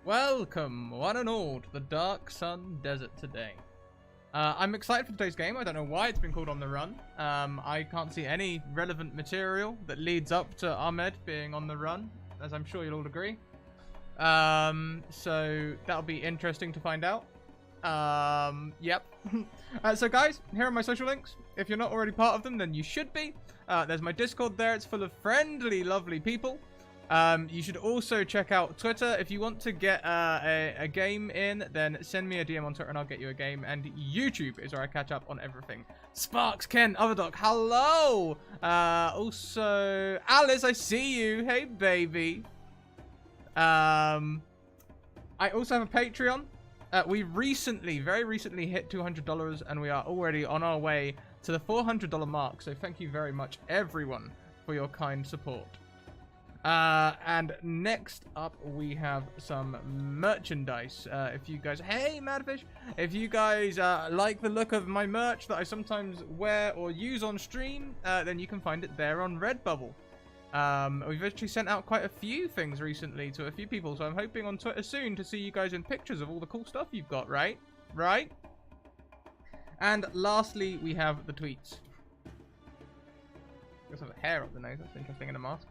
Welcome, one and all, to the Dark Sun Desert today. I'm excited for today's game. I don't know why it's been called On the Run. I can't see any relevant material that leads up to Ahmed being on the run, as I'm sure you'll all agree. So that'll be interesting to find out. Yep. So guys, here are my social links. If you're not already part of them, then you should be. There's my Discord there. It's full of friendly, lovely people. You should also check out Twitter. If you want to get a game in, then send me a DM on Twitter and I'll get you a game. And YouTube is where I catch up on everything. Sparks, Ken, Otherdoc, hello! Also, Alice, I see you. Hey, baby. I also have a Patreon. We very recently hit $200 and we are already on our way to the $400 mark. So thank you very much, everyone, for your kind support. And next up, we have some merchandise. If you guys, hey, Madfish, if you guys like the look of my merch that I sometimes wear or use on stream, then you can find it there on Redbubble. We've actually sent out quite a few things recently to a few people, so I'm hoping on Twitter soon to see you guys in pictures of all the cool stuff you've got, right? Right? And lastly, we have the tweets. We also have hair up the nose. That's interesting in a mask.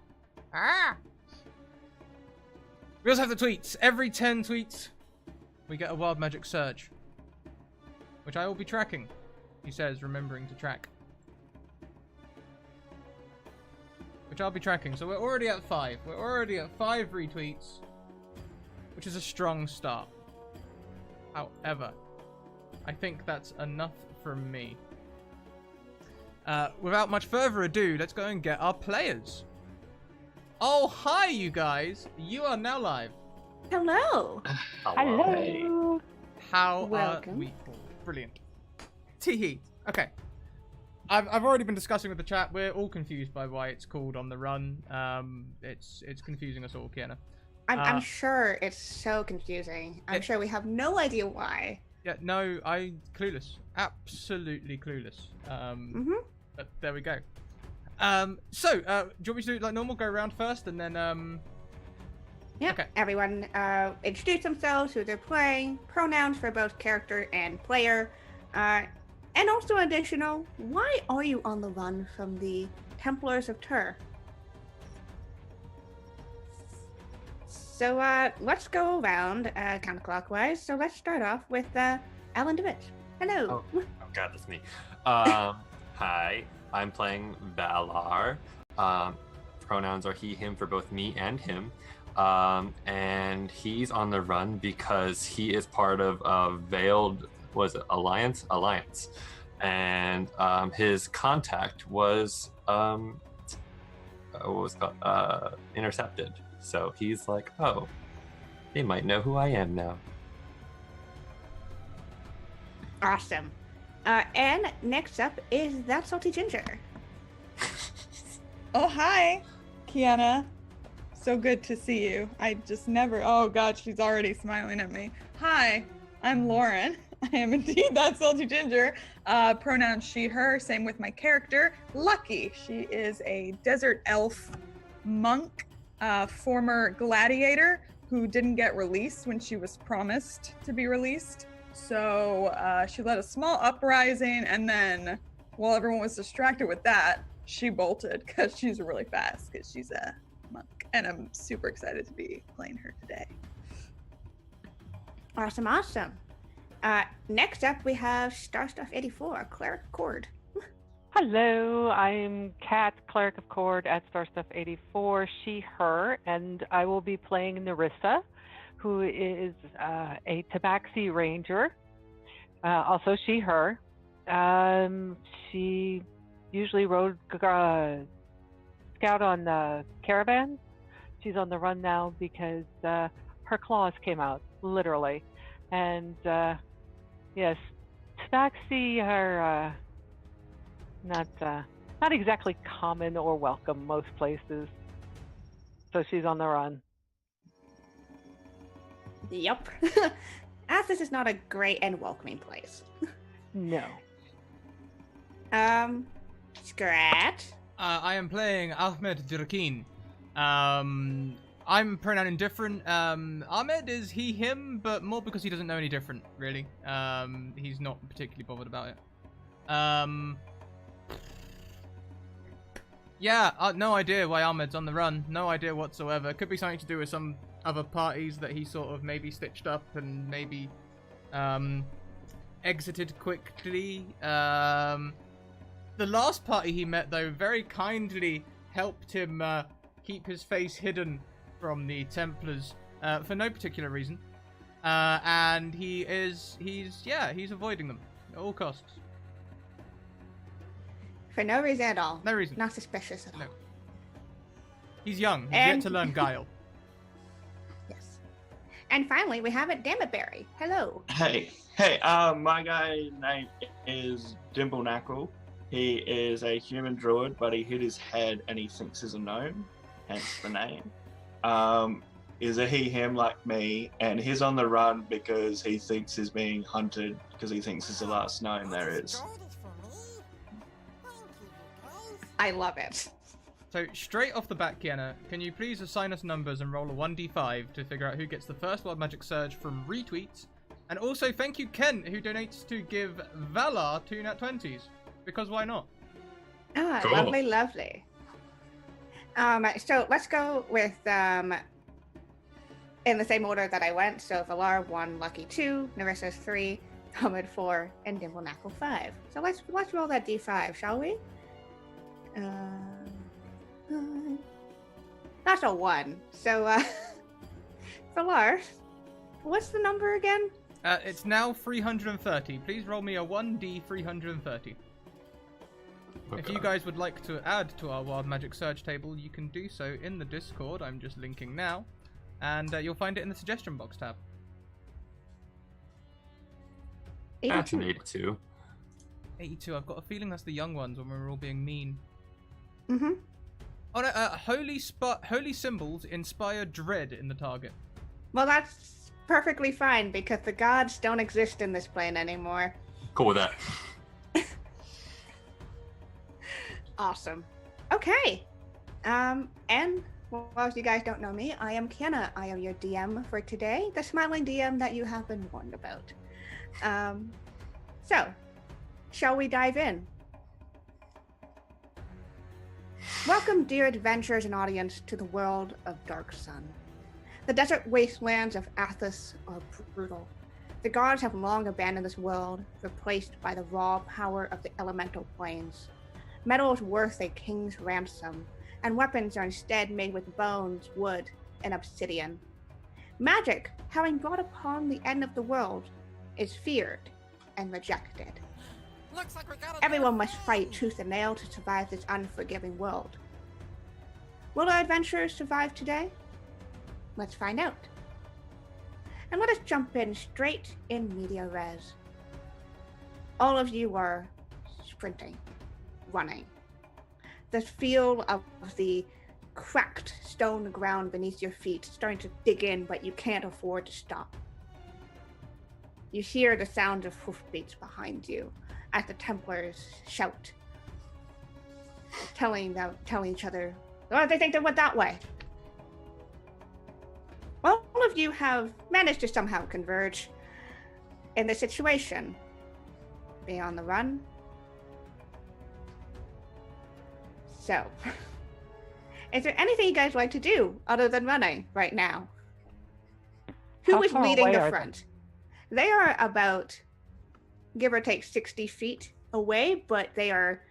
Ah! We also have the tweets. Every 10 tweets, we get a Wild Magic Surge, which I will be tracking. He says, remembering to track. Which I'll be tracking. So we're already at 5. We're already at 5 retweets, which is a strong start. However, I think that's enough from me. Without much further ado, let's go and get our players. Oh, hi, you guys. You are now live. Hello. Hello. How Welcome. are we all? Brilliant. Teehee. Okay. I've already been discussing with the chat. We're all confused by why it's called On the Run. It's confusing us all, Kiana. I'm sure it's so confusing. I'm sure we have no idea why. Yeah, no, clueless. Absolutely clueless. But there we go. So, do you want me to do like normal, go around first, and then, Yeah, okay. everyone introduce themselves, who they're playing, pronouns for both character and player, and also additional, why are you on the run from the Templars of Tur? So, let's go around counterclockwise. So let's start off with Alan DeWitt. Hello. Oh God, that's me. Hi, I'm playing Valar. Pronouns are he, him for both me and him. And he's on the run because he is part of a veiled, Alliance? And his contact was, intercepted. So he's like, oh, they might know who I am now. Awesome. And next up is That Salty Ginger. Oh, hi, Kiana. So good to see you. I just never, oh God, she's already smiling at me. Hi, I'm Lauren. I am indeed That Salty Ginger. Pronouns she, her, same with my character, Lucky. She is a desert elf monk, former gladiator who didn't get released when she was promised to be released. So she led a small uprising, and then while everyone was distracted with that, she bolted because she's really fast because she's a monk. And I'm super excited to be playing her today. Awesome, awesome. Next up, we have Starstuff84, Cleric Cord. Hello, I'm Kat, Cleric of Cord at Starstuff84, she, her, and I will be playing Narissa, who is a Tabaxi Ranger, also she, her. She usually rode scout on caravans. She's on the run now because her claws came out, literally. And yes, Tabaxi are not exactly common or welcome most places. So she's on the run. Yep. As this is not a great and welcoming place. No. Scrat. I am playing Ahmed Dirkin. I'm pronoun indifferent. Ahmed is he, him, but more because he doesn't know any different, really. He's not particularly bothered about it. Yeah, no idea why Ahmed's on the run. No idea whatsoever. Could be something to do with some other parties that he sort of maybe stitched up and maybe exited quickly. The last party he met, though, very kindly helped him keep his face hidden from the Templars for no particular reason. And he's avoiding them at all costs. For no reason at all. No reason. Not suspicious at all. No. He's young. He's And- yet to learn guile. Yes. And finally, we have it, Dammit Hello. Hey, my guy name is Dimble Knackle. He is a human druid, but he hit his head and he thinks he's a gnome, hence the name. Is a he, him like me, and he's on the run because he thinks he's being hunted because he thinks he's the last gnome there is. I love it. So, straight off the bat, Kiana, can you please assign us numbers and roll a 1d5 to figure out who gets the first Wild Magic Surge from retweets? And also, thank you, Ken, who donates to give Valar 2 nat 20s. Because why not? Ah, Cool. lovely, lovely. So let's go with in the same order that I went. So Valar 1, Lucky 2, Nerissa's 3, Ahmed 4, and Dimble Knackle 5. So let's roll that d5, shall we? That's a 1. So Valar, what's the number again? It's now 330. Please roll me a 1d 330. If you guys would like to add to our Wild Magic Surge table, you can do so in the Discord. I'm just linking now. And you'll find it in the suggestion box tab. That's 82. an 82. 82. I've got a feeling that's the young ones when we're all being mean. Mm-hmm. Oh no, holy symbols inspire dread in the target. Well, that's perfectly fine because the gods don't exist in this plane anymore. Cool with that. Awesome. Okay. And well, if you guys don't know me, I am Kiana. I am your DM for today, the smiling DM that you have been warned about. So, shall we dive in? Welcome, dear adventurers and audience, to the world of Dark Sun. The desert wastelands of Athos are brutal. The gods have long abandoned this world, replaced by the raw power of the elemental planes. Metal is worth a king's ransom, and weapons are instead made with bones, wood, and obsidian. Magic, having brought upon the end of the world, is feared and rejected. Looks like we got Everyone must fight tooth and nail to survive this unforgiving world. Will our adventurers survive today? Let's find out. And let us jump in straight in media res. All of you are sprinting, running. The feel of the cracked stone ground beneath your feet starting to dig in, but you can't afford to stop. You hear the sound of hoofbeats behind you as the Templars shout, telling each other, "Oh, they think they went that way." All of you have managed to somehow converge in the situation. Being on the run. So, is there anything you guys like to do other than running right now? Who How is far leading away the are they? front? They are about, give or take, 60 feet away, but they are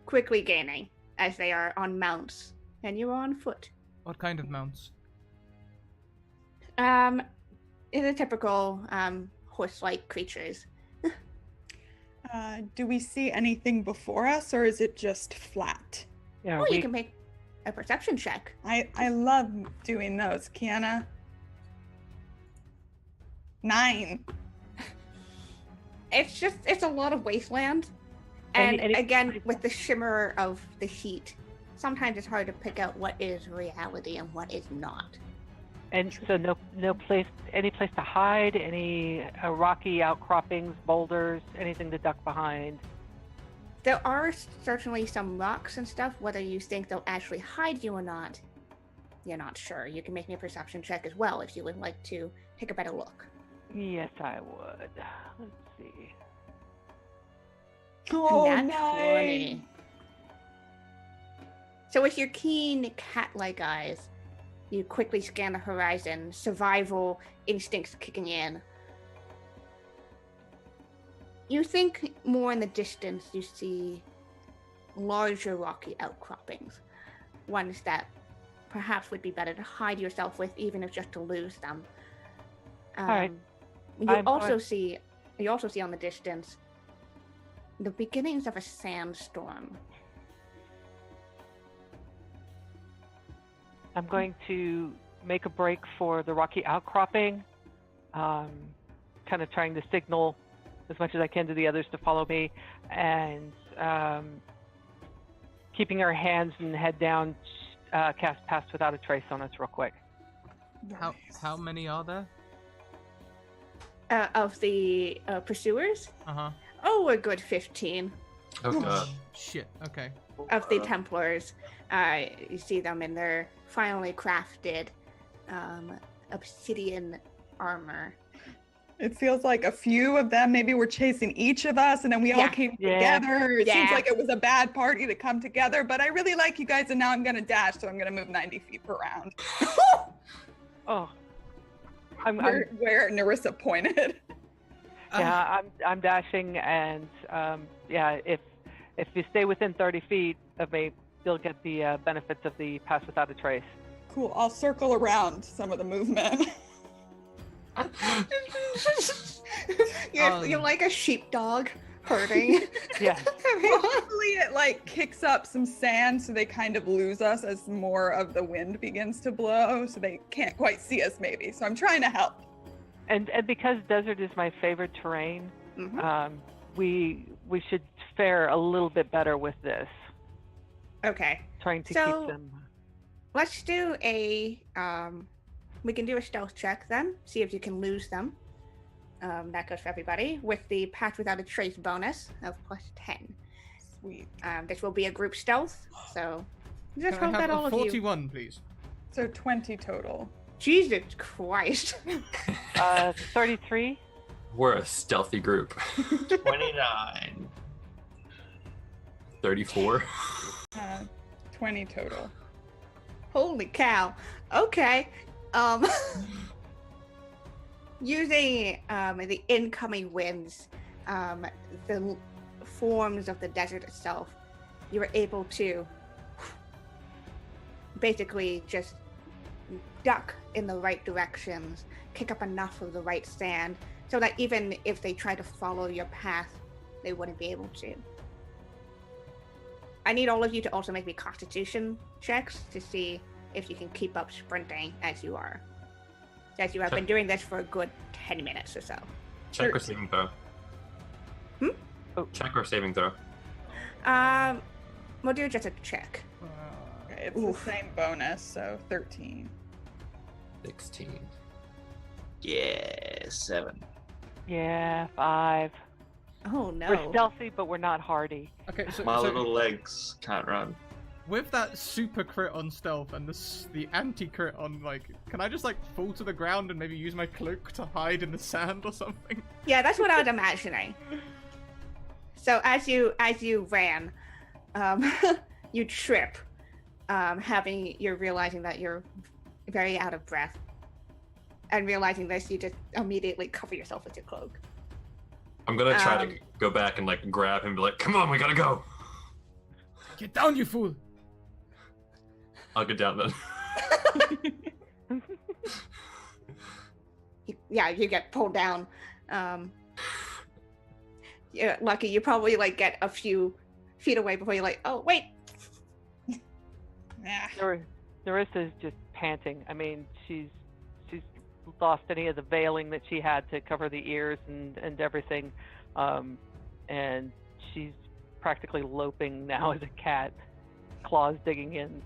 quickly gaining as they are on mounts, and you are on foot. What kind of mounts? In the typical horse-like creatures. Do we see anything before us, or is it just flat? Yeah, Oh, we, you can make a perception check. I love doing those, Kiana. 9. It's a lot of wasteland. Any- And any- again, with the shimmer of the heat, sometimes it's hard to pick out what is reality and what is not. and so no place, any place to hide, any rocky outcroppings, boulders, anything to duck behind. There are certainly some rocks and stuff, whether you think they'll actually hide you or not. you're not sure, you can make me a perception check as well if you would like to take a better look. Yes, I would. Let's see. Oh, Nat nice. 20. So with your keen cat-like eyes, you quickly scan the horizon, survival instincts kicking in. You think more in the distance you see larger rocky outcroppings, ones that perhaps would be better to hide yourself with, even if just to lose them. right. You I'm also going- see on the distance the beginnings of a sandstorm. I'm going to make a break for the rocky outcropping, kind of trying to signal as much as I can to the others to follow me, and keeping our hands and head down, cast Pass Without a Trace on us real quick. How many are there? Of the pursuers? Uh-huh. Oh, a good 15. Oh god. Shit, okay. Of the Templars. You see them in their finely crafted obsidian armor. It feels like a few of them maybe were chasing each of us, and then we all Yeah. came Yeah. together. It seems Yeah. like it was a bad party to come together, but I really like you guys, and now I'm gonna dash, so I'm gonna move 90 feet per round. Oh, I'm Where Narissa pointed. yeah, I'm dashing, and yeah, if you stay within 30 feet of me, you'll get the benefits of the Pass Without a Trace. Cool. I'll circle around some of the movement. You're like a sheepdog herding. Yeah. Hopefully it like kicks up some sand so they kind of lose us as more of the wind begins to blow, so they can't quite see us maybe. So I'm trying to help. And because desert is my favorite terrain, Mhm. we should fare a little bit better with this. Okay. Trying to So- keep them. Let's do a we can do a stealth check then, see if you can lose them. That goes for everybody with the Path Without a Trace bonus of +10. Sweet. This will be a group stealth, so just Can hope I that have all a of you. 41, please? So 20 total. Jesus Christ! 33. We're a stealthy group. 29. 34. 20 total. Holy cow! Okay, using the incoming winds, the forms of the desert itself, you were able to basically just duck in the right directions, kick up enough of the right sand, so that even if they try to follow your path, they wouldn't be able to. I need all of you to also make me constitution checks to see if you can keep up sprinting as you are. As you have been doing this for a good 10 minutes or so. Check or saving throw. Hmm? Check or saving throw. We'll do just a check. Okay, it's Oof. the same bonus, so 13. 16. Yeah, 7. Yeah, 5. Oh no. We're stealthy, but we're not hardy. Okay, so, My so little legs can't run. with that super crit on stealth and the anti crit on like, can I just like fall to the ground and maybe use my cloak to hide in the sand or something? Yeah, that's what I was imagining. So as you ran, you trip, you're realizing that you're very out of breath, and realizing this, you just immediately cover yourself with your cloak. I'm gonna try to go back and like grab him and be like, come on, we gotta go. Get down, you fool! I'll get down then. Yeah, you get pulled down. Yeah, lucky you probably like get a few feet away before you're like, oh wait. Yeah. Narissa's just panting. I mean, she's lost any of the veiling that she had to cover the ears and everything, and she's practically loping now as a cat, claws digging in.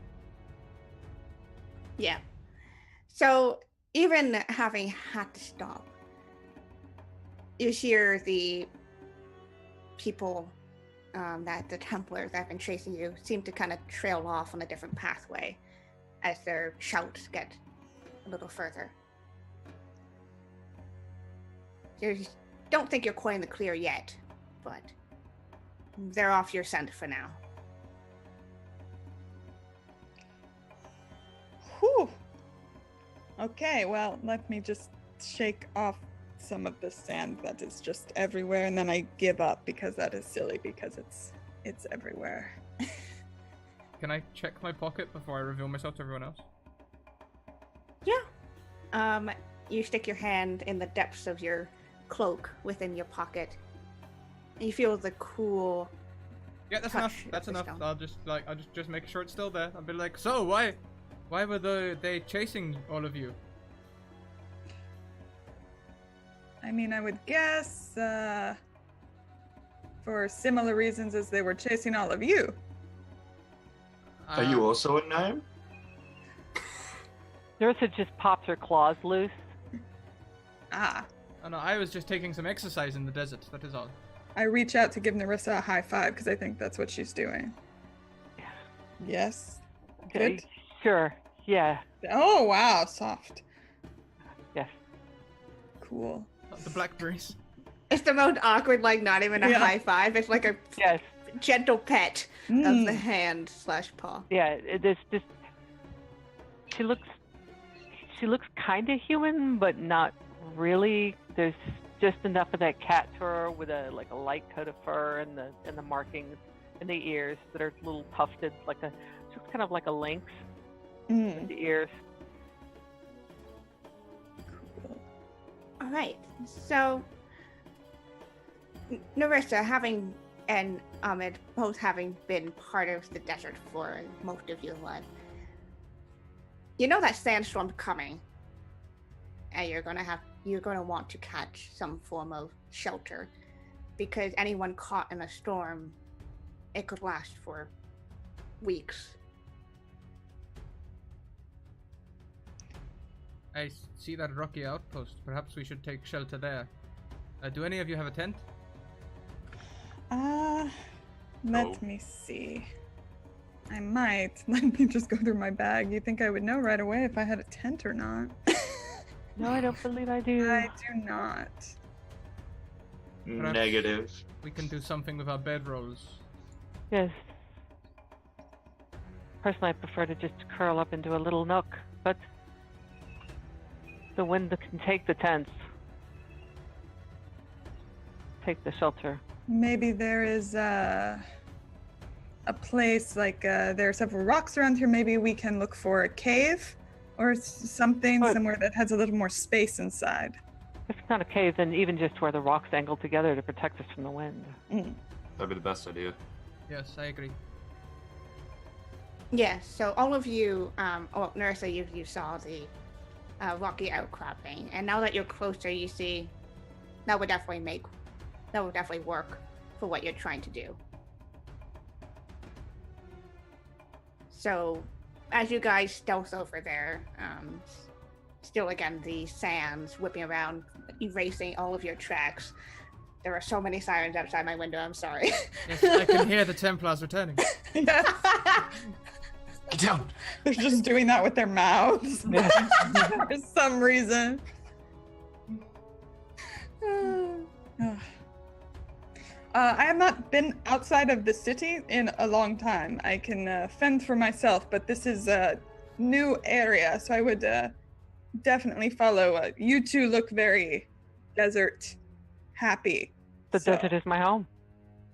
Yeah. So even having had to stop, you hear the people that the Templars that have been chasing you seem to kind of trail off on a different pathway. as their shouts get a little further. Don't think you're quite in the clear yet, but they're off your scent for now. Whew. Okay, well, let me just shake off some of the sand that is just everywhere, and then I give up because that is silly because it's everywhere. Can I check my pocket before I reveal myself to everyone else? Yeah. You stick your hand in the depths of your cloak within your pocket. And you feel the cool. Yeah, that's touch enough. of That's the enough. stone. I'll just make sure it's still there. I'll be like, so why were they chasing all of you? I mean, I would guess for similar reasons as they were chasing all of you. Are you also a gnome? Nerissa just pops her claws loose. Ah. Oh no, I was just taking some exercise in the desert. That is all. I reach out to give Nerissa a high five because I think that's what she's doing. Yes. Good. Sure. Yeah. Oh, wow. Soft. Yes. Cool. The blackberries. It's the most awkward, like not even a Yeah. high five. It's like a Yes. gentle pet of Mm. the hand / paw. Yeah. There's just. She looks kind of human, but not really. There's just enough of that cat to her with a light coat of fur and the markings in the ears that are a little tufted, she looks kind of like a lynx Mm. with the ears. Cool. All right. So, Nerissa, and Ahmed both having been part of the desert for most of your life, you know that sandstorm's coming, and you're gonna want to catch some form of shelter, because anyone caught in a storm, it could last for weeks. I see that rocky outpost. Perhaps we should take shelter there. Do any of you have a tent? Let me see. I might. Let me just go through my bag. You think I would know right away if I had a tent or not? No, I don't believe I do. I do not. Perhaps Negative. We can do something with our bedrolls. Yes. Personally, I prefer to just curl up into a little nook, but the wind can take the tents. Take the shelter. Maybe there is a place there are several rocks around here. Maybe we can look for a cave or something Oh. somewhere that has a little more space inside. If it's not a cave, then even just where the rocks angle together to protect us from the wind. That'd be the best idea. Yes, I agree. Yeah, so all of you, Nerissa, you saw the rocky outcropping, and now that you're closer, you see that would definitely work for what you're trying to do. So, as you guys stealth over there, still again the sands whipping around, erasing all of your tracks. There are so many sirens outside my window. I'm sorry. Yes, I can hear the Templars returning. Yes. Get down! They're just doing that with their mouths for some reason. I have not been outside of the city in a long time. I can fend for myself, but this is a new area, so I would definitely follow. You two look very desert happy. The so- desert is my home.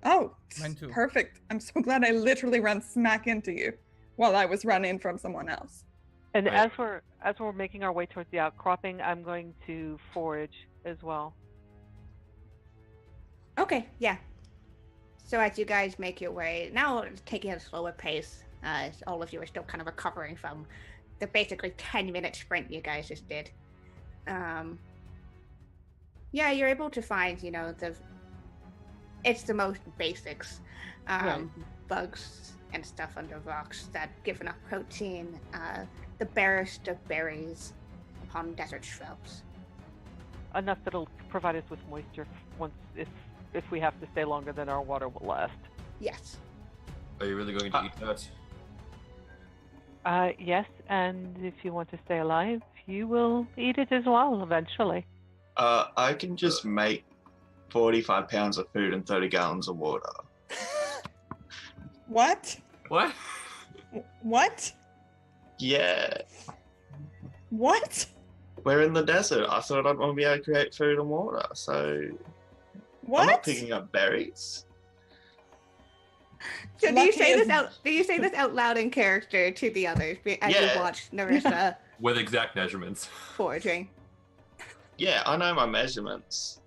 Oh, Mine too. perfect. I'm so glad I literally ran smack into you while I was running from someone else. And Right. as we're making our way towards the outcropping, I'm going to forage as well. Okay, yeah. So as you guys make your way, now taking a slower pace, as all of you are still kind of recovering from the basically 10-minute sprint you guys just did. Yeah, you're able to find, it's the most basics. Right. Bugs and stuff under rocks that give enough protein, the barest of berries upon desert shrubs. Enough that'll provide us with moisture if we have to stay longer than our water will last. Yes. Are you really going to eat that? Yes, and if you want to stay alive, you will eat it as well eventually. I can just make 45 pounds of food and 30 gallons of water. What? What? What? Yeah. What? We're in the desert. I thought I'd want to be able to create food and water, so What? I'm not picking up berries. So do Lucky you say this is- out? Do you say this out loud in character to the others as Yeah. you watch Narissa With exact measurements. foraging? Yeah, I know my measurements.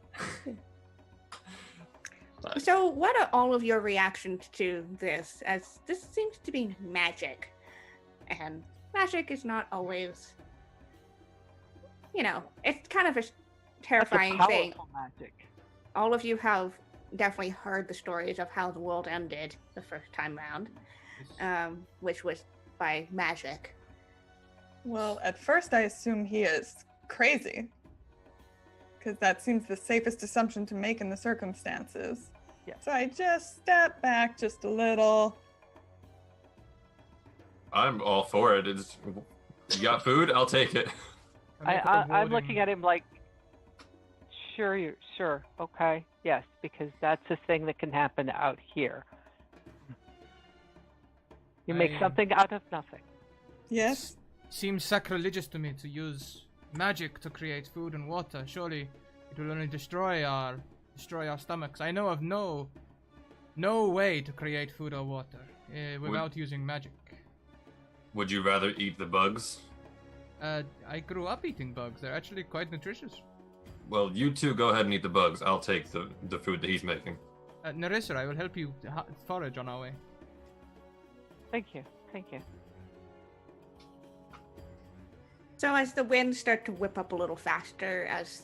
So, what are all of your reactions to this? As this seems to be magic, and magic is not always, it's kind of a That's a terrifying thing. powerful magic. All of you have definitely heard the stories of how the world ended the first time round, which was by magic. Well, at first I assume he is crazy. Because that seems the safest assumption to make in the circumstances. Yeah. So I just step back just a little. I'm all for it. You got food? I'll take it. I'm looking at him like, sure, okay, yes, because that's a thing that can happen out here. You make I- something out of nothing. Yes? Seems sacrilegious to me to use magic to create food and water. Surely it will only destroy our stomachs. I know of no way to create food or water without using magic. Would you rather eat the bugs? I grew up eating bugs. They're actually quite nutritious. Well, you two go ahead and eat the bugs. I'll take the food that he's making. Narissa, I will help you forage on our way. Thank you. So as the winds start to whip up a little faster, as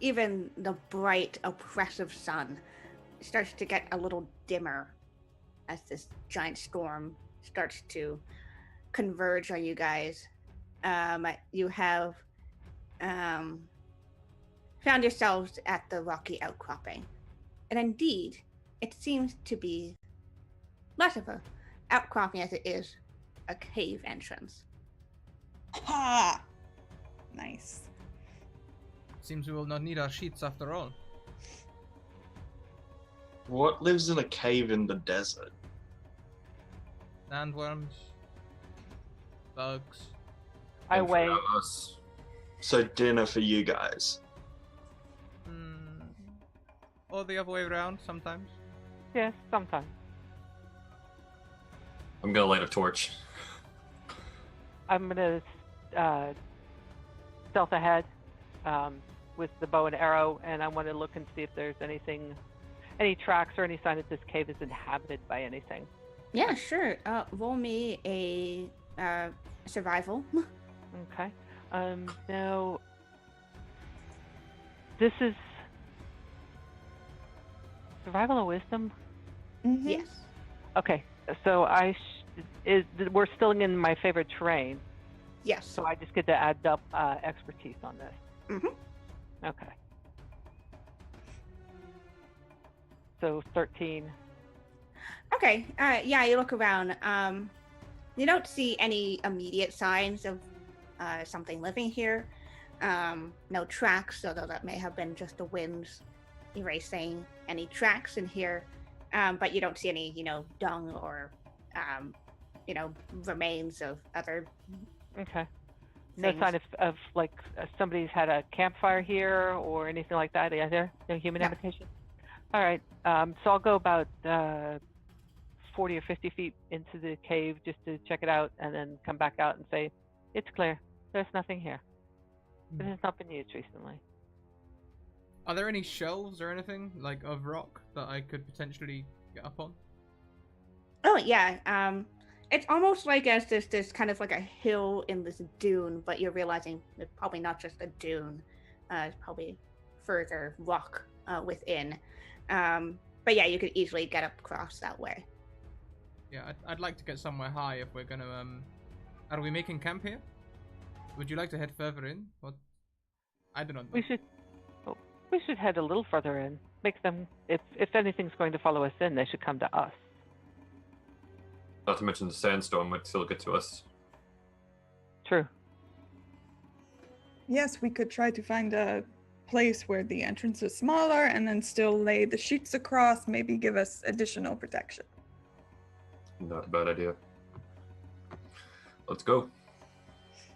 even the bright, oppressive sun starts to get a little dimmer, as this giant storm starts to converge on you guys, you have found yourselves at the rocky outcropping. And indeed, it seems to be less of a outcropping as it is a cave entrance. Ha! Nice. Seems we will not need our sheets after all. What lives in a cave in the desert? Sandworms, bugs. I And for weigh. us, So dinner for you guys. Or the other way around sometimes. Yes, sometimes. I'm gonna light a torch. I'm gonna stealth ahead with the bow and arrow, and I want to look and see if there's any tracks or any sign that this cave is inhabited by anything. Yeah, sure. Roll me a survival. Okay. Now, this is survival or wisdom. Mhm. Yes. Okay, so we're still in my favorite terrain, Yes. so I just get to add up expertise on this. Mhm. Okay. So 13. Okay. Yeah, you look around. You don't see any immediate signs of something living here. No tracks, although that may have been just the winds erasing any tracks in here. But you don't see any, dung or, remains of other. Okay. No things. sign of like somebody's had a campfire here or anything like that either? No human No. habitation? All right. So I'll go about 40 or 50 feet into the cave just to check it out and then come back out and say, it's clear. There's nothing here. This has not been used recently. Are there any shelves or anything like of rock that I could potentially get up on? Oh yeah. It's almost like as this kind of like a hill in this dune, but you're realizing it's probably not just a dune. It's probably further rock within. But yeah, you could easily get up across that way. Yeah, I'd like to get somewhere high if we're gonna. Are we making camp here? Would you like to head further in? What? I do not know. We should head a little further in. Make them, if anything's going to follow us in, they should come to us. Not to mention the sandstorm would still get to us. True. Yes, we could try to find a place where the entrance is smaller and then still lay the sheets across, maybe give us additional protection. Not a bad idea. Let's go.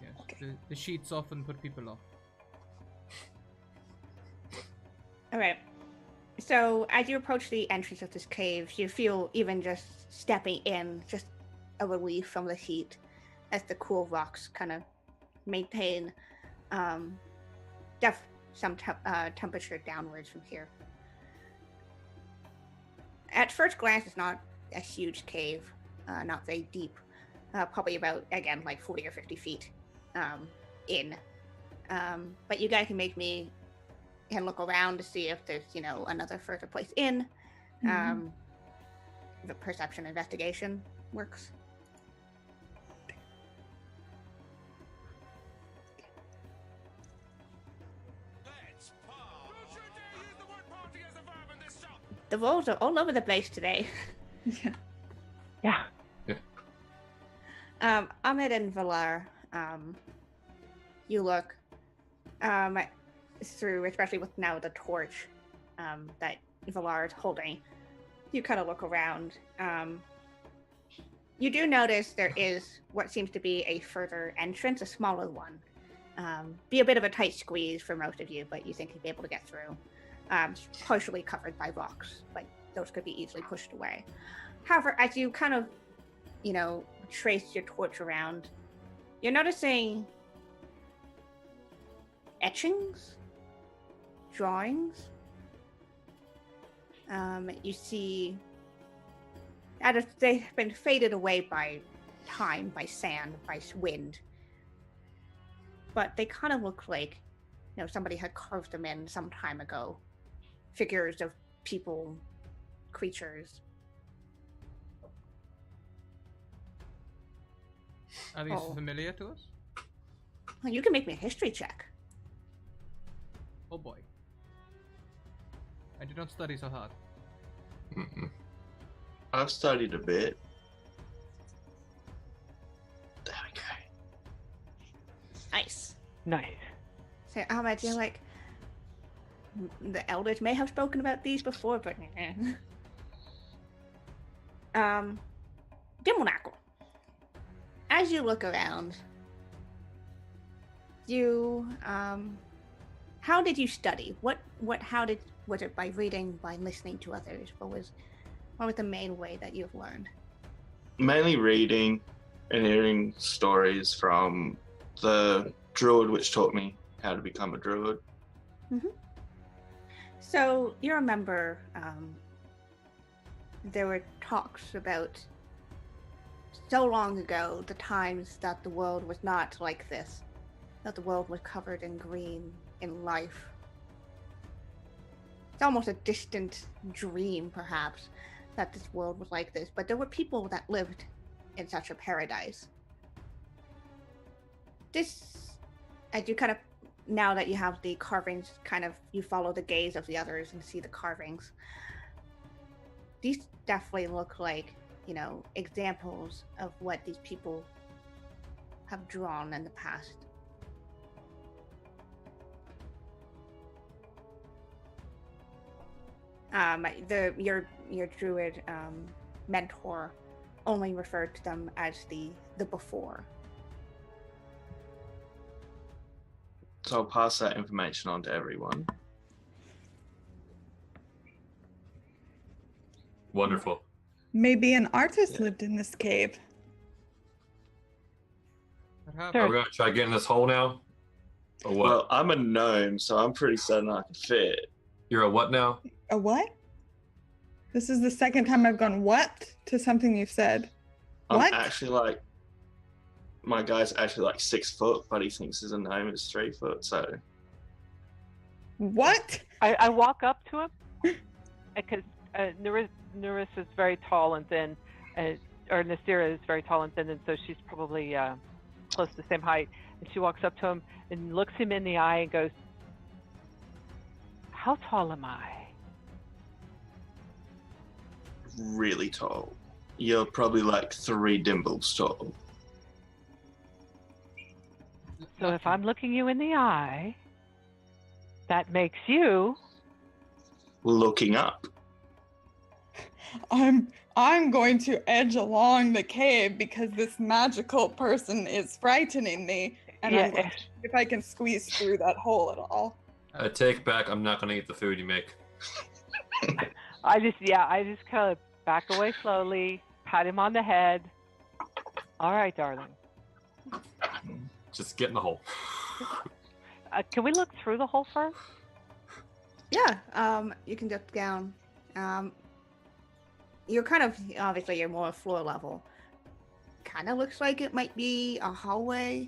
Yes. Okay. The sheets often put people off. All right. So as you approach the entrance of this cave, you feel even just stepping in, just a relief from the heat, as the cool rocks kind of maintain some temperature downwards from here. At first glance, it's not a huge cave, not very deep, probably about, again, like 40 or 50 feet in. But you guys can look around to see if there's, another further place in. The perception investigation works. The rolls are all over the place today. Yeah. Yeah. Ahmed and Valar, you look through, especially with now the torch that Valar is holding. You kind of look around. You do notice there is what seems to be a further entrance, a smaller one. Be a bit of a tight squeeze for most of you, but you think you'd be able to get through. Partially covered by rocks, but those could be easily pushed away. However, as you kind of, trace your torch around, you're noticing etchings, drawings. You see, they've been faded away by time, by sand, by wind, but they kind of look like, somebody had carved them in some time ago. Figures of people, creatures. Are these Oh. familiar to us? Well, you can make me a history check. Oh boy. I did not study so hard. Mm-mm. I've studied a bit. There we go. Nice. Nice. So, Ahmed, you're like, the elders may have spoken about these before, but Dimmelknackle. As you look around, you how did you study? Was it by reading, by listening to others? What was the main way that you've learned? Mainly reading and hearing stories from the druid, which taught me how to become a druid. So you remember there were talks about so long ago, the times that the world was not like this, that the world was covered in green, in life. It's almost a distant dream, perhaps, that this world was like this, but there were people that lived in such a paradise. This, as you kind of, now that you have the carvings, kind of, you follow the gaze of the others and see the carvings. These definitely look like, examples of what these people have drawn in the past. Your druid mentor only referred to them as the before. So I'll pass that information on to everyone. Wonderful. Maybe an artist lived in this cave. Perhaps. Are we gonna try getting this hole now? Or what? Well, I'm a gnome, so I'm pretty certain I can fit. You're a what now? A what? This is the second time I've gone what to something you've said. I'm What? actually my guy's actually 6 foot, but he thinks his gnome is 3 foot, so. What? I walk up to him because Nerissa is very tall and thin, or Nasira is very tall and thin, and so she's probably close to the same height. And she walks up to him and looks him in the eye and goes, "How tall am I?" Really tall. you're probably like 3 Dimbles tall. So if I'm looking you in the eye, that makes you. Looking up. I'm going to edge along the cave because this magical person is frightening me, and I'm going to see if I can squeeze through that hole at all. I take back. I'm not gonna eat the food you make. I just kind of back away slowly, pat him on the head. All right, darling. Just get in the hole. Can we look through the hole first? Yeah, you can look down. You're kind of, obviously you're more floor level. Kind of looks like it might be a hallway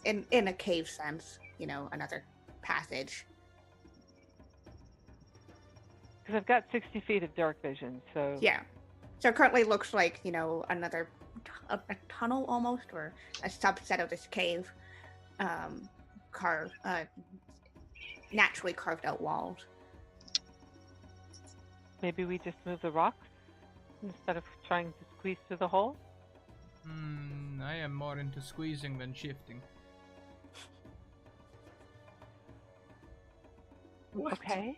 in a cave sense, you know, another passage. Because I've got 60 feet of dark vision, so... Yeah. So it currently looks like, you know, another a tunnel almost, or a subset of this cave. Naturally carved out walls. Maybe we just move the rocks instead of trying to squeeze through the hole? I am more into squeezing than shifting. What? Okay.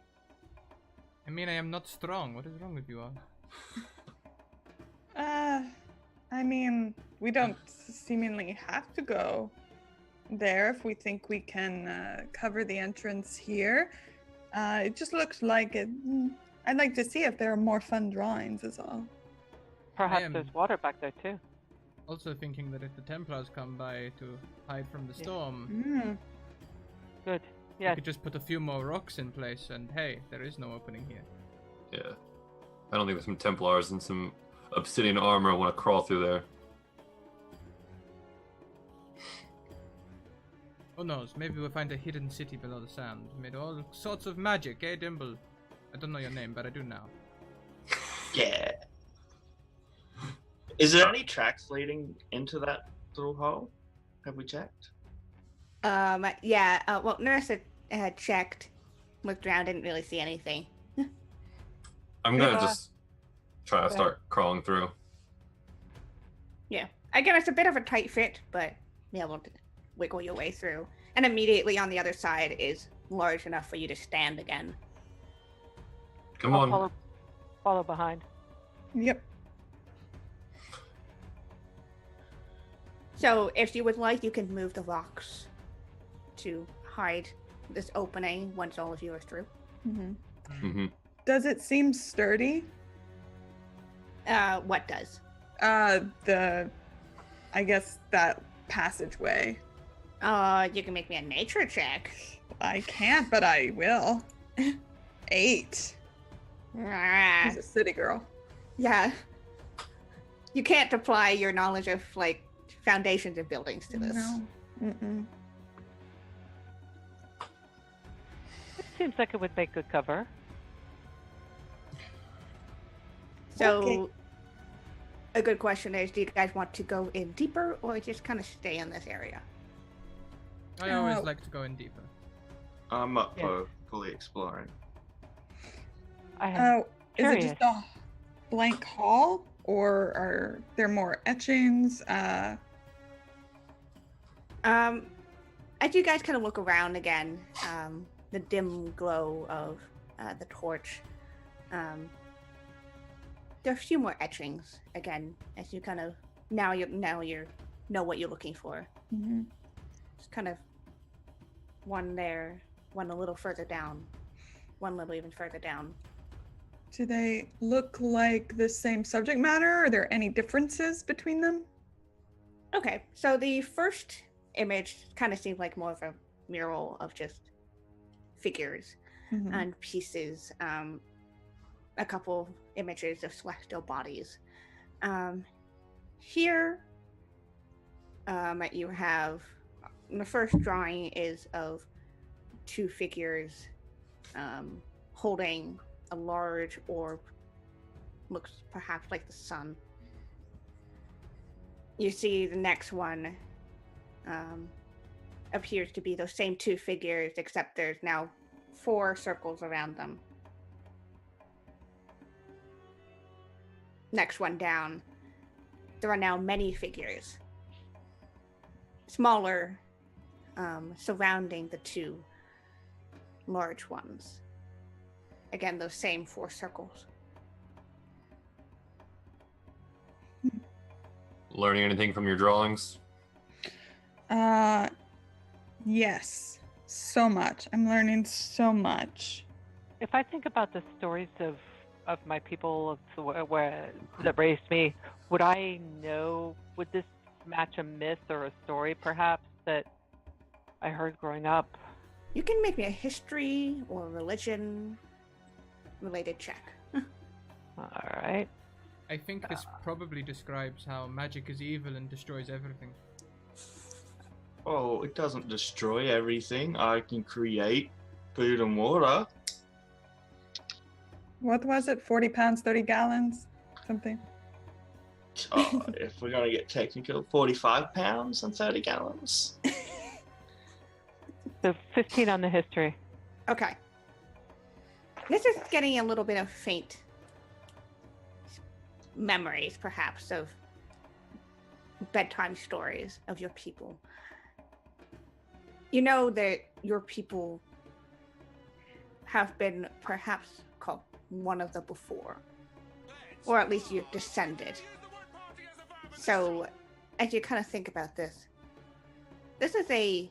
I mean, I am not strong. What is wrong with you all? I mean, we don't seemingly have to go there if we think we can cover the entrance here. It just looks like it. I'd like to see if there are more fun drawings, is all. Perhaps am- there's water back there, too. Also thinking that if the Templars come by to hide from the storm, Mm. Good. we Yes. could just put a few more rocks in place, and hey, there is no opening here. Yeah. I don't think with some Templars and some obsidian armor I want to crawl through there. Who knows? Maybe we'll find a hidden city below the sand, made all sorts of magic, eh, Dimble? I don't know your name, but I do now. Yeah. Is there any tracks leading into that little hole? Have we checked? Yeah, well, Nurse had checked, looked around, didn't really see anything. I'm gonna Yeah. just try to start crawling through. Yeah. Again, it's a bit of a tight fit, but be able to wiggle your way through. And immediately on the other side is large enough for you to stand again. Come on. Follow behind. Yep. So if you would like, you can move the rocks to hide this opening once all of you are through. hmm hmm Does it seem sturdy? What does? I guess that passageway. You can make me a nature check. I can't, but I will. 8. Ah, She's a city girl. yeah. You can't apply your knowledge of, like, foundations of buildings to this. No. Mm-mm. It seems like it would make good cover. So, Okay. a good question is, do you guys want to go in deeper or just kind of stay in this area? I always Oh. like to go in deeper. I'm up Yeah. for fully exploring. I have Oh, is it curious. just a blank hall, or are there more etchings? As you guys kind of look around again, the dim glow of the torch, there are a few more etchings again. As you kind of now you know what you're looking for. Mhm. Just kind of one there, one a little further down, one a little even further down. Do they look like the same subject matter? Are there any differences between them? Okay, so the first image kind of seemed like more of a mural of just figures Mhm. and pieces, a couple images of celestial bodies. Here, you have the first drawing is of two figures holding a large orb, looks perhaps like the sun. You see the next one appears to be those same two figures, except there's now 4 circles around them. next one down, there are now many figures, smaller, surrounding the two large ones. Again, those same 4 circles. Learning anything from your drawings? Yes. So much. I'm learning so much. If I think about the stories of my people that raised me, would I know? Would this match a myth or a story, perhaps, that I heard growing up? You can make me a history or religion related check. All right. I think this probably describes how magic is evil and destroys everything. Oh, it doesn't destroy everything. I can create food and water. What was it? 40 pounds, 30 gallons? Something. If we're going to get technical, 45 pounds and 30 gallons. So 15 on the history. Okay. This is getting a little bit of faint memories, perhaps, of bedtime stories of your people. You know that your people have been perhaps called one of the before, or at least you've descended. So, as you kind of think about this is a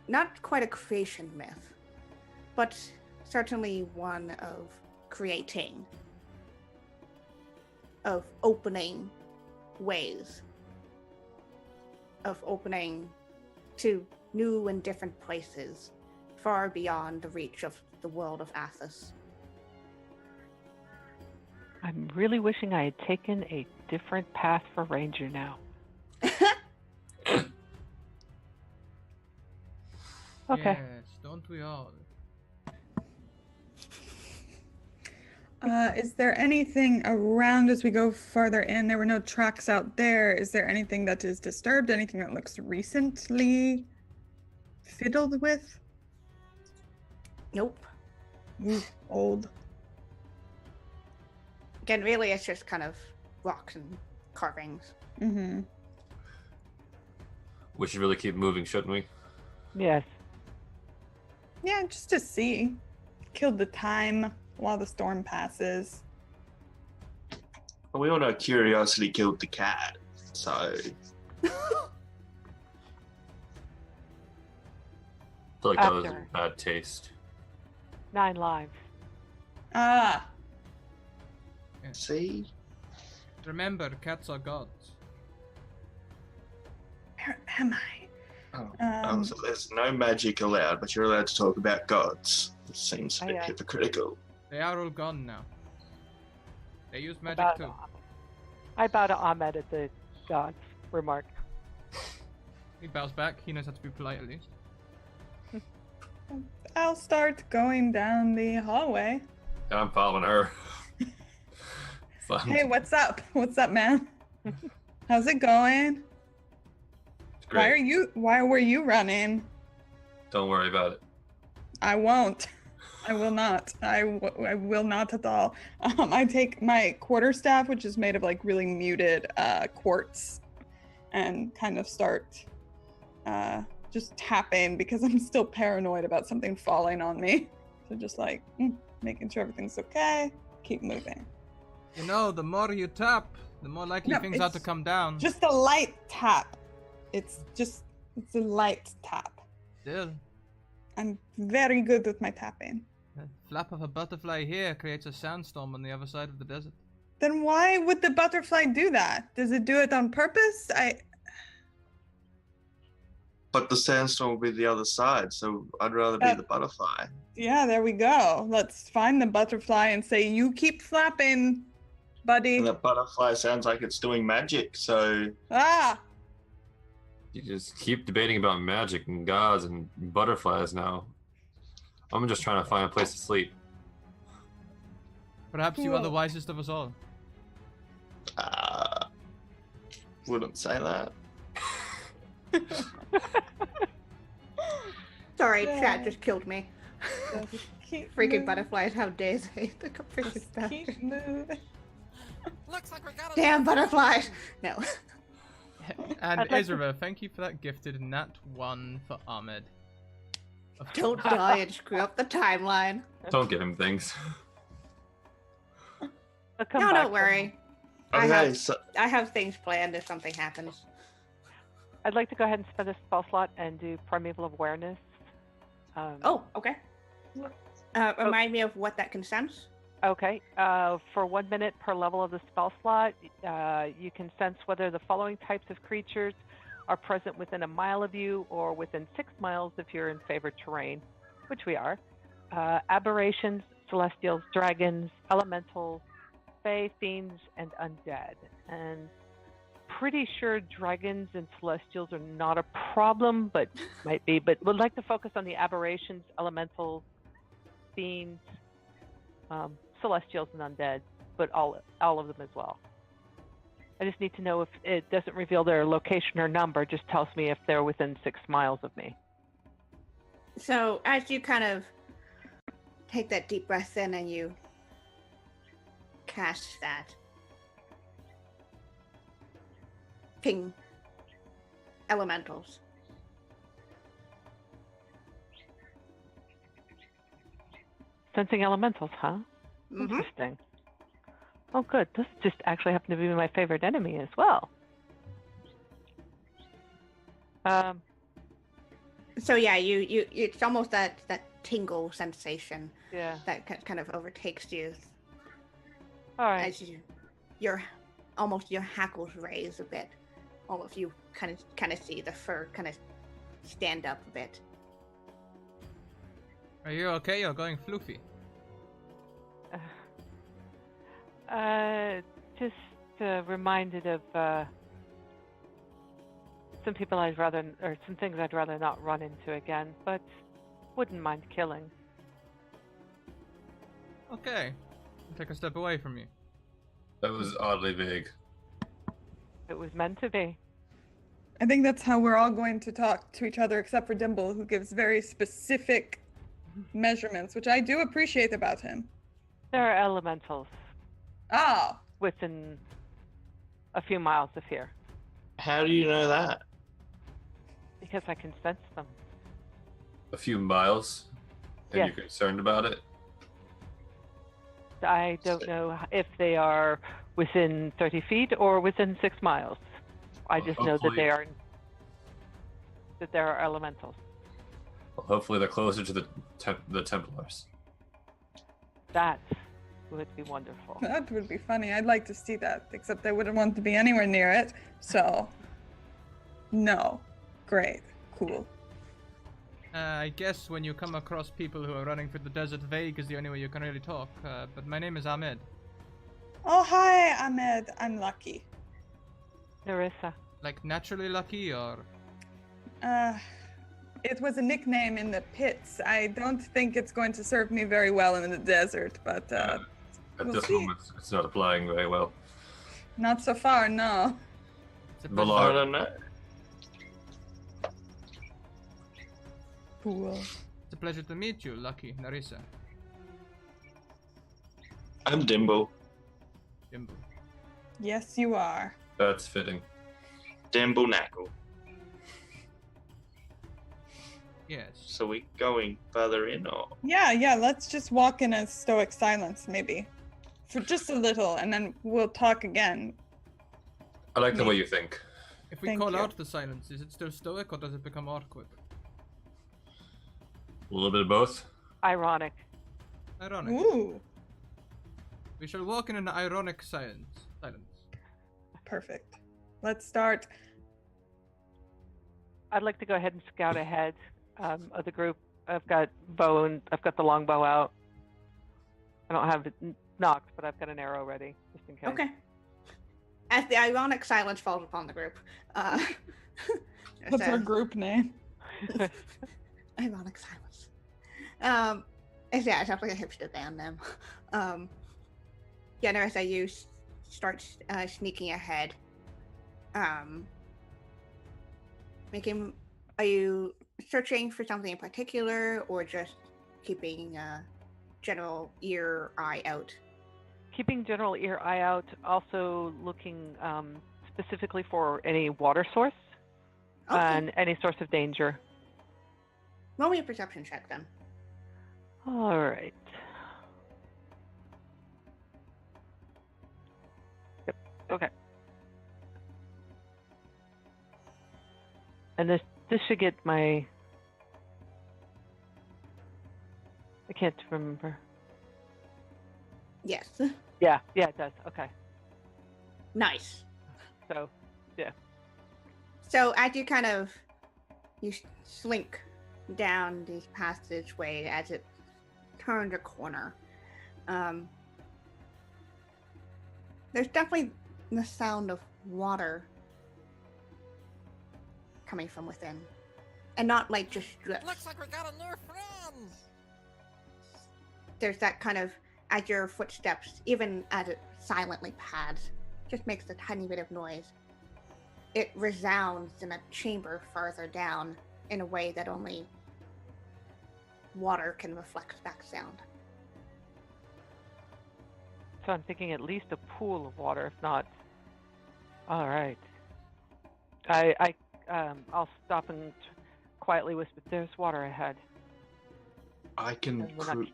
not quite a creation myth, but certainly one of creating, of opening ways, of opening to new and different places, far beyond the reach of the world of Athos. I'm really wishing I had taken a different path for Ranger now. Okay. Yes, don't we all? Is there anything around as we go farther in? There were no tracks out there. Is there anything that is disturbed? Anything that looks recently fiddled with? Nope. Ooh, old. Again, really, it's just kind of rocks and carvings. Mm-hmm. We should really keep moving, shouldn't we? Yes. Yeah, just to see. Killed the time while the storm passes. We all know curiosity killed the cat, so... I feel like that was a After. bad taste. 9 lives. Ah, See? Remember, cats are gods. where am I? So there's no magic allowed, but you're allowed to talk about gods. It seems a bit Aye, aye. hypocritical. They are all gone now. They use magic About- too. I bow to Ahmed at the god's remark. He bows back. He knows how to be polite at least. I'll start going down the hallway. And I'm following her. Fun. Hey, what's up? What's up, man? How's it going? It's great. Why were you running? Don't worry about it. I won't. I will not. I will not at all. I take my quarterstaff, which is made of like really muted quartz, and kind of start just tapping because I'm still paranoid about something falling on me. So just like making sure everything's okay. Keep moving. You know, the more you tap, the more likely No, things are to it's come down. Just a light tap. It's a light tap. Still, I'm very good with my tapping. the flap of a butterfly here creates a sandstorm on the other side of the desert. Then why would the butterfly do that? Does it do it on purpose? But the sandstorm will be the other side, so I'd rather be the butterfly. Yeah, there we go. Let's find the butterfly and say, you keep flapping, buddy. And the butterfly sounds like it's doing magic, so Ah! You just keep debating about magic and gods and butterflies now. I'm just trying to find a place to sleep. Perhaps you are the Cool. wisest of us all. wouldn't say that. Sorry, Yeah. chat just killed me. Just Keep Freaking moving. butterflies have days. The freaking Just bastard. keep moving. Looks like we got a Damn butterflies! No. And I'd like to- Isra, thank you for that gifted nat 1 for Ahmed. Of Don't course. die and screw up the timeline. Don't give him things. I'll come No, back don't worry. Okay, have- so I have things planned if something happens. I'd like to go ahead and spend a spell slot and do Primeval Awareness. Oh, okay. Remind me of what that can sense. Okay. For 1 minute per level of the spell slot, you can sense whether the following types of creatures are present within a mile of you or within 6 miles if you're in favored terrain, which we are. Aberrations, celestials, dragons, elementals, fae, fiends, and undead. And pretty sure dragons and celestials are not a problem, but might be. But would like to focus on the aberrations, elementals, fiends, celestials, and undead, but all of them as well. I just need to know if it doesn't reveal their location or number, just tells me if they're within 6 miles of me. So as you kind of take that deep breath in and you cast that ping elementals. Sensing elementals, huh? Mhm. Interesting. Oh, good. This just actually happened to be my favorite enemy as well. So yeah, you it's almost that tingle sensation Yeah. that kind of overtakes you All right. as your hackles raise a bit. All of you kind of see the fur kind of stand up a bit. Are you okay? You're going floofy. Just reminded of some people some things I'd rather not run into again, but wouldn't mind killing. Okay. I'll take a step away from you. That was oddly vague. It was meant to be. I think that's how we're all going to talk to each other, except for Dimble, who gives very specific measurements, which I do appreciate about him. There are elementals Ah, within a few miles of here, how do you know that? because I can sense them. A few miles, and Yes. you're concerned about it? I don't know if they are within 30 feet or within 6 miles. I Well, just know that hopefully- there are elementals. Well, hopefully they're closer to the Templars. That would be wonderful. that would be funny. I'd like to see that, except I wouldn't want to be anywhere near it. So, no. Great. Cool. I guess when you come across people who are running through the desert, vague is the only way you can really talk. But my name is Ahmed. Oh, hi, Ahmed. I'm lucky. Narissa. Like naturally lucky, or It was a nickname in the pits. I don't think it's going to serve me very well in the desert, but At We'll this see. moment, it's not applying very well. not so far, no. it's a Valar. pleasure. I don't know. Cool. It's a pleasure to meet you, Lucky Narissa. I'm Dimble. Jimbo. Yes, you are. That's fitting. Dimble Knackle. Yes. So we going further in or? Yeah, let's just walk in a stoic silence, maybe. For just a little, and then we'll talk again. I like the way you think. If we Thank call you. out the silence, is it still stoic or does it become awkward? A little bit of both. Ironic. Ironic. Ooh, We shall walk in an ironic silence. perfect. Let's start. I'd like to go ahead and scout ahead of the group. I've got the longbow out. I don't have it knocked, but I've got an arrow ready just in case. Okay. As the ironic silence falls upon the group, What's our so- group name? ironic silence. It's sounds like a hipster band name. Yeah, notice that you start sneaking ahead. Are you searching for something in particular, or just keeping general ear, eye out. Keeping general ear, eye out. Also looking specifically for any water source Okay. and any source of danger. Roll me a perception check then. All right. Yep. Okay. And this should get my. I can't remember. Yes. Yeah, it does. Okay. Nice. So, yeah. So as you kind of slink down this passageway as it turns a corner, there's definitely the sound of water coming from within, and not like just drips. Looks like we got a new friend. There's that kind of, as your footsteps, even as it silently pads, just makes a tiny bit of noise. It resounds in a chamber farther down in a way that only water can reflect back sound. So I'm thinking at least a pool of water, if not. All right. I'll stop and quietly whisper, "There's water ahead." I can. And we're not-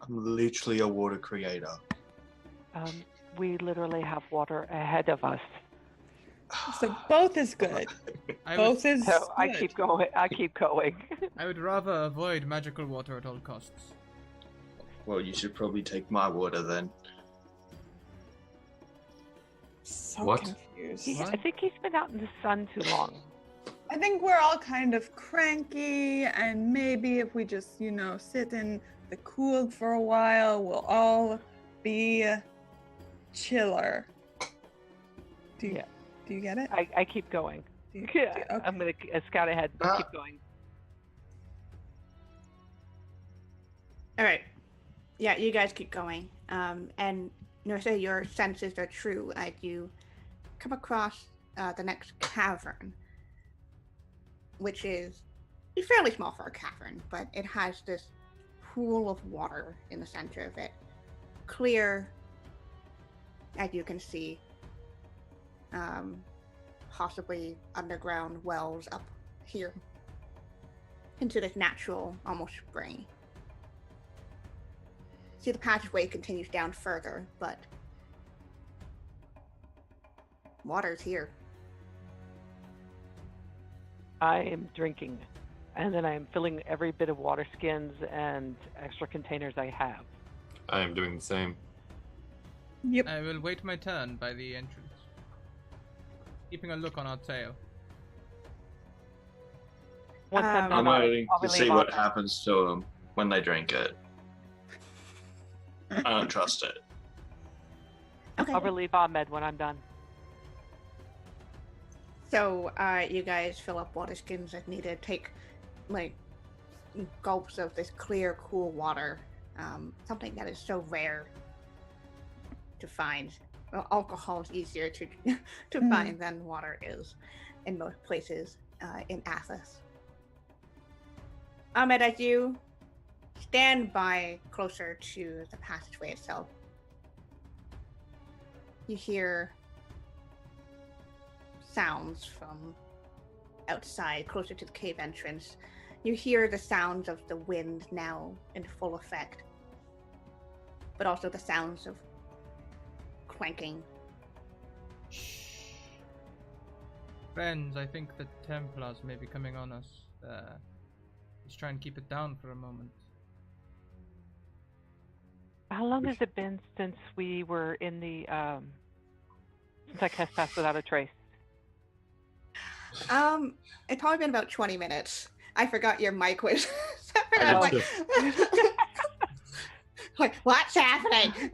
I'm literally a water creator. We literally have water ahead of us. So both is good. Both is So I good. keep going. I keep going. I would rather avoid magical water at all costs. Well, you should probably take my water then. So What? confused. I think he's been out in the sun too long. I think we're all kind of cranky, and maybe if we just, sit in the cool for a while, we'll all be chiller. Do you get it? I keep going. Do you, Yeah, okay. I'm gonna scout ahead. Ah. Keep going. All right. Yeah, you guys keep going. And Nursa, your senses are true as you come across the next cavern, which is fairly small for a cavern, but it has this pool of water in the center of it. Clear, as you can see. Possibly underground wells up here into this natural, almost spring. See, the passageway continues down further, but water's here. I am drinking, and then I am filling every bit of water skins and extra containers I have. I am doing the same. Yep. I will wait my turn by the entrance, keeping a look on our tail. Once I'm Um, done, I'm I'll waiting to see relay what all- happens to them when they drink it. I don't trust it. Okay. I'll relieve Ahmed when I'm done. So, you guys fill up water skins as needed. Take, gulps of this clear, cool water. Something that is so rare to find. Well, alcohol is easier to find than water is in most places in Athos. Ahmed, as you stand by closer to the passageway itself, you hear sounds from outside, closer to the cave entrance. You hear the sounds of the wind now in full effect, but also the sounds of clanking. Shh. Friends, I think the Templars may be coming on us. Let's try and keep it down for a moment. How long has it been since we were in the since I cast Pass Without a Trace? It's probably been about 20 minutes. I forgot your mic was separate. I I'm did like, what's happening?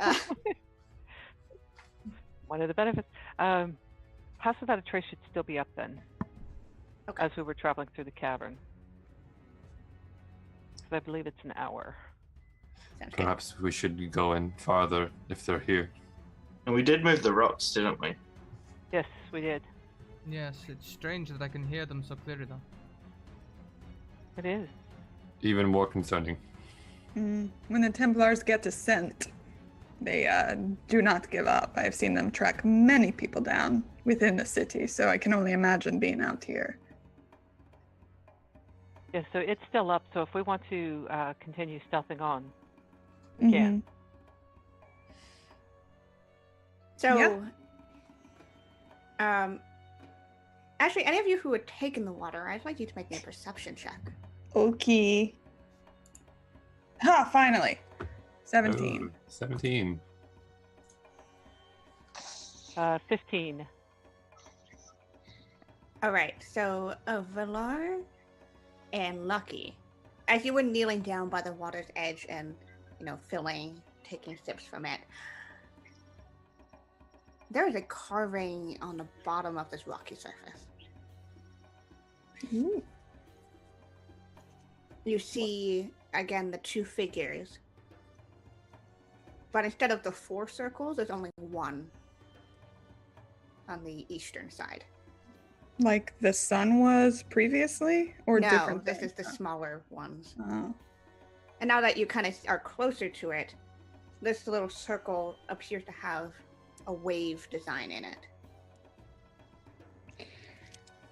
One of the benefits. Pass Without a Trace should still be up then. Okay. As we were traveling through the cavern. Because I believe it's an hour. Sounds good. Perhaps we should go in farther if they're here. And we did move the rocks, didn't we? Yes, we did. Yes, it's strange that I can hear them so clearly though. It is. Even more concerning. When the Templars get a scent, they do not give up. I've seen them track many people down within the city, so I can only imagine being out here. Yeah, so it's still up. So if we want to continue stealthing on, we can. So, actually, any of you who had taken the water, I'd like you to make me a perception check. Okay. Ha! Finally, 17. Ooh, 17. 15. All right, so Valar and Lucky, as you were kneeling down by the water's edge and, taking sips from it, there is a carving on the bottom of this rocky surface. Ooh. You see, again, the two figures. But instead of the 4 circles, there's only one on the eastern side. Like the sun was previously? Or no, different this things? is the smaller ones. Oh. And now that you kind of are closer to it, this little circle appears to have a wave design in it.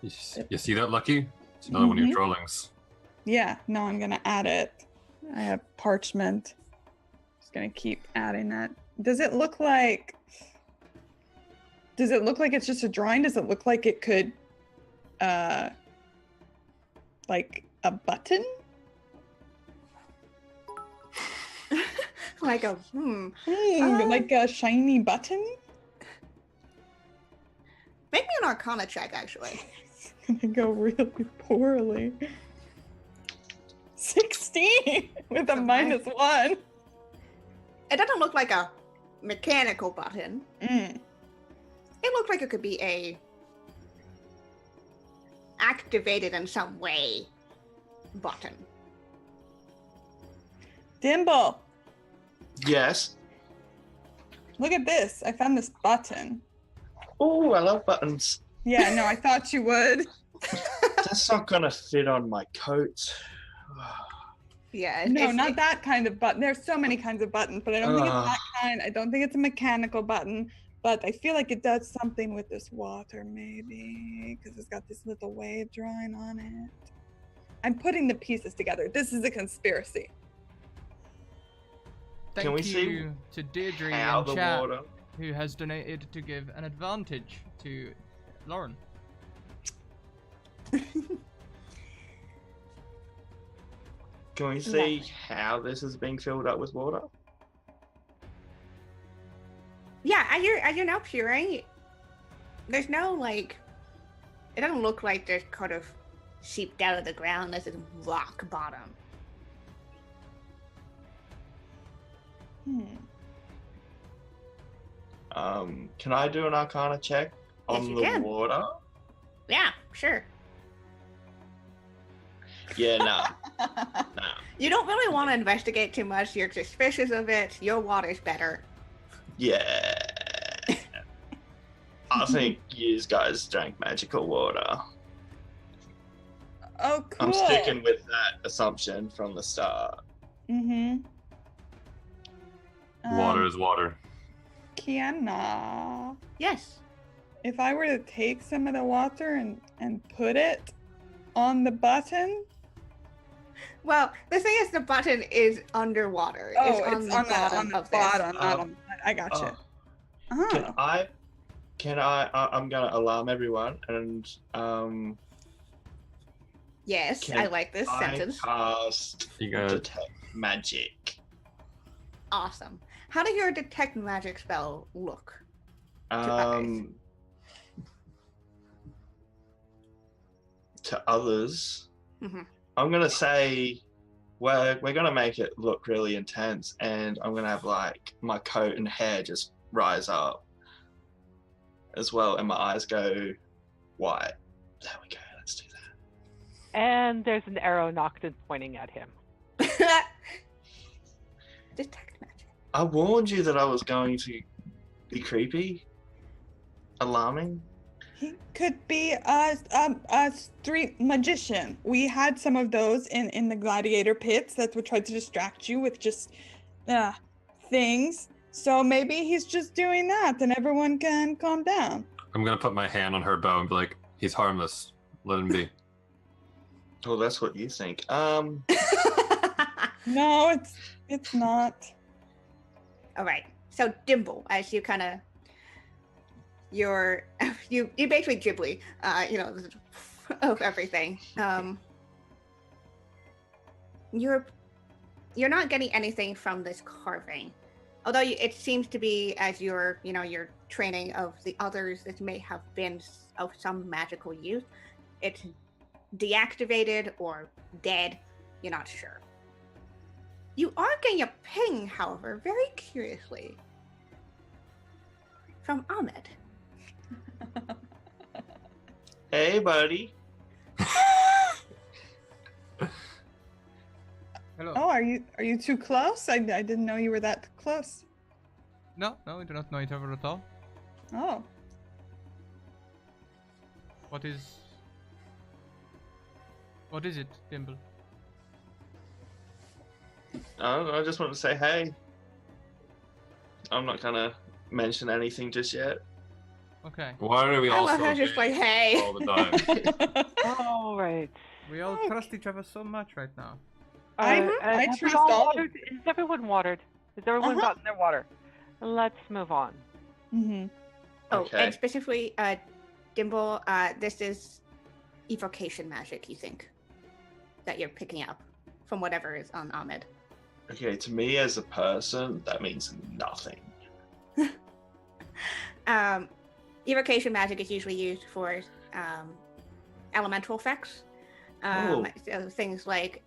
You see that, Lucky? It's another one of your drawings. Yeah, no, I'm gonna add it. I have parchment. Just gonna keep adding that. Does it look like it's just a drawing? Does it look like it could like a button? Like a Like a shiny button? Make me an Arcana check, actually. It's gonna go really poorly. 16 with a -1. It doesn't look like a mechanical button. Mm. It looks like it could be a activated in some way button. Dimble, Yes. look at this. I found this button. Oh, I love buttons. Yeah, no, I thought you would. That's not gonna fit on my coat. Yeah. No, not that kind of button. There's so many kinds of buttons, but I don't think it's that kind. I don't think it's a mechanical button, but I feel like it does something with this water, maybe, because it's got this little wave drawing on it. I'm putting the pieces together. This is a conspiracy. Thank Can we you see to Deirdre How in the chat, water. who has donated to give an advantage to Lauren. Can we see how this is being filled up with water? Yeah, as you're now peering, there's no it doesn't look like there's kind of seeped out of the ground. There's a rock bottom. Can I do an Arcana check Yes, on you the can. water? Yeah, sure. Yeah, no. No. You don't really want to investigate too much. You're suspicious of it. Your water's better. Yeah. I think you guys drank magical water. Oh, cool. I'm sticking with that assumption from the start. Mm-hmm. Water is water. Kiana, Yes. if I were to take some of the water and put it on the button. Well, the thing is, the button is underwater. Oh, it's on the bottom of this. bottom, not on. I gotcha. Oh. Can I I'm gonna alarm everyone and Yes, Can I like this I sentence. cast You got detect magic. Awesome. How does your detect magic spell look? others. To others, Mhm. I'm gonna say we're gonna make it look really intense, and I'm gonna have my coat and hair just rise up as well, and my eyes go white. There we go. Let's do that. And there's an arrow Noctis pointing at him. Detect magic. I warned you that I was going to be creepy, alarming. He could be a street magician. We had some of those in the gladiator pits that would try to distract you with just things. So maybe he's just doing that and everyone can calm down. I'm gonna put my hand on her bow and be like, he's harmless. Let him be. Oh, that's what you think. No, it's not. All right. So Dimble, as you kind of, you basically Ghibli, of everything. You're not getting anything from this carving, although it seems to be, as your training of the others, it may have been of some magical use. It's deactivated or dead. You're not sure. You are getting a ping, however, very curiously, from Ahmed. Hey, buddy. Hello. Oh, are you too close? I didn't know you were that close. No, we do not know each other at all. Oh. What is it, Dimble? I just want to say hey. I'm not gonna mention anything just yet. Okay. Why are we I all love so how just like, vague hey. all the time? All right. We all trust each other so much right now. I have we trust all all of watered? Is everyone watered? Has everyone Uh-huh. gotten their water? Let's move on. Mm-hmm. Oh, Okay. and specifically, Dimble, this is evocation magic, you think, that you're picking up from whatever is on Ahmed. Okay, to me as a person, that means nothing. Evocation magic is usually used for elemental effects. Oh. So things like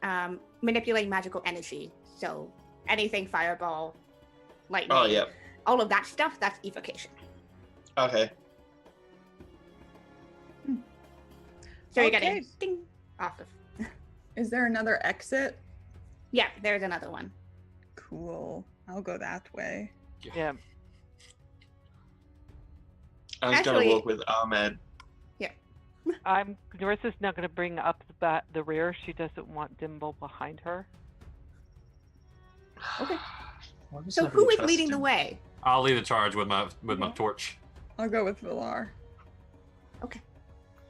manipulating magical energy. So anything fireball, lightning, Oh, yeah. all of that stuff, that's evocation. Okay. So you're Okay. getting ding off of. Is there another exit? Yeah, there's another one. Cool. I'll go that way. Yeah. I was Actually- gonna walk with Ahmed. Narissa's not going to bring up the rear. She doesn't want Dimble behind her. Okay. Why does So everyone who is trust leading the him? way? I'll lead the charge with my torch. I'll go with Villar.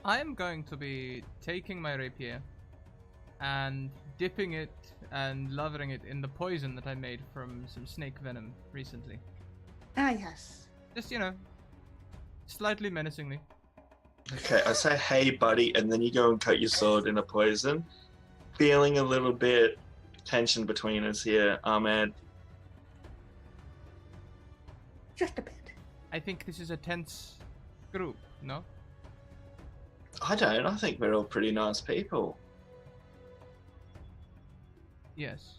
I am going to be taking my rapier and dipping it and lathering it in the poison that I made from some snake venom recently. Ah, yes. Just, slightly menacingly. Okay, I say hey, buddy, and then you go and cut your sword in a poison. Feeling a little bit tension between us here, Ahmed. Just a bit. I think this is a tense group, no? I don't. I think we're all pretty nice people. Yes.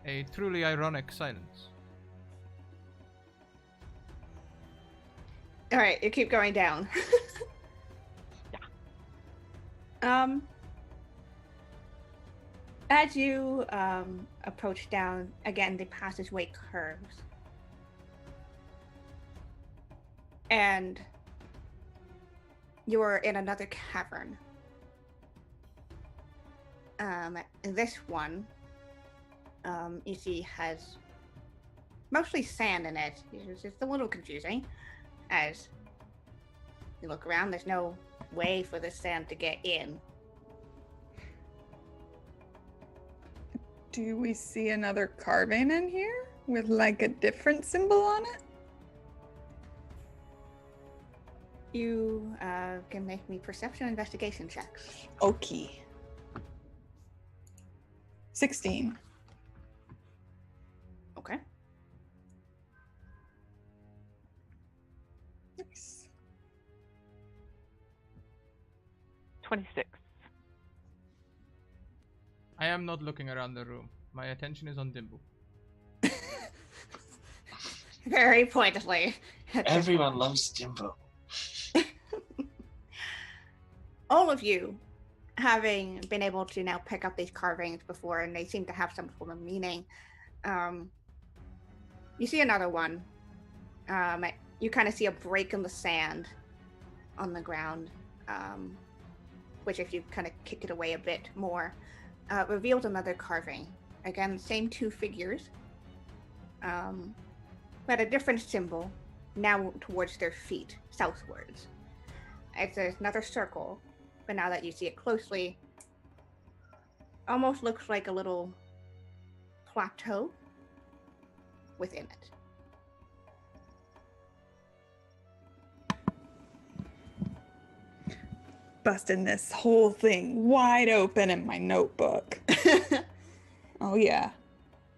A truly ironic silence. All right, you keep going down. As you approach down, again, the passageway curves. And you're in another cavern. This one, you see, has mostly sand in it. It's a little confusing. As you look around, there's no way for the sand to get in. Do we see another carving in here with like a different symbol on it? You can make me perception investigation checks. Okay. 16. Okay. Nice. 26. I am not looking around the room. My attention is on Dimble. Very pointedly. Everyone loves Jimbo. All of you, having been able to now pick up these carvings before, and they seem to have some form of meaning, you see another one. You kind of see a break in the sand, on the ground, which, if you kind of kick it away a bit more, reveals another carving. Again, same two figures, but a different symbol, now towards their feet, southwards. It's another circle, but now that you see it closely, almost looks like a little plateau within it. Busting this whole thing wide open in my notebook. Oh, yeah.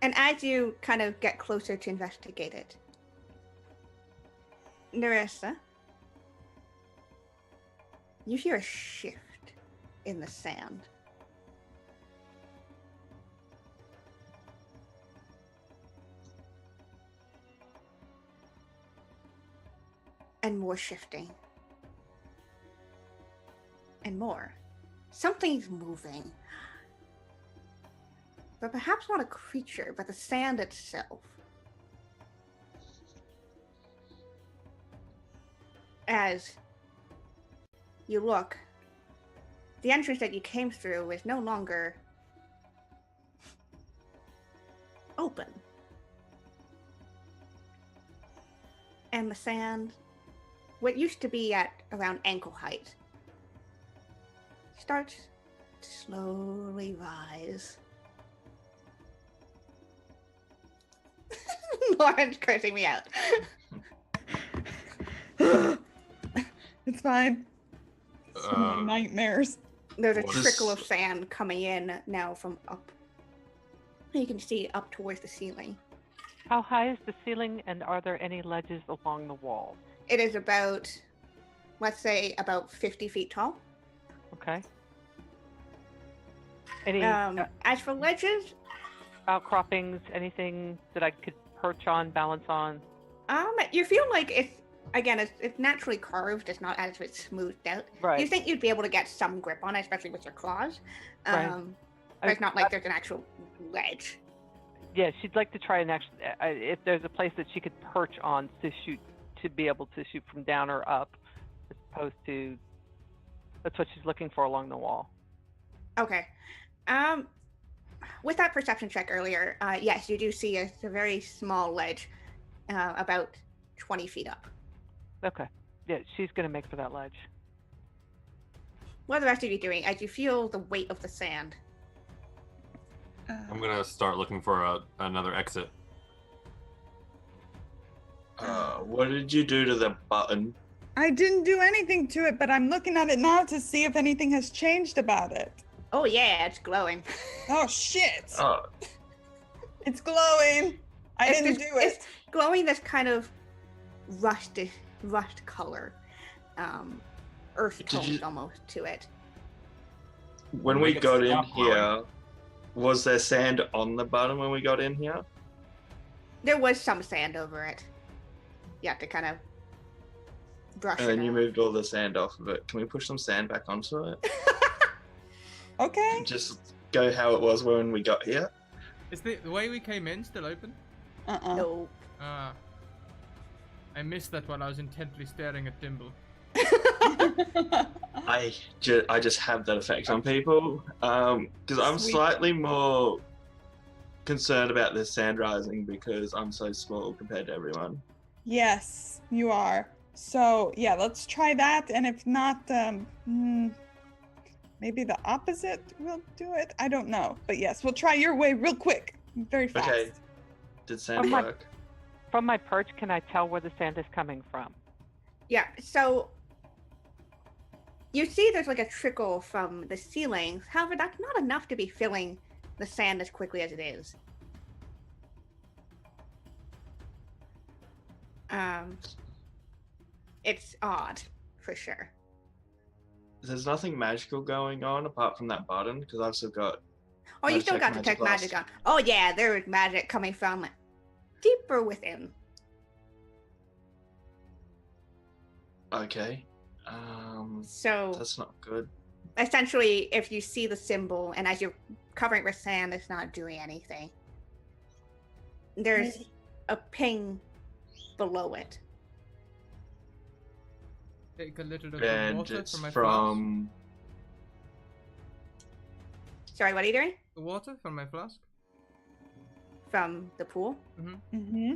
And as you kind of get closer to investigate it, Nerissa, you hear a shift in the sand. And more shifting. And more. Something's moving. But perhaps not a creature, but the sand itself. As you look, the entrance that you came through is no longer open. And the sand, what used to be at around ankle height, starts to slowly rise. Lauren's cursing me out. It's fine. So many nightmares. There's a What? trickle of sand coming in now from up. You can see up towards the ceiling. How high is the ceiling, and are there any ledges along the wall? It is about, let's say, about 50 feet tall. Okay. Any As for ledges, outcroppings, anything that I could perch on, balance on? you feel like it's naturally carved. It's not as it's smoothed out. Right. You think you'd be able to get some grip on it, especially with your claws. Right. But it's not like there's an actual ledge. Yeah, she'd like to try and actually, if there's a place that she could perch on to shoot, to be able to shoot from down or up, as opposed to, that's what she's looking for along the wall. Okay. With that perception check earlier, yes, you do see a very small ledge, about 20 feet up. Okay. Yeah, she's going to make for that ledge. What are the rest of you doing as you feel the weight of the sand? I'm gonna start looking for another exit. What did you do to the button? I didn't do anything to it, but I'm looking at it now to see if anything has changed about it. Oh yeah, it's glowing. Oh, shit. Oh, It's glowing. I It's didn't this- do it. It's glowing this kind of rust color, earth Did tones you- almost to it. when we Make it got in stop growing. here, was there sand on the button when we got in here? There was some sand over it. You have to kind of brush And it then you off. moved all the sand off of it. Can we push some sand back onto it? Okay. Just go how it was when we got here? Is the way we came in still open? Uh-uh. No. Ah. I missed that while I was intently staring at Dimble. I just have that effect on people. Because I'm Sweet. slightly more concerned about this sand rising because I'm so small compared to everyone. Yes, you are. So, yeah, let's try that. And if not, maybe the opposite will do it. I don't know. But yes, we'll try your way real quick. Very fast. Okay. Did sand Oh my- work? From my perch, can I tell where the sand is coming from? Yeah, so you see there's like a trickle from the ceilings. However, that's not enough to be filling the sand as quickly as it is. It's odd, for sure. There's nothing magical going on apart from that button because I've still got. Oh, you Magic still got magic detect magic on. lost. Oh yeah, there is magic coming from deeper within. Okay. So That's not good. essentially, if you see the symbol and as you're covering it with sand, it's not doing anything. There's a ping below it. Take a little of the And water it's from my flask. from. Sorry, what are you doing? The water from my flask. From the pool? Mm-hmm.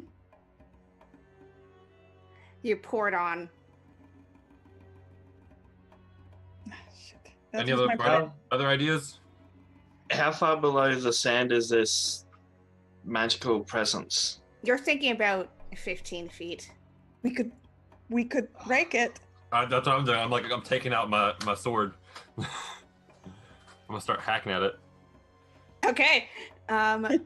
You pour it on. Shit. That Any was other my bright, plan. other ideas? How far below the sand is this magical presence? You're thinking about 15 feet. We could break it. That's what I'm doing. I'm taking out my sword. I'm gonna start hacking at it. Okay. At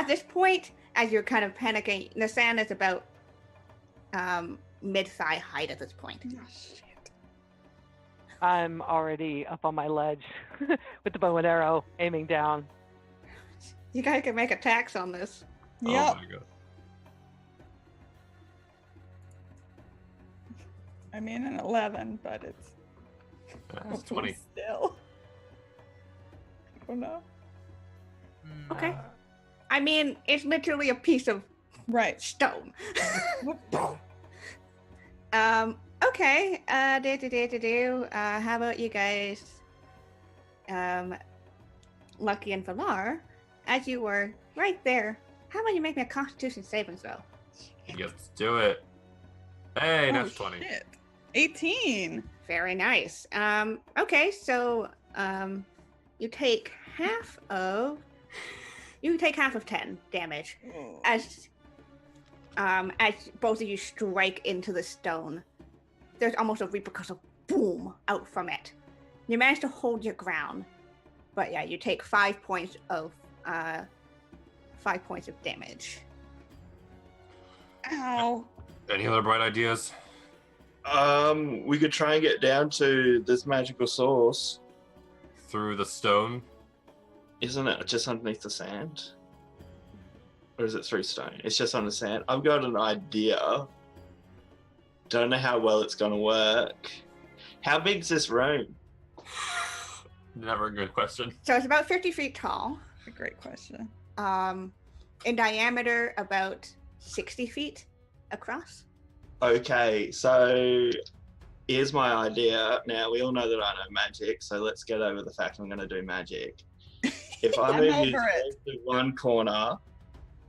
this point, as you're kind of panicking, the sand is about mid-thigh height at this point. Oh, shit. I'm already up on my ledge with the bow and arrow aiming down. You guys can make attacks on this. Yep. Oh my god. I mean an 11, but it's That's 20. still. I don't know. Okay. I mean, it's literally a piece of Right. stone. Okay. How about you guys? Lucky and Valar, as you were right there, how about you make me a Constitution saving throw? Let's do it. Hey, Oh, that's 20. shit. 18. Very nice. Okay, so you take half of 10 damage as both of you strike into the stone. There's almost a repercussive boom out from it. You manage to hold your ground, but yeah, you take 5 points of damage. Ow. Any other bright ideas? We could try and get down to this magical source. Through the stone? Isn't it just underneath the sand? Or is it through stone? It's just on the sand. I've got an idea. Don't know how well it's gonna work. How big's this room? Never a good question. So it's about 50 feet tall. A great question. In diameter about 60 feet across. Okay, so here's my idea. Now, we all know that I know magic, so let's get over the fact I'm going to do magic. If I I'm move you over it. to one corner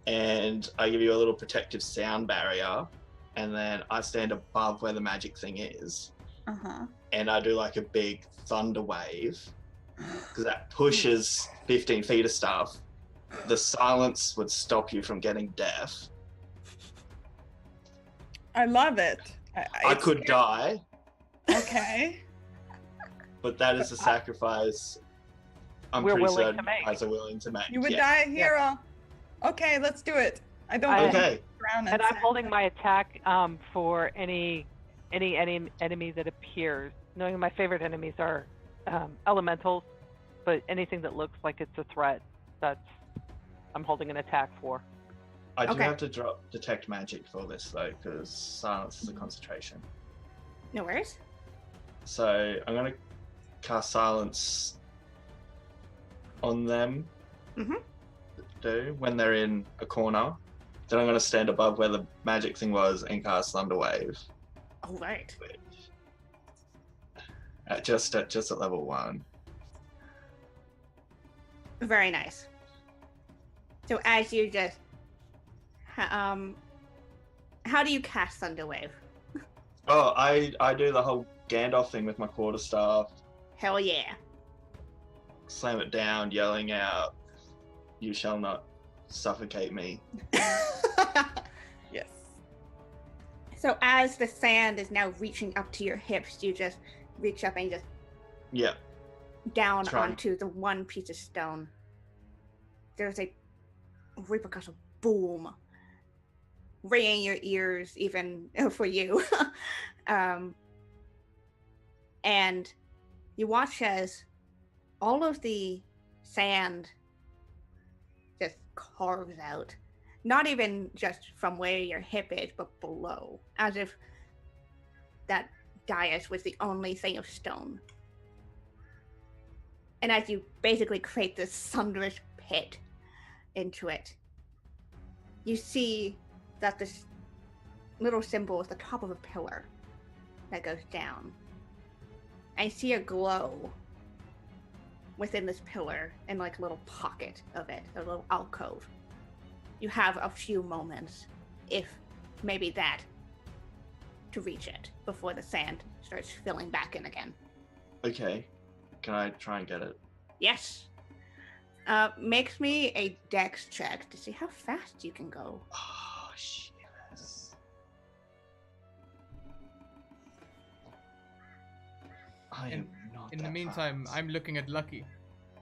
and I give you a little protective sound barrier, and then I stand above where the magic thing is, Uh-huh. and I do like a big thunder wave, because that pushes 15 feet of stuff, the silence would stop you from getting deaf. I love it. I it's could scary. die, Okay. but that is a sacrifice I'm We're pretty willing to certain make. you guys are willing to make. You would yeah. die a hero. Okay, let's do it. I don't want Okay. to drown in And I'm sand. holding my attack for any enemy that appears. Knowing my favorite enemies are elementals, but anything that looks like it's a threat, I'm holding an attack for. I do Okay. have to drop detect magic for this though, because silence is a concentration. No worries. So I'm gonna cast silence on them. Mhm. Do when they're in a corner. Then I'm gonna stand above where the magic thing was and cast Thunder Wave. All right. At just at level 1. Very nice. So as you just, how do you cast Thunderwave? Oh, I do the whole Gandalf thing with my quarterstaff. Hell yeah. Slam it down, yelling out, "You shall not suffocate me." Yes. So as the sand is now reaching up to your hips, you just reach up and just Yeah. down Try. onto the one piece of stone. There's a repercussive boom, ringing your ears even for you. And you watch as all of the sand just carves out. Not even just from where your hip is, but below. As if that dais was the only thing of stone. And as you basically create this thunderous pit into it, you see that this little symbol at the top of a pillar that goes down. I see a glow within this pillar in like a little pocket of it, a little alcove. You have a few moments, if maybe that, to reach it before the sand starts filling back in again. Okay. Can I try and get it? Yes. Makes me a dex check to see how fast you can go. Oh, shit. I am not In the that meantime, fast. I'm looking at Lucky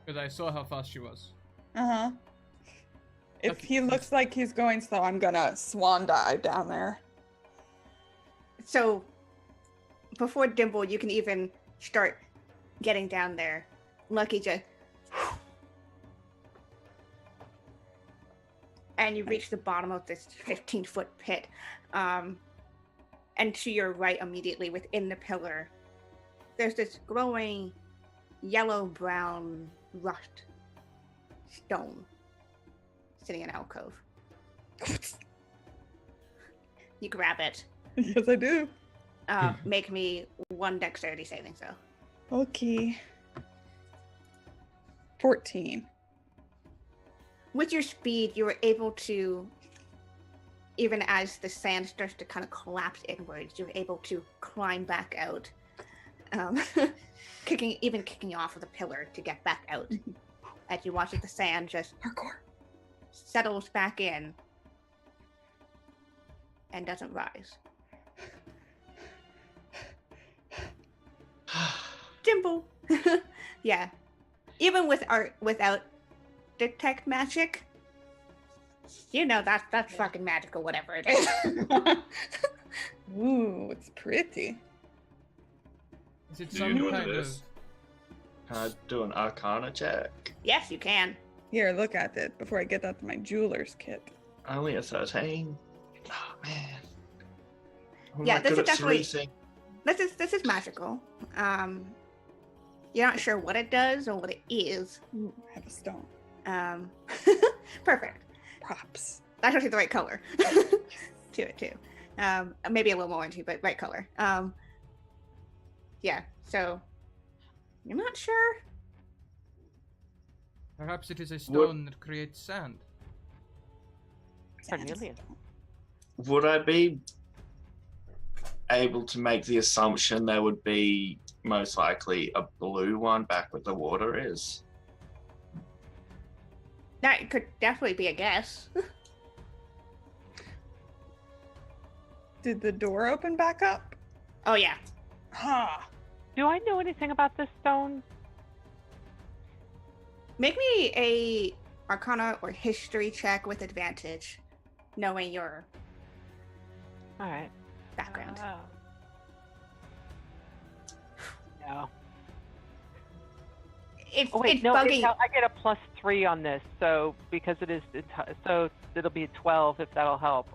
because I saw how fast she was. Uh-huh. If Okay. he looks like he's going slow, I'm gonna swan dive down there. So, before Dimple, you can even start getting down there. Lucky just... And you reach the bottom of this 15-foot pit. And to your right, immediately within the pillar, there's this glowing yellow-brown rust stone sitting in an alcove. You grab it. Yes, I do. Make me one dexterity saving throw. Okay. 14. With your speed, you were able to, even as the sand starts to kind of collapse inwards, you're able to climb back out, kicking off of the pillar to get back out. As you watch as the sand just Parkour. settles back in and doesn't rise. Dimple. Yeah. Even without detect magic, you know that's fucking magical, whatever it is. Ooh, it's pretty. Is it Do you some know what kind it of... is? Can I do an Arcana check? Yes, you can. Here, look at it before I get out to my jeweler's kit. Only a 13. Oh man. I'm Yeah, not this good is at definitely- sleuthing. This is magical. You're not sure what it does or what it is. Ooh, I have a stone. Perfect. Props. That's actually the right color to it too. Maybe a little more into, but right color. Yeah. So you're not sure. Perhaps it is a stone that creates sand. Carnelian. Would I be able to make the assumption there would be most likely a blue one back where the water is? That could definitely be a guess. Did the door open back up? Oh yeah. Ha! Do I know anything about this stone? Make me a Arcana or History check with advantage, knowing your All right. background. No. It's Oh wait, it's no. bugging. I get a +3 on this, so because it is, so it'll be a 12 if that'll help.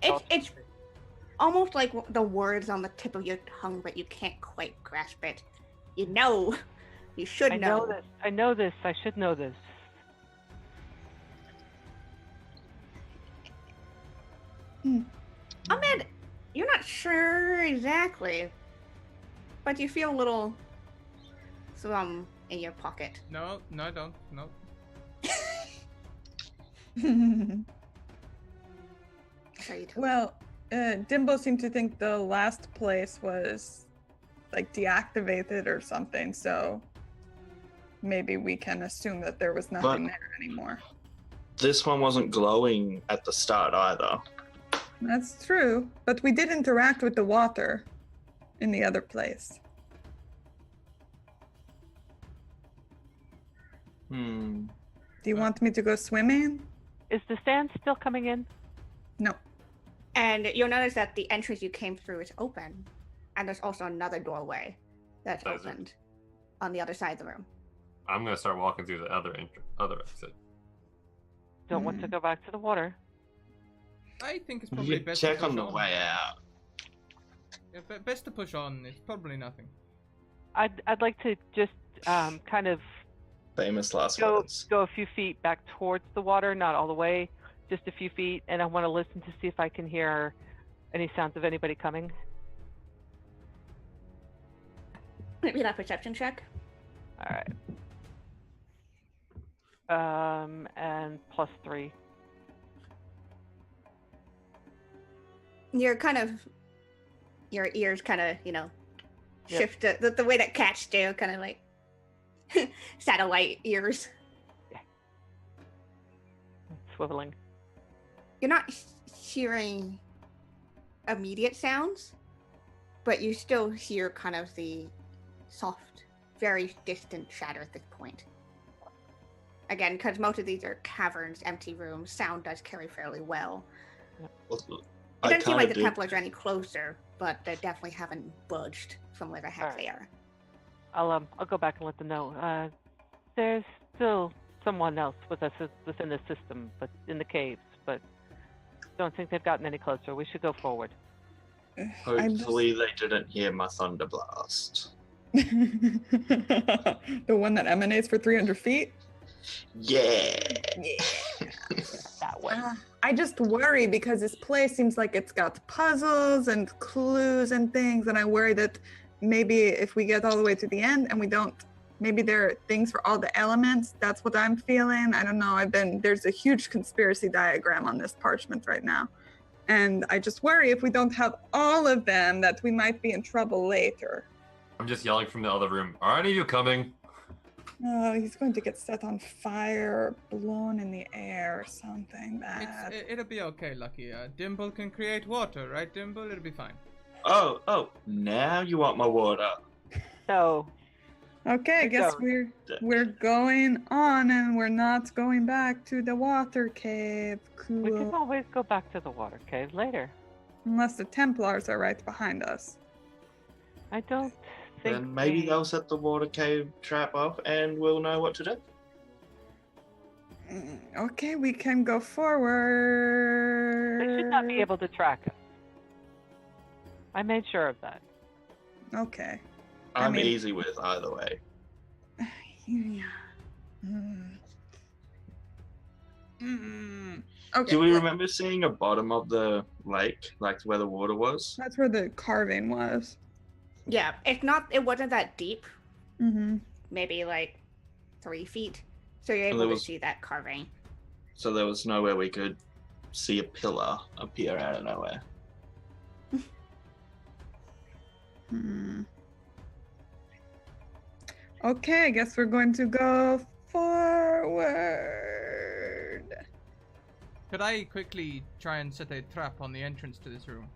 It's almost like the words on the tip of your tongue, but you can't quite grasp it. You know, you should I know. know this. I know this. I should know this. Ahmed, you're not sure exactly, but you feel a little thrum in your pocket. No, I don't. No. So you told Well, Dimbo seemed to think the last place was like deactivated or something, so maybe we can assume that there was nothing But- there anymore. This one wasn't glowing at the start either. That's true, but we did interact with the water in the other place. Hmm. Do you want me to go swimming? Is the sand still coming in? No. And you'll notice that the entrance you came through is open, and there's also another doorway that's Does it? opened on the other side of the room. I'm gonna start walking through the other exit. Don't want to go back to the water. I think it's You probably can best check to push on the way out. Yeah, best to push on. It's probably nothing. I'd like to just kind of Famous last go words. a few feet back towards the water, not all the way, just a few feet, and I want to listen to see if I can hear Any sounds of anybody coming? Maybe that perception check. All right. And +3. You're kind of, your ears kind of, you know, Yep. shift the way that cats do, kind of like satellite ears. Swiveling. You're not hearing immediate sounds, but you still hear kind of the soft, very distant chatter at this point. Again, because most of these are caverns, empty rooms, sound does carry fairly well. It doesn't seem like the Templars are any closer, but they definitely haven't budged from where the heck Alright. they are. I'll go back and let them know. There's still someone else with us within the system, but in the caves. But don't think they've gotten any closer. We should go forward. Hopefully they didn't hear my thunder blast. The one that emanates for 300 feet? Yeah. That way. I just worry because this place seems like it's got puzzles and clues and things, and I worry that maybe if we get all the way to the end and we don't, maybe there are things for all the elements. That's what I'm feeling. I don't know. There's a huge conspiracy diagram on this parchment right now. And I just worry if we don't have all of them that we might be in trouble later. I'm just yelling from the other room. Are any of you coming? Oh, he's going to get set on fire, blown in the air, or something bad. It'll be okay, Lucky. Dimble can create water, right, Dimble? It'll be fine. Oh, now you want my water. So, Okay, I guess go. we're going on and we're not going back to the water cave. we can Cool. always go back to the water cave later. Unless the Templars are right behind us. I don't think. Then maybe they'll set the water cave trap up and we'll know what to do. Okay, we can go forward. They should not be able to track us. I made sure of that. Okay. I'm mean- easy with either way. Yeah. Okay. Do we remember seeing a bottom of the lake, like where the water was? That's where the carving was. Yeah, it wasn't that deep, Mm-hmm. maybe like 3 feet. So you're able there to was- see that carving. So there was nowhere we could see a pillar appear out of nowhere. Okay, I guess we're going to go forward. Could I quickly try and set a trap on the entrance to this room?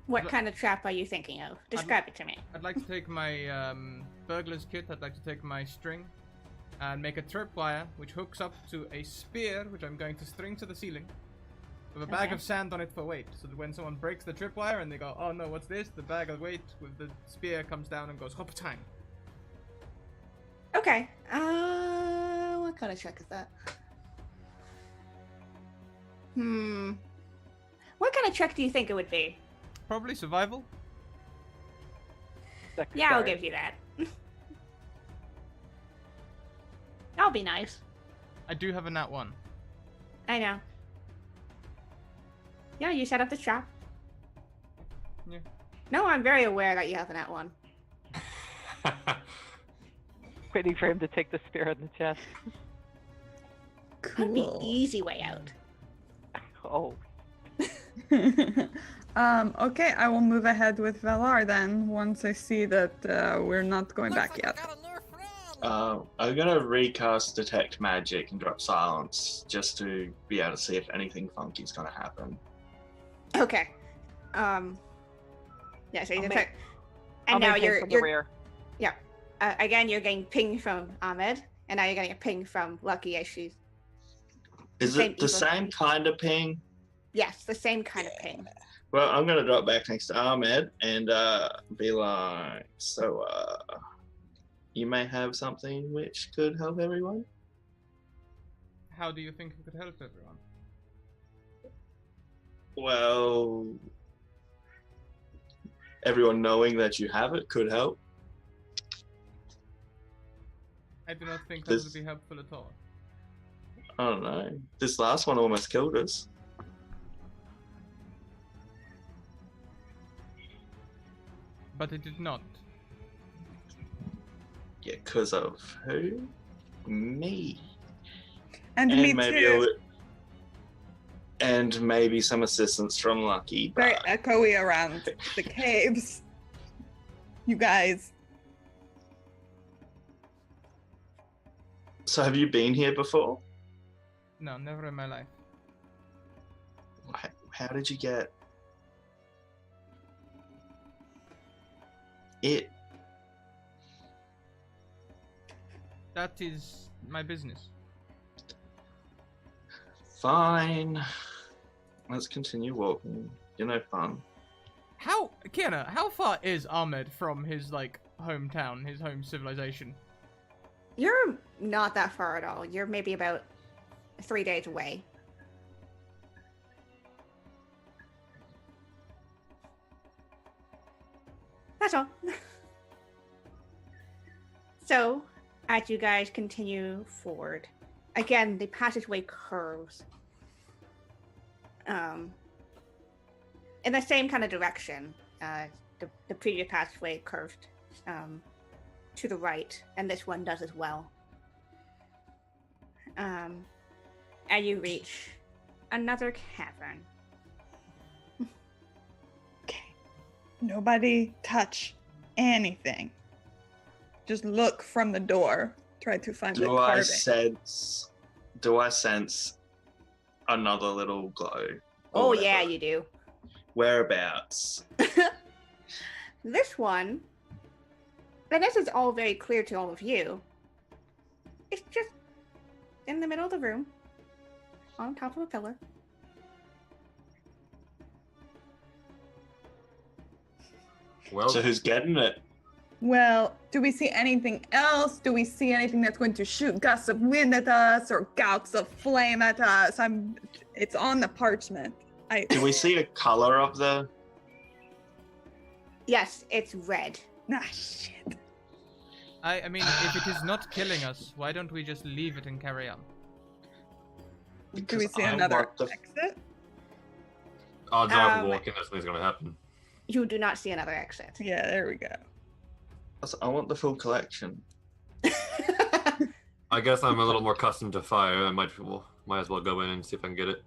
What Look- kind of trap are you thinking of? Describe it to me. I'd like to take my burglar's kit, I'd like to take my string, and make a tripwire which hooks up to a spear which I'm going to string to the ceiling with a bag Okay. of sand on it for weight, so that when someone breaks the tripwire and they go, oh no, what's this? The bag of weight with the spear comes down and goes hop tang. Okay. What kind of check is that? What kind of check do you think it would be? Probably survival. Yeah, I'll Dexterity. give you that. That'll be nice. I do have a nat 1. I know. Yeah, you set up the trap. Yeah. No, I'm very aware that you have a nat 1. Waiting for him to take the spear in the chest. That'd be easy way out. Oh, Okay, I will move ahead with Valar then, once I see that we're not going Looks back like yet. I got a new friend. I'm gonna recast Detect Magic and drop Silence just to be able to see if anything funky is gonna happen. Okay. Yeah, so you I'll detect. I'll And now maintain you're from the rear. again you're getting ping from Ahmed, and now you're getting a ping from Lucky as she's Is Same it the evil. same kind of ping? yes, the same kind of ping. Well, I'm gonna drop back next to Ahmed and be like, so you may have something which could help everyone. How do you think it could help everyone? Well, everyone knowing that you have it could help. I do not think that This- would be helpful at all. I don't know. This last one almost killed us. but it did not. Yeah, because of who? Me. And me too. And maybe some assistance from Lucky. Very But echoey around the caves. You guys. so have you been here before? No, never in my life. How did you get it? That is my business. Fine. Let's continue walking. You're no fun. Kiana, how far is Ahmed from his, like, hometown, his home civilization? You're not that far at all. You're maybe about 3 days away. That's all. So, as you guys continue forward, again, the passageway curves. In the same kind of direction. The previous passageway curved to the right, and this one does as well. And you reach another cavern. Okay. Nobody touch anything. Just look from the door. Try to find the Do I carving. sense another little glow? Oh, Or yeah, whatever? you do. Whereabouts? This one, and this is all very clear to all of you, it's just in the middle of the room, on top of a pillar. Well, So who's getting it? Well, do we see anything else? Do we see anything that's going to shoot gusts of wind at us or gouts of flame at us? It's on the parchment. Do we see a color of the? Yes, it's red. Ah, shit. I mean, if it is not killing us, why don't we just leave it and carry on? Do we Because see I another want the- exit? odds are Um, we walk in, something's gonna happen. You do not see another exit. Yeah, there we go. I want the full collection. I guess I'm a little more accustomed to fire. I might as well go in and see if I can get it.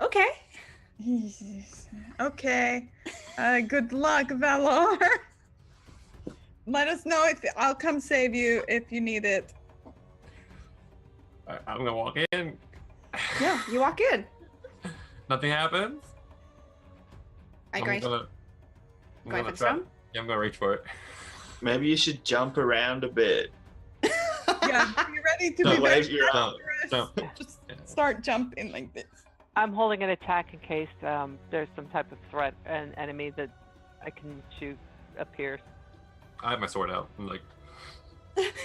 Okay. Okay. Good luck, Valor. Let us know if I'll come save you if you need it. Alright, I'm gonna walk in. Yeah, you walk in. Nothing happens. Are you I'm going gonna for the try. stone? Yeah, I'm gonna reach for it. Maybe you should jump around a bit. Yeah, be ready to Don't be very wave your arm. adventurous. Just start jumping like this. I'm holding an attack in case there's some type of threat, an enemy that I can shoot appears. I have my sword out. I'm like,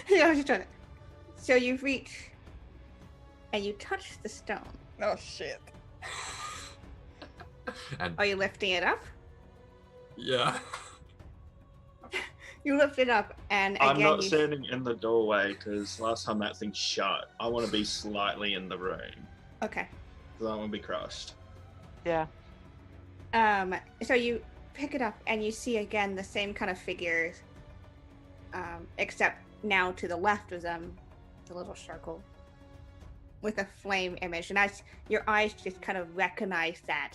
Yeah, I was just trying to. So you reach, and you touch the stone. Oh shit. and Are you lifting it up? yeah. You lift it up, and again I'm not you. standing in the doorway because last time that thing shut. I want to be slightly in the room Okay. because I want to be crushed. Yeah. So you pick it up, and you see again the same kind of figures, except now to the left of them, the little circle with a flame image, and as your eyes just kind of recognize that,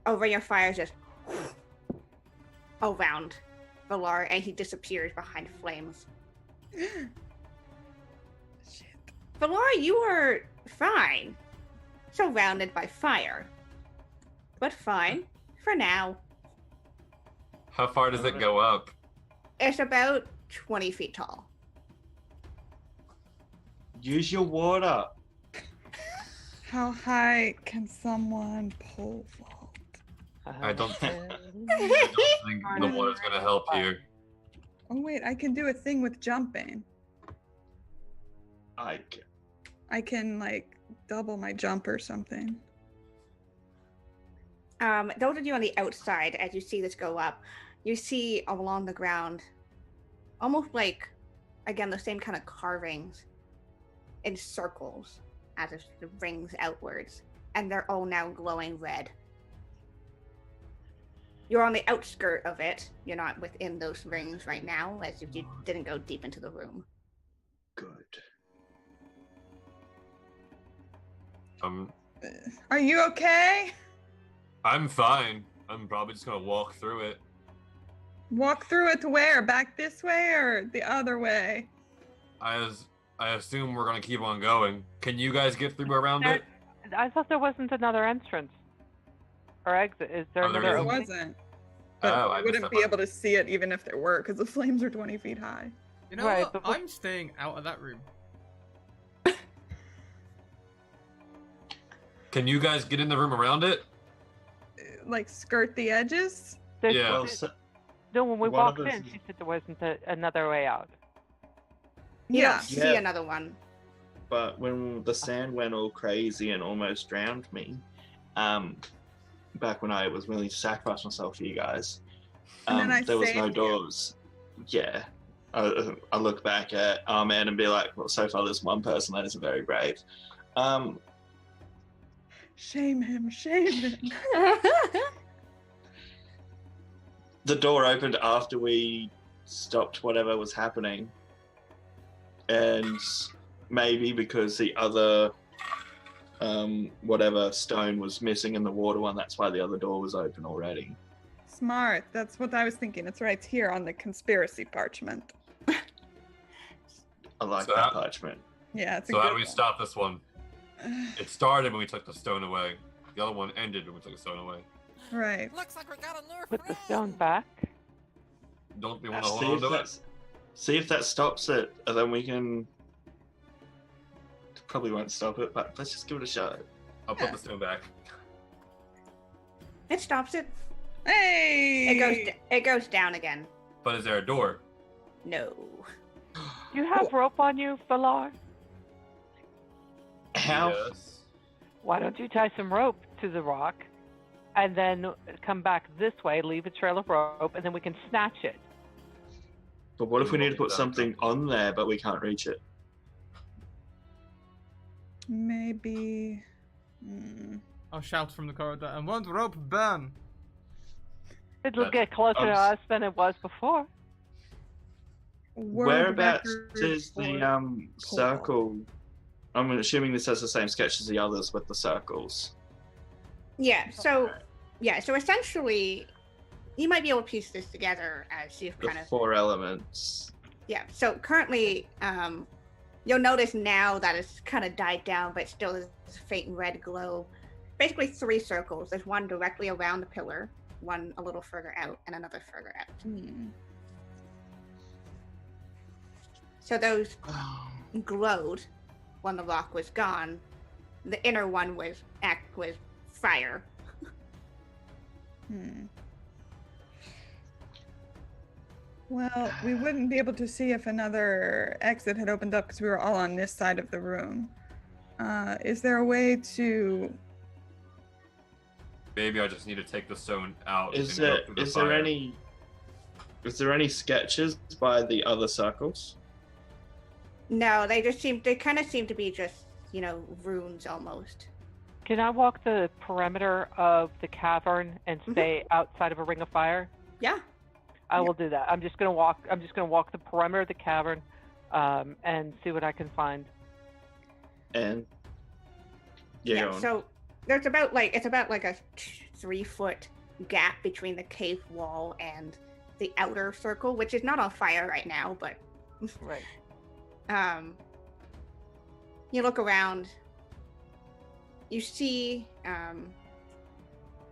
over your fire just around Valar, and he disappears behind flames. Shit. Valar, you are fine, surrounded by fire, but fine for now. How far does it go up? It's about 20 feet tall. Use your water. How high can someone pole vault? I don't think Uh, the water's gonna help here. Oh wait, I can do a thing with jumping. I can like double my jump or something. Those of you on the outside, as you see this go up, you see along the ground, almost like, again, the same kind of carvings in circles as if the rings outwards, and they're all now glowing red. you're on the outskirt of it. You're not within those rings right now, as if you didn't go deep into the room. Good. Are you okay? I'm fine. I'm probably just gonna walk through it. Walk through it to where? Back this way or the other way? I assume we're gonna keep on going. Can you guys get through around it? I thought there wasn't another entrance or exit. Is there Oh, there another There isn't? opening? wasn't. But Oh, I we missed wouldn't that be part. able to see it even if there were, because the flames are 20 feet high. You know Right, what? but what- I'm staying out of that room. Can you guys get in the room around it? Like skirt the edges? There's- Yeah. Well, there's- so, no, when we one of walked us in, is- she said there wasn't another way out. You Yeah. don't see Yeah. another one. but when the sand went all crazy and almost drowned me, back when I was willing to sacrifice myself for you guys, And then I there was no saved you. doors. Yeah. I look back at Arman and be like, well, so far there's one person that isn't very brave. Shame him, shame him. The door opened after we stopped whatever was happening. And maybe because the other whatever stone was missing in the water one, that's why the other door was open already. Smart. That's what I was thinking. It's right here on the conspiracy parchment. I like So that how- parchment. Yeah, it's a So how good do we one. stop this one? It started when we took the stone away. The other one ended when we took the stone away. Right. Looks like we got a new Put the friend. stone back. Don't we want to See hold on if, to it? that's, see if that stops it, and then we can. Probably won't stop it, but let's just give it a shot. I'll put the stone back. It stops it. Hey! It goes down again. But is there a door? No. Do you have rope on you, Valar? How? Yes. Why don't you tie some rope to the rock and then come back this way, leave a trail of rope, and then we can snatch it? But what if we need to That- put something on there, but we can't reach it? Maybe. I'll shout from the corridor, and won't rope burn? It'll That's- get closer to s- us than it was before. World Whereabouts record is the for- circle? I'm assuming this has the same sketch as the others with the circles. Yeah. So essentially, you might be able to piece this together as you've The kind of. four elements. Yeah. So currently, you'll notice now that it's kind of died down, but still there's a faint red glow. Basically, 3 circles. There's one directly around the pillar, one a little further out, and another further out. Hmm. So those glowed when the rock was gone. The inner one was fire. Well, we wouldn't be able to see if another exit had opened up because we were all on this side of the room. Is there a way to? Maybe I just need to take the stone out. Is and go there through the is there fire. any sketches by the other circles? No, they kind of seem to be just, runes almost. Can I walk the perimeter of the cavern and stay outside of a ring of fire? Yeah. I will do that. I'm just gonna walk the perimeter of the cavern, and see what I can find. And go on. So there's about like a 3-foot gap between the cave wall and the outer circle, which is not on fire right now, but Right. you look around, you see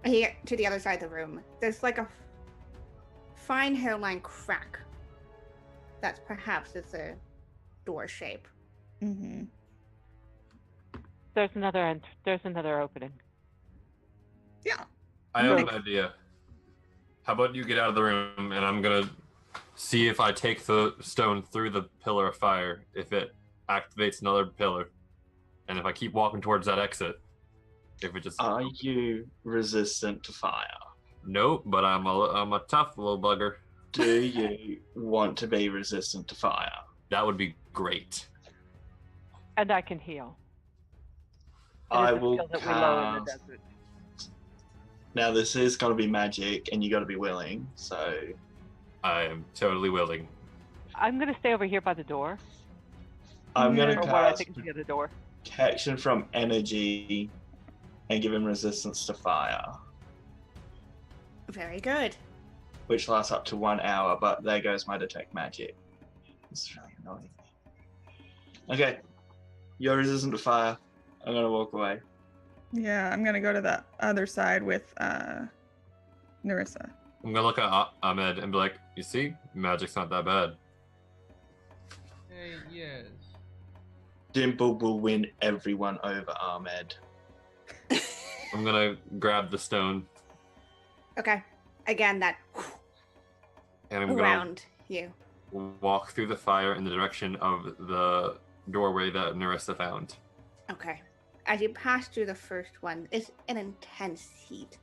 here to the other side of the room, there's like a fine hairline crack that's perhaps is a door shape. Mm-hmm. There's another opening. Yeah. I have an Like- idea. How about you get out of the room and I'm gonna see if I take the stone through the pillar of fire, if it activates another pillar, and if I keep walking towards that exit, if it just Are you resistant to fire? nope. But I'm a tough little bugger. Do you want to be resistant to fire? That would be great. And I can heal. It I is a will skill that we learn in the cast. desert. Now this is gonna be magic, and you got to be willing. So I am totally willing. I'm gonna stay over here by the door. I'm gonna Or what I cast think is the other door. protection from energy, and give him resistance to fire, Very good. which lasts up to 1 hour. But there goes my detect magic. It's really annoying. Okay, you're resistant to fire. I'm gonna walk away. Yeah, I'm gonna go to the other side with Narissa. I'm gonna look at Ahmed and be like, you see, magic's not that bad. Yes. Dimple will win everyone over Ahmed. I'm gonna grab the stone Okay. Again, that and I'm around you. gonna walk through the fire in the direction of the doorway that Narissa found. Okay. As you pass through the first one, it's an intense heat.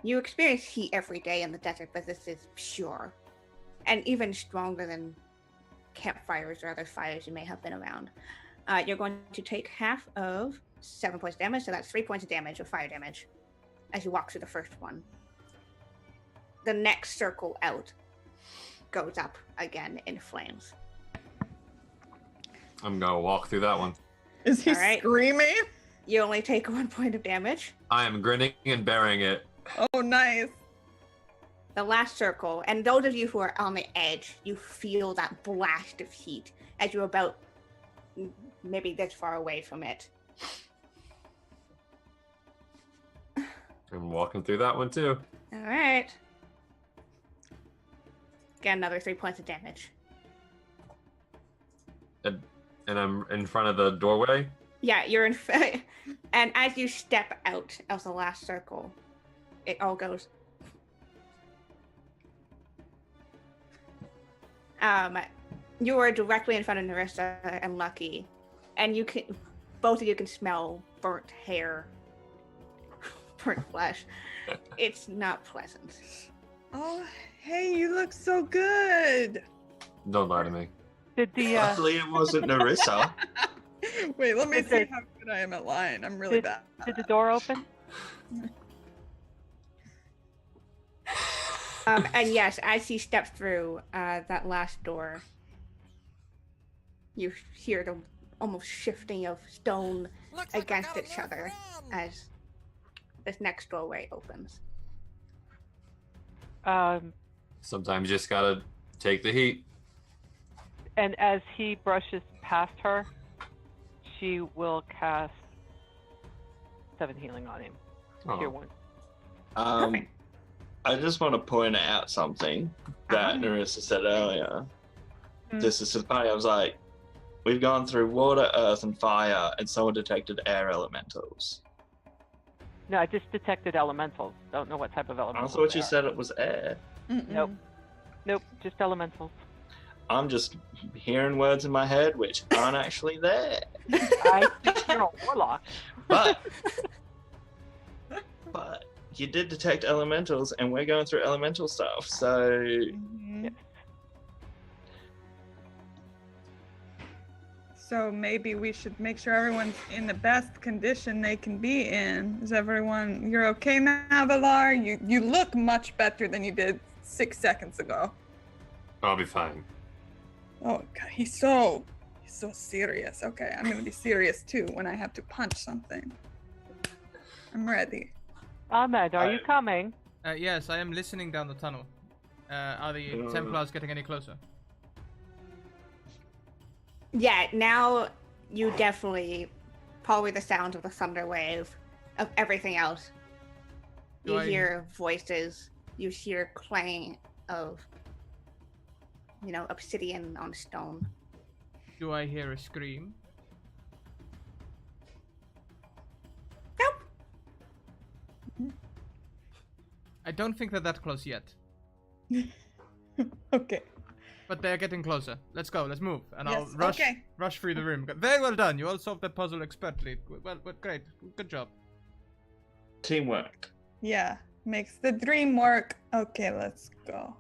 You experience heat every day in the desert, but this is pure. And even stronger than campfires or other fires you may have been around. You're going to take half of 7 points of damage, so that's 3 points of damage of fire damage as you walk through the first one. The next circle out goes up again in flames. I'm gonna walk through that one. Is he All right. screaming? You only take 1 point of damage. I am grinning and bearing it. Oh, nice. The last circle, and those of you who are on the edge, you feel that blast of heat as you're about maybe this far away from it. I'm walking through that one too. All right. Get another 3 points of damage. And I'm in front of the doorway. Yeah, you're in. And as you step out of the last circle, it all goes. You are directly in front of Narissa and Lucky, and you can, both of you can smell burnt hair, burnt flesh. It's not pleasant. Oh, hey, you look so good. Don't lie to me. Did the Luckily, it wasn't Narissa. Wait, let me Did see the- how good I am at lying. I'm really bad. did the door open? And yes, as he steps through that last door, you hear the almost shifting of stone Looks like I against got a each new other friend. as this next doorway opens. Sometimes you just gotta take the heat. And as he brushes past her, she will cast 7 healing on him. Oh. Tier 1. Perfect. I just want to point out something that Narissa said earlier. This is to the party. I was like, we've gone through water, earth, and fire, and someone detected air elementals. No, I just detected elementals. Don't know what type of I elementals. thought they you are. said it was air. Mm-mm. Nope. Nope, just elementals. I'm just hearing words in my head which aren't actually there. I think you're a warlock. But you did detect elementals, and we're going through elemental stuff. So Mhm. Yes. So maybe we should make sure everyone's in the best condition they can be in. Is everyone, you're okay now, Valar? You look much better than you did 6 seconds ago. I'll be fine. Oh God, he's so serious. Okay, I'm gonna be serious too when I have to punch something. I'm ready. Ahmed, are you I- coming? Yes, I am listening down the tunnel. Are the Templars getting any closer? Yeah, now you definitely probably the sound of the thunder wave, of everything else. Do You I- hear voices, you hear clang of obsidian on stone. Do I hear a scream? Nope. I don't think they're that close yet, Okay. but they're getting closer. Let's go. Let's move, and I'll Yes, rush okay. rush through the room. Very well done. You all solved that puzzle expertly. Well, great. Good job. teamwork. Yeah, makes the dream work. Okay, let's go.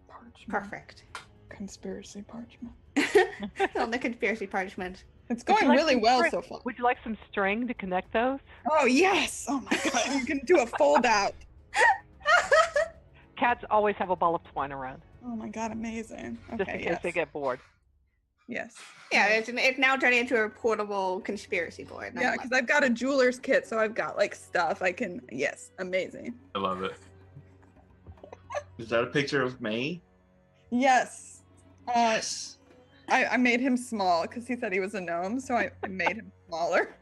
Parchment. Perfect. Conspiracy parchment. On the conspiracy parchment. It's Would you going like really some well string- so far. Would you like some string to connect those? Oh yes! Oh my god, you can do a fold out. Cats always have a ball of twine around, Oh my god, amazing. just Okay, in case yes. they get bored. Yes. Yeah, it's now turning into a portable conspiracy board. and I Yeah, love because it. I've got a jeweler's kit, so I've got like stuff I can. Yes, amazing. I love it. Is that a picture of me? Yes. Yes. I made him small because he said he was a gnome, so I made him smaller,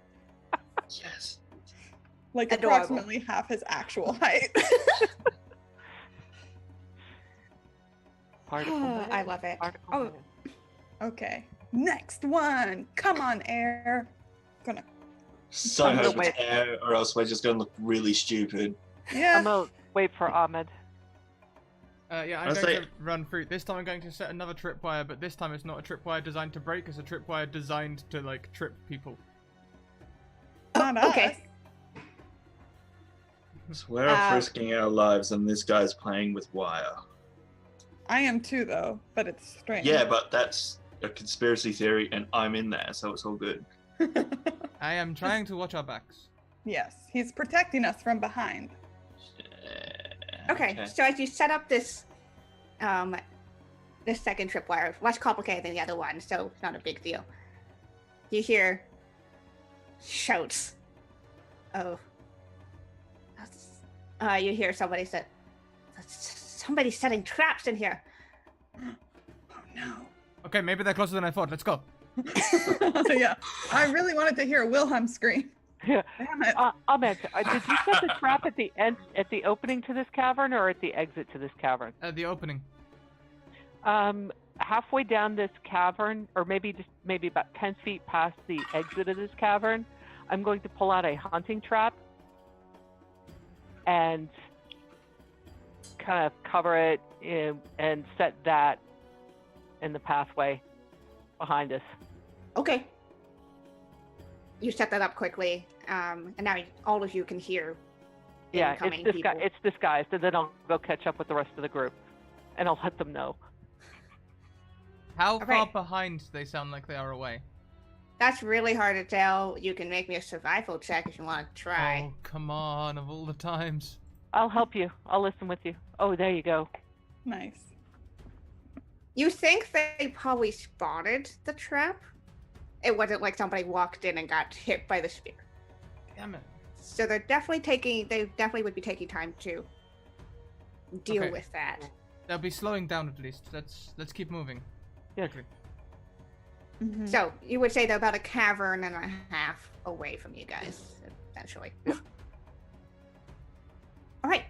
Yes. like Adorable. approximately half his actual height. Particle I man, love it. particle Oh, man. Okay, next one. Come on, air. Gonna. So I'm gonna hope wait. it's air, or else we're just gonna look really stupid. Yeah. I'm gonna wait for Ahmed. Yeah, I'm I'll going say- to run through. This time I'm going to set another tripwire, but this time it's not a tripwire designed to break. It's a tripwire designed to like trip people. Not okay. us. So we're risking our lives, and this guy's playing with wire. I am too, though, but it's strange. Yeah, but that's a conspiracy theory, and I'm in there, so it's all good. I am trying to watch our backs. Yes, he's protecting us from behind. Okay, so as you set up this second tripwire, less complicated than the other one, so it's not a big deal. You hear shouts. Oh. You hear somebody said, somebody's setting traps in here. Oh no. Okay, maybe they're closer than I thought. Let's go. Yeah, I really wanted to hear Wilhelm scream. Yeah. Damn it. Ahmed, did you set the trap at the end, at the opening to this cavern, or at the exit to this cavern? The opening. Halfway down this cavern, or maybe about 10 feet past the exit of this cavern, I'm going to pull out a hunting trap and kind of cover it and set that in the pathway behind us. Okay. You set that up quickly, and now all of you can hear Yeah, incoming it's people. it's disguised, and then I'll go catch up with the rest of the group, and I'll let them know. How far Alright. behind they sound like they are away? That's really hard to tell. You can make me a survival check if you want to try. Oh, come on, of all the times. I'll help you. I'll listen with you. Oh, there you go. Nice. You think they probably spotted the trap? It wasn't like somebody walked in and got hit by the spear. Damn it. So they definitely would be taking time to deal Okay. with that. They'll be slowing down at least. Let's keep moving. Yes. Quickly. Mhm. So you would say they're about a cavern and a half away from you guys, essentially. All right,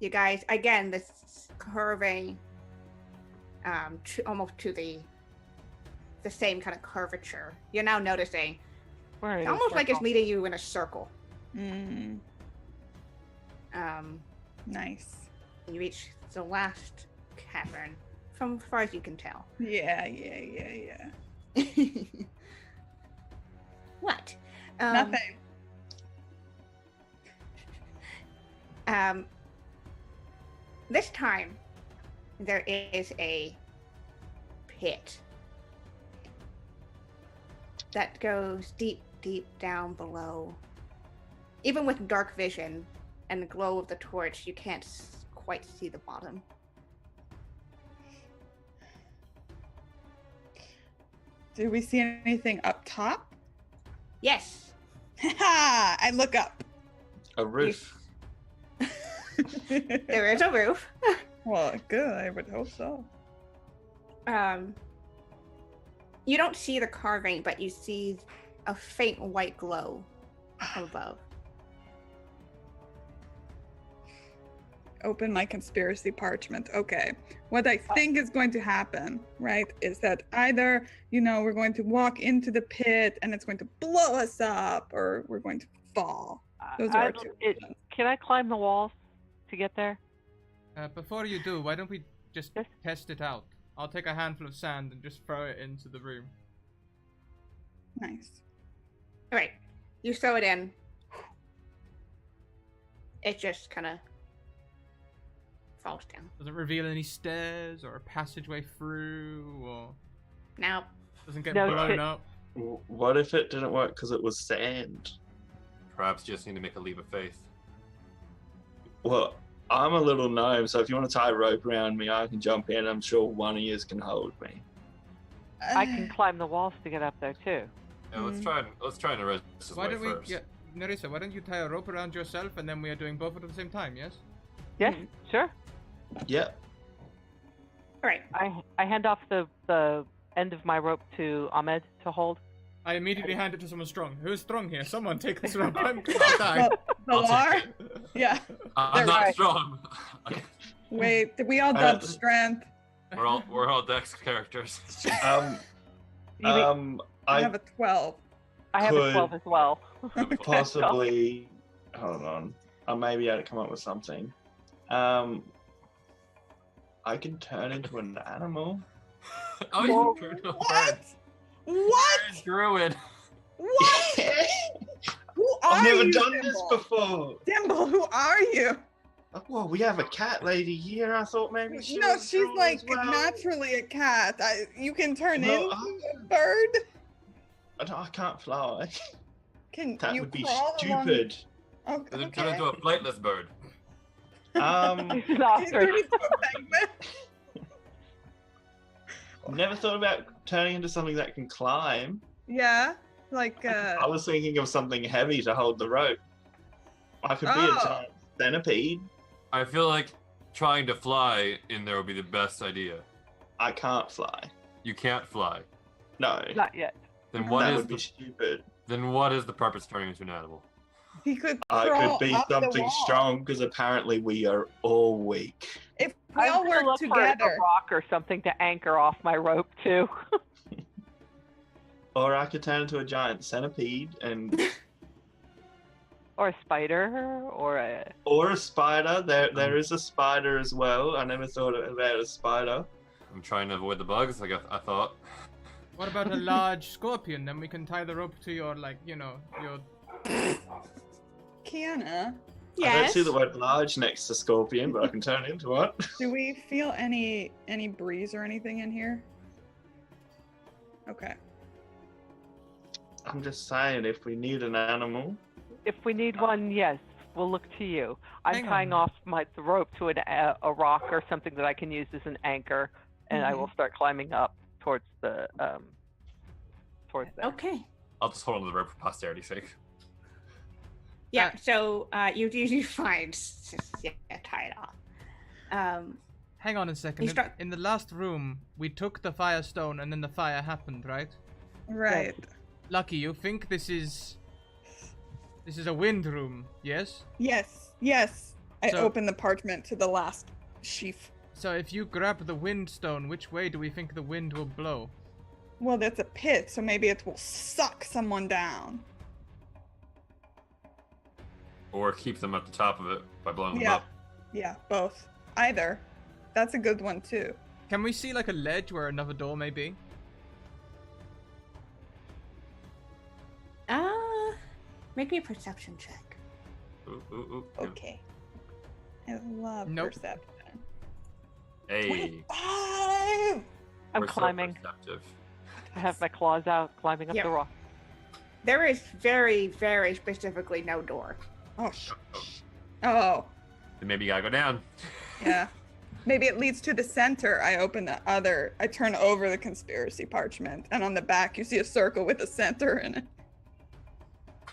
you guys. Again, this curving, almost to the same kind of curvature. You're now noticing We're in it's a almost like it's circle. leading you in a circle. Mm, nice. You reach the last cavern, from as far as you can tell. Yeah. What? Nothing. This time, there is a pit that goes deep, deep down below. Even with dark vision and the glow of the torch, you can't quite see the bottom. Do we see anything up top? Yes. Ha! I look up. A roof. There is a roof. Well, good. I would hope so. You don't see the carving, but you see a faint white glow above. Open my conspiracy parchment. Okay. What I think is going to happen, right, is that either, we're going to walk into the pit and it's going to blow us up, or we're going to fall. Those are our two options. Can I climb the walls to get there? Before you do, why don't we just Yes. test it out? I'll take a handful of sand and just throw it into the room. Nice. All right, you throw it in. It just kind of falls down. Does it reveal any stairs or a passageway through, or Now, doesn't get No, blown shit. up? What if it didn't work because it was sand? Perhaps you just need to make a leap of faith. Well, I'm a little gnome, so if you want to tie a rope around me, I can jump in. I'm sure one of you can hold me. I can climb the walls to get up there too. Yeah, let's try and arrest this Why way don't we? first. Yeah, Nerissa, why don't you tie a rope around yourself and then we are doing both at the same time? Yes. Yes, sure. Yep. All right. I hand off the end of my rope to Ahmed to hold. I immediately hand it to someone strong. Who's strong here? Someone take this rope. I'm gonna die. Valar? Yeah. I'm They're not right. strong. Wait, did we all I don't- dub strength? we're all Dex characters. Um. You mean- I I have a 12. I have a could- 12 as well. possibly. Hold on. I may be able to come up with something. I can turn into an animal. Oh, you turned a What? bird. What? Druid. What? Who are I've never you, done this Dimble? before. Dimble, who are you? Well, we have a cat lady here. I thought maybe she No, was she's cool like as well. naturally a cat. You can turn No, into a bird. I can't fly. Can That you would be crawl along- stupid. Oh, Then turn okay. into a flightless bird. Um, It's not Can you turn into a penguin? never thought about turning into something that can climb. Yeah, like I was thinking of something heavy to hold the rope. I could be Oh. a giant centipede. I feel like trying to fly in there would be the best idea. I can't fly. You can't fly. No, Not yet. Then what that is would be stupid. the purpose of turning into an animal? he could I crawl could be up the something wall. strong because apparently we are all weak. If we I'm all gonna work look for together. a rock or something to anchor off my rope too. Or I could turn into a giant centipede and Or a spider, or a... or a spider. There is a spider as well. I never thought about a spider. I'm trying to avoid the bugs. I thought. What about a large scorpion? Then we can tie the rope to your, like, you know, your. Kiana, I don't Yes. see the word large next to scorpion, but I can turn into one. do we feel any breeze or anything in here? Okay. I'm just saying, if we need an animal, If we need one, yes, we'll look to you. I'm Hang tying on. off the rope to a rock or something that I can use as an anchor, and I will start climbing up towards the towards there. Okay. I'll just hold on to the rope for posterity's sake. Yeah. So you find tie it off. Hang on a second. You In, start- in the last room, we took the firestone and then the fire happened, right? Right. Lucky, you think this is a wind room, yes? Yes. Yes. I So- open the parchment to the last sheaf. So if you grab the wind stone, which way do we think the wind will blow? Well, that's a pit, so maybe it will suck someone down. Or keep them at the top of it by blowing them Yeah. up. Yeah, both. Either. That's a good one too. Can we see like a ledge where another door may be? Make me a perception check. Ooh, ooh, ooh. Okay. I love Nope. perception. Hey, 25! I'm we're so climbing. perceptive. I have my claws out, climbing up Yeah. the rock. There is very, very specifically no door. Oh, oh, Then maybe you gotta go down. yeah. Maybe it leads to the center. I open the other. I turn over the conspiracy parchment, and on the back you see a circle with a center in it.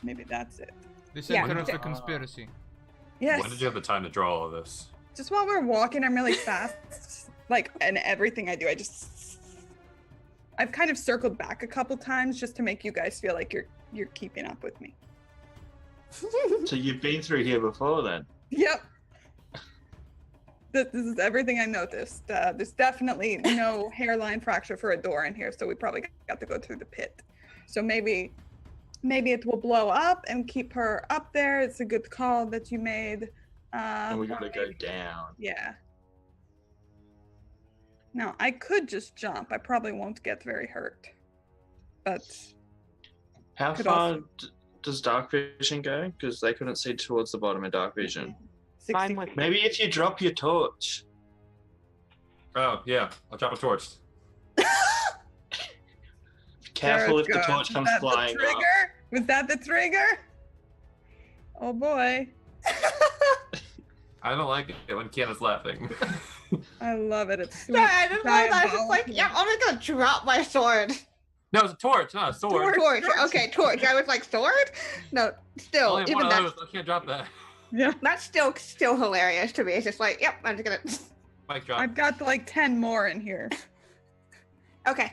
Maybe that's it. The Yeah. center of the conspiracy. Yes. When did you have the time to draw all of this? Just while we're walking, I'm really fast. Like, and everything I do, I've kind of circled back a couple times just to make you guys feel like you're keeping up with me. so you've been through here before then. Yep. This is everything I noticed. There's definitely no hairline fracture for a door in here, so we probably got to go through the pit. So maybe it will blow up and keep her up there. It's a good call that you made. And we gotta go down. Yeah. Now, I could just jump. I probably won't get very hurt. But How Could far also- does dark vision go? Because they couldn't see towards the bottom of dark vision. 60 Mine was feet. Maybe if you drop your torch. Oh yeah, I'll drop a torch. Careful There if it the goes. torch Was comes that the flying up. trigger? Was that the trigger? Oh boy. I don't like it when Kiana's laughing. I love it. It's sweet. Sorry, I just love that. I was just like, diabolical. yeah, I'm just gonna drop my sword. No, it's a torch, not a sword. Torch. Okay, torch. I was like, sword? No, still, Only even one that, of those. I can't drop that. Yeah. that's still hilarious to me. It's just like, yep, I'm just gonna. Mic drop. I've got like 10 more in here. Okay.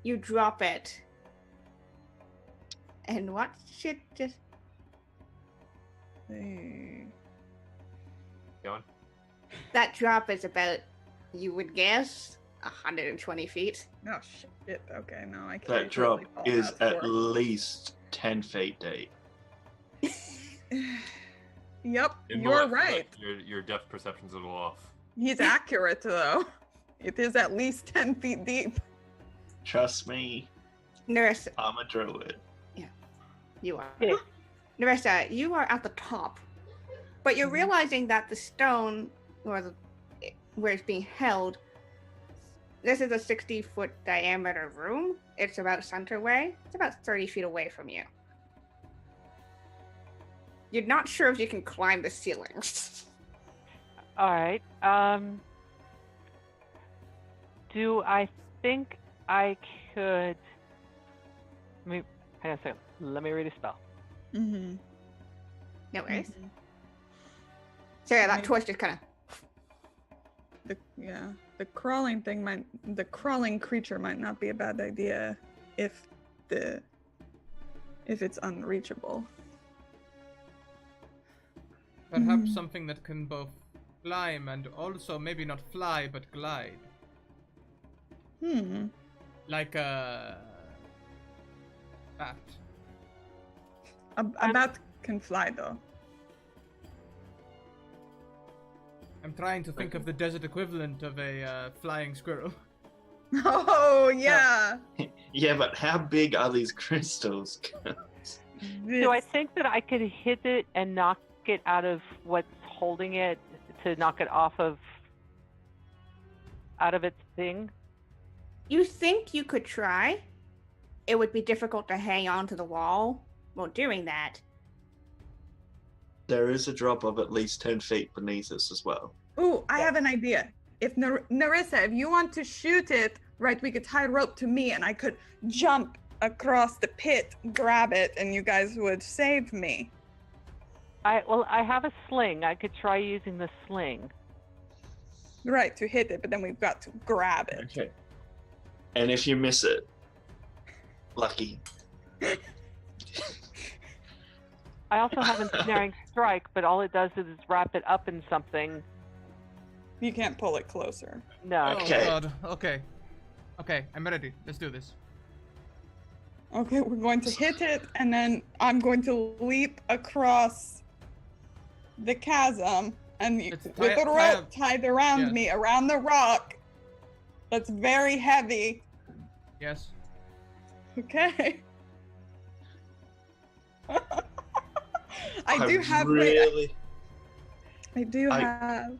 You drop it, and watch it just. Hey. Going. That drop is about, you would guess, 120 feet. Oh shit. Okay, no, I can't. That drop really fall is that at far. least 10 feet deep. Yep, In you're Malek, right. Your depth perception's a little off. He's accurate though. It is at least 10 feet deep. Trust me, Narissa, I'm a druid. you are. Yeah. Narissa, you are at the top, but you're realizing that the stone, or where it's being held, this is a 60-foot diameter room. It's about center way. It's about 30 feet away from you. You're not sure if you can climb the ceilings. All right. Do I think I could? Hang on a second. Let me read a spell. Mm-hmm. No worries. So yeah, that Maybe. torch just kind of. The crawling thing the crawling creature might not be a bad idea if it's unreachable. Perhaps Mhm. something that can both climb and also maybe not fly but glide. Like a bat. A bat can fly though. I'm trying to think of the desert equivalent of a flying squirrel. Oh yeah. Yeah, but how big are these crystals? Do I think that I could hit it and knock it out of what's holding it to knock it out of its thing? You think you could try? It would be difficult to hang on to the wall while doing that. There is a drop of at least 10 feet beneath us as well. Ooh, I have an idea. If Narissa, if you want to shoot it, right, we could tie a rope to me and I could jump across the pit, grab it, and you guys would save me. I have a sling. I could try using the sling. Right, to hit it, but then we've got to grab it. Okay. And if you miss it, lucky. I also have ensnaring strike, but all it does is wrap it up in something. You can't pull it closer. No. Okay. Oh god. Okay. Okay, I'm ready. Let's do this. Okay, we're going to hit it, and then I'm going to leap across the chasm, and Let's with tie- a tie rope up- tied around yes. me, around the rock. That's very heavy. Yes. Okay. I do have. really. I do I- have.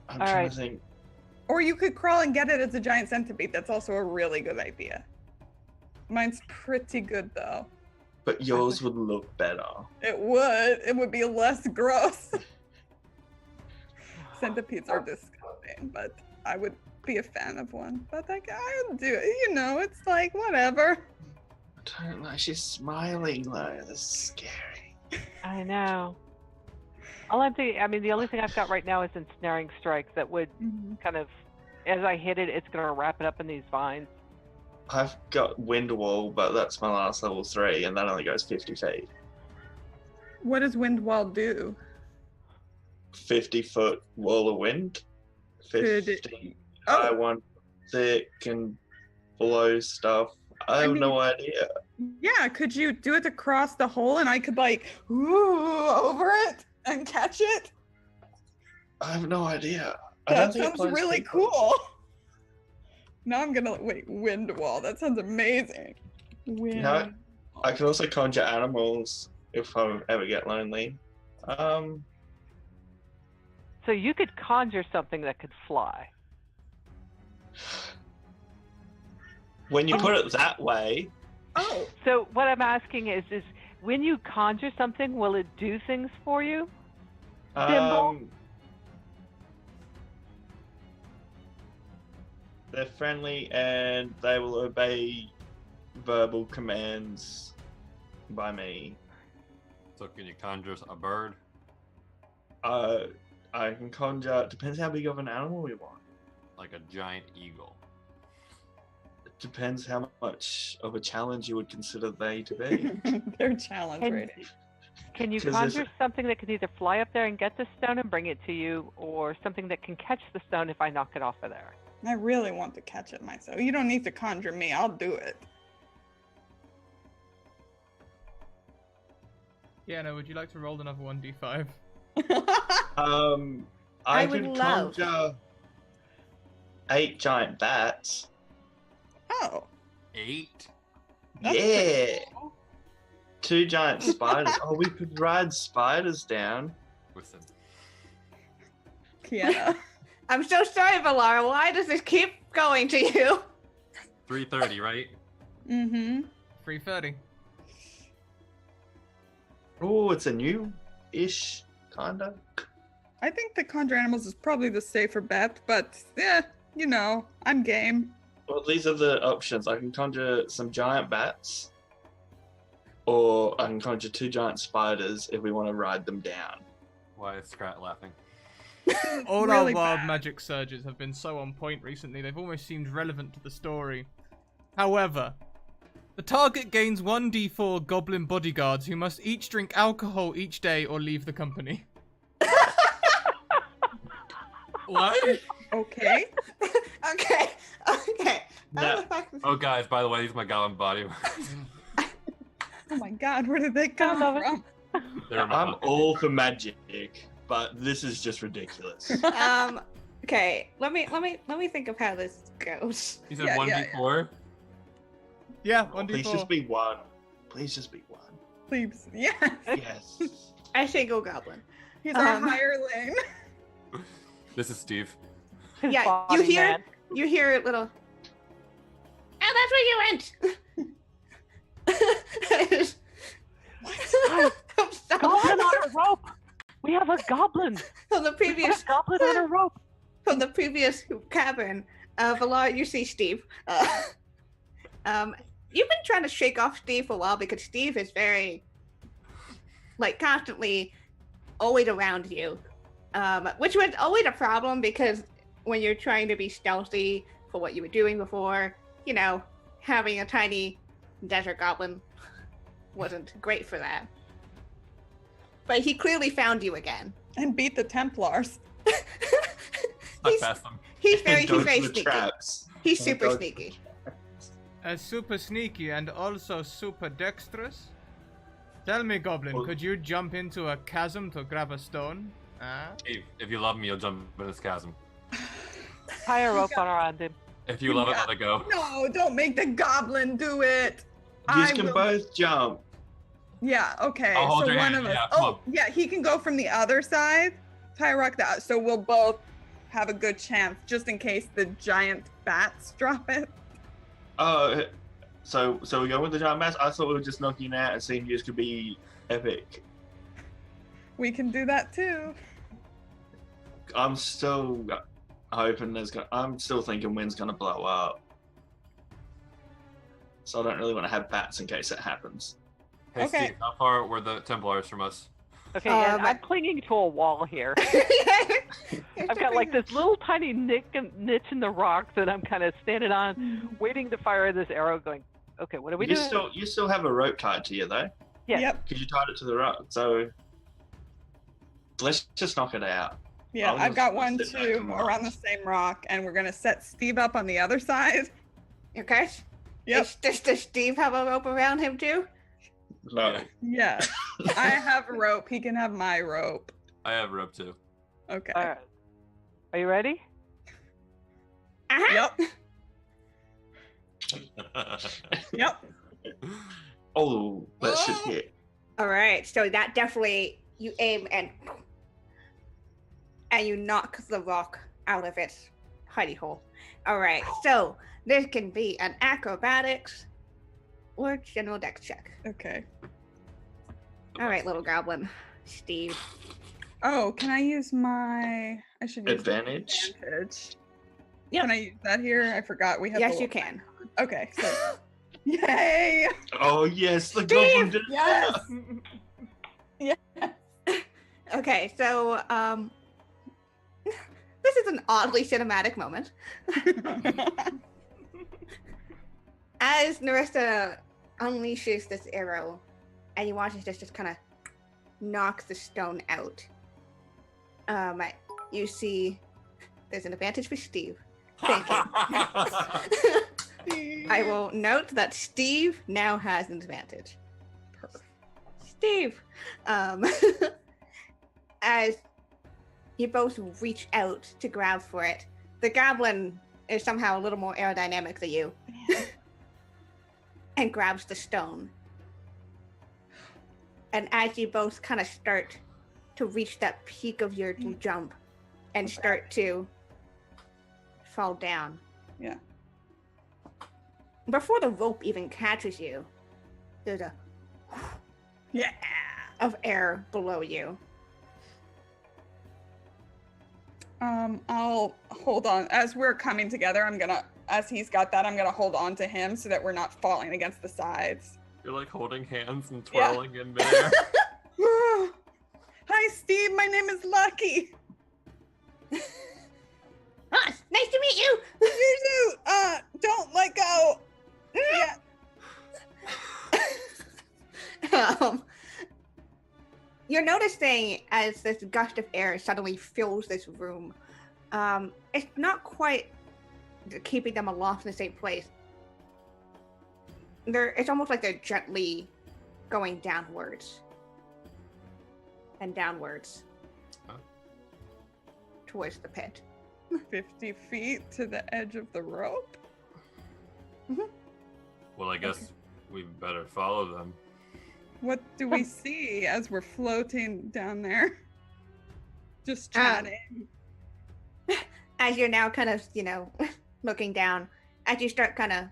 I'm All trying right. to think. Or you could crawl and get it as a giant centipede. That's also a really good idea. Mine's pretty good though. But yours would look better. It would. It would be less gross. Centipedes are disgusting, but I would be a fan of one. But like, I would do it. You know, it's like whatever. I don't know. She's smiling though. This is scary. I know. All I'm thinking, I mean, the only thing I've got right now is ensnaring strike that would kind of, as I hit it, it's going to wrap it up in these vines. I've got wind wall, but that's my last level 3, and that only goes 50 feet. What does wind wall do? 50-foot wall of wind. Could 50 Oh. high, one thick, and blow stuff. I have no idea. Yeah, could you do it across the hole and I could like ooh over it and catch it? I have no idea. I That don't think it sounds blows really people. cool. Now I'm gonna wait, wind wall. That sounds amazing. Wind. know, I can also conjure animals if I ever get lonely. So you could conjure something that could fly. When you put it that way, Oh, So what I'm asking is when you conjure something, will it do things for you? Dimble? they're friendly and they will obey verbal commands by me. So can you conjure a bird? I can conjure. Depends how big of an animal we want. Like a giant eagle. It depends how much of a challenge you would consider they to be. They're challenge Can- rating. Can you 'Cause conjure if- something that can either fly up there and get the stone and bring it to you, or something that can catch the stone if I knock it off of there? I really want to catch it myself. You don't need to conjure me. I'll do it. Yeah, no, would you like to roll another 1d5? I would could love- conjure 8 giant bats. Oh. 8? That's Yeah. pretty cool. 2 giant spiders. Oh, we could ride spiders down. Listen. Kiana. I'm so sorry, Valara. Why does this keep going to you? 3:30, right? Mm-hmm. 3:30. Oh, it's a new-ish kinda. I think the conjure animals is probably the safer bet, but yeah, you know, I'm game. Well, these are the options. I can conjure some giant bats, or I can conjure 2 giant spiders if we want to ride them down. Why is Scrat laughing? All Really our wild bad. magic surges have been so on point recently, they've almost seemed relevant to the story. However, the target gains 1d4 goblin bodyguards who must each drink alcohol each day or leave the company. What? Okay. Okay, okay. No. Oh, guys, by the way, these are my goblin body. Oh my god, where did they come love it. from? They're my I'm all for magic, but this is just ridiculous. Okay. Let me think of how this goes. You said Yeah, 1d4? Yeah, Please 1d4. just be 1. Please just be 1. Please. Yes. Yes. I say go goblin. He's our Um, hireling. This is Steve. Yeah, Body you hear man. you hear a little. Oh, that's where you went. I'm sorry. Goblin on a rope! We have a goblin! From the We previous have a goblin on a rope! cabin, Valar, you see Steve. You've been trying to shake off Steve for a while because Steve is very, like, constantly always around you, which was always a problem because when you're trying to be stealthy for what you were doing before, you know, having a tiny desert goblin wasn't great for that. But he clearly found you again. And beat the Templars. I he's, passed them. he's very Dodge the sneaky. traps. He's super Dodge- sneaky. Super sneaky and also super dexterous. Tell me, Goblin, Well- could you jump into a chasm to grab a stone? If you love me, you'll jump in this chasm. Tie a rope on around him. If you love it, let it go. No, don't make the goblin do it. You I can will- both jump. Yeah, okay. I'll hold So your one hand, of us. yeah, come Oh, on. yeah, he can go from the other side. Tyrock that. So we'll both have a good chance just in case the giant bats drop it. Oh, so we go with the giant bats? I thought we were just knocking out and seeing who's could be epic. We can do that too. I'm still hoping I'm still thinking wind's gonna blow up. So I don't really want to have bats in case it happens. Hey, Okay. Steve, how far were the Templars from us? Okay, and I- I'm clinging to a wall here. I've got like this little tiny niche in the rock that I'm kind of standing on, waiting to fire this arrow. Going, okay, what are we doing? You still have a rope tied to you though, Yeah. Yep. because you tied it to the rock. So let's just knock it out. Yeah, I'll I've just got one sit back too and around the watch. same rock, and we're gonna set Steve up on the other side. Okay. Yep. Does Steve have a rope around him too? No. Yeah. I have a rope. He can have my rope. I have rope too. Okay. All right. Are you ready? Uh-huh. Yep. Yep. Oh, that should Oh. hit. All right. So that definitely you aim and and you knock the rock out of its hidey hole. All right, so this can be an acrobatics or general dex check. Okay. All right, little goblin, Steve. Oh, can I use my? I should use Advantage. advantage. Yep. Can I use that here? I forgot we have. Yes, the you little- can. Okay. So, yay! Oh yes, the Steve! goblin did. Yes. Okay, so this is an oddly cinematic moment. As Narissa unleashes this arrow, and you watch it just kind of knock the stone out. You see there's an advantage for Steve. Thank you. I will note that Steve now has an advantage. Steve, as you both reach out to grab for it, the goblin is somehow a little more aerodynamic than you, and grabs the stone. And as you both kind of start to reach that peak of your jump, and start to fall down. Yeah. Before the rope even catches you, there's a Yeah. of air below you. I'll hold on as we're coming together. As he's got that, I'm gonna hold on to him so that we're not falling against the sides. You're like holding hands and Yeah. twirling in midair. Hi, Steve. My name is Lucky. Ah, nice to meet you. You too. Don't let go. Yeah. You're noticing as this gust of air suddenly fills this room. It's not quite keeping them aloft in the same place. It's almost like they're gently going downwards and downwards towards the pit. 50 feet to the edge of the rope. Well, I guess we better follow them. What do we see as we're floating down there? Just chatting. As you're now kind of, looking down, as you start kind of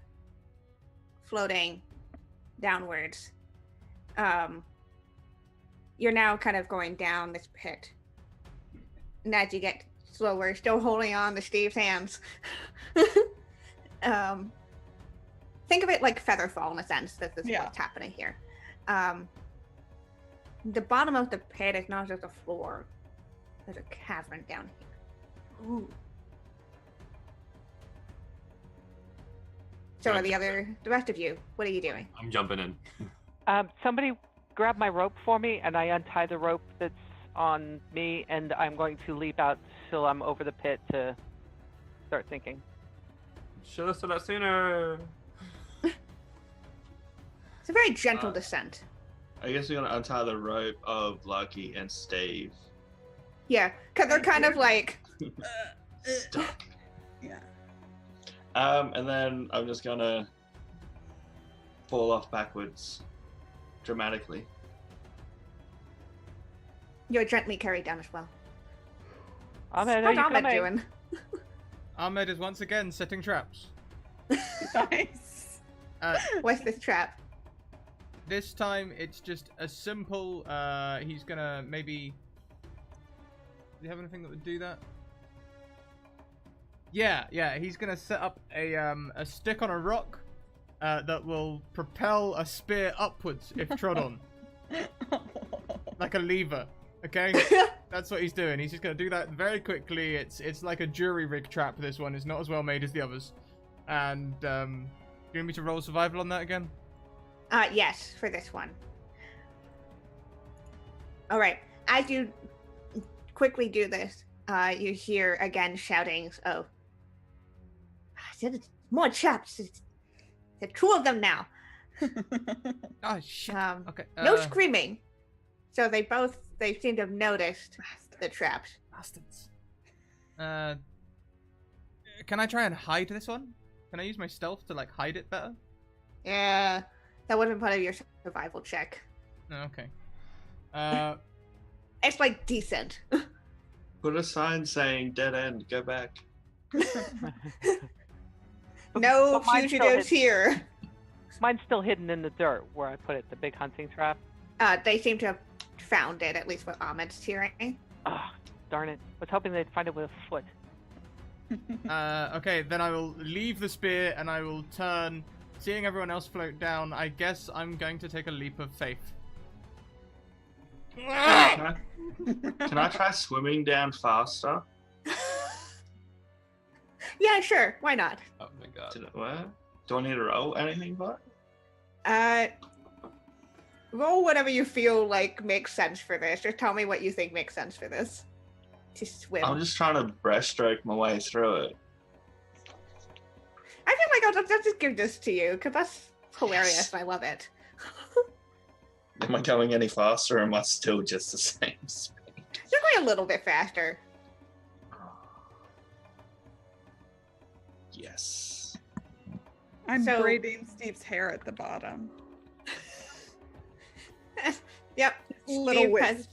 floating downwards, you're now kind of going down this pit. And as you get slower, still holding on to Steve's hands. Think of it like Featherfall in a sense that this is what's happening here. The bottom of the pit is not just a floor. There's a cavern down here. Ooh. So are the rest of you, what are you doing? I'm jumping in. Somebody grab my rope for me, and I untie the rope that's on me, and I'm going to leap out till I'm over the pit to start thinking. Should have said that sooner. It's a very gentle descent. I guess we're gonna untie the rope of Lucky and Steve. Yeah, because they're kind of like... Stuck. Yeah. And then I'm just gonna fall off backwards dramatically. You're gently carried down as well. Ahmed, are How's you Ahmed coming? doing? Ahmed is once again setting traps. Nice. What's this trap? This time it's just a simple, he's gonna maybe... Do you have anything that would do that? Yeah, he's gonna set up a stick on a rock that will propel a spear upwards if trod on. Like a lever, okay? That's what he's doing. He's just gonna do that very quickly. It's like a jury rig trap, this one. It's not as well made as the others. And, you need me to roll survival on that again? Yes, for this one. All right. As you quickly do this, you hear again shoutings of, more traps. There are two of them now. Oh, shit. Okay. No screaming. So they seem to have noticed the traps. Bastards. Can I try and hide this one? Can I use my stealth to, like, hide it better? Yeah, that wasn't part of your survival check. No, okay. It's like decent. Put a sign saying dead end, go back. No But mine's still fugitives hidden- here. Mine's still hidden in the dirt where I put it, the big hunting trap. They seem to have found it, at least what Ahmed's hearing. Ah, darn it. I was hoping they'd find it with a foot. Okay, then I will leave the spear and I will turn. Seeing everyone else float down, I guess I'm going to take a leap of faith. Can I try swimming down faster? Yeah, sure. Why not? Oh my god. What? Do I need to roll anything for it? Roll whatever you feel like makes sense for this. Just tell me what you think makes sense for this. To swim. I'm just trying to breaststroke my way through it. I feel like I'll just give this to you because that's hilarious. Yes. I love it. Am I going any faster or am I still just the same speed? You're going a little bit faster. Yes. I'm So- braiding Steve's hair at the bottom. Yep. Little Steve wisp. has,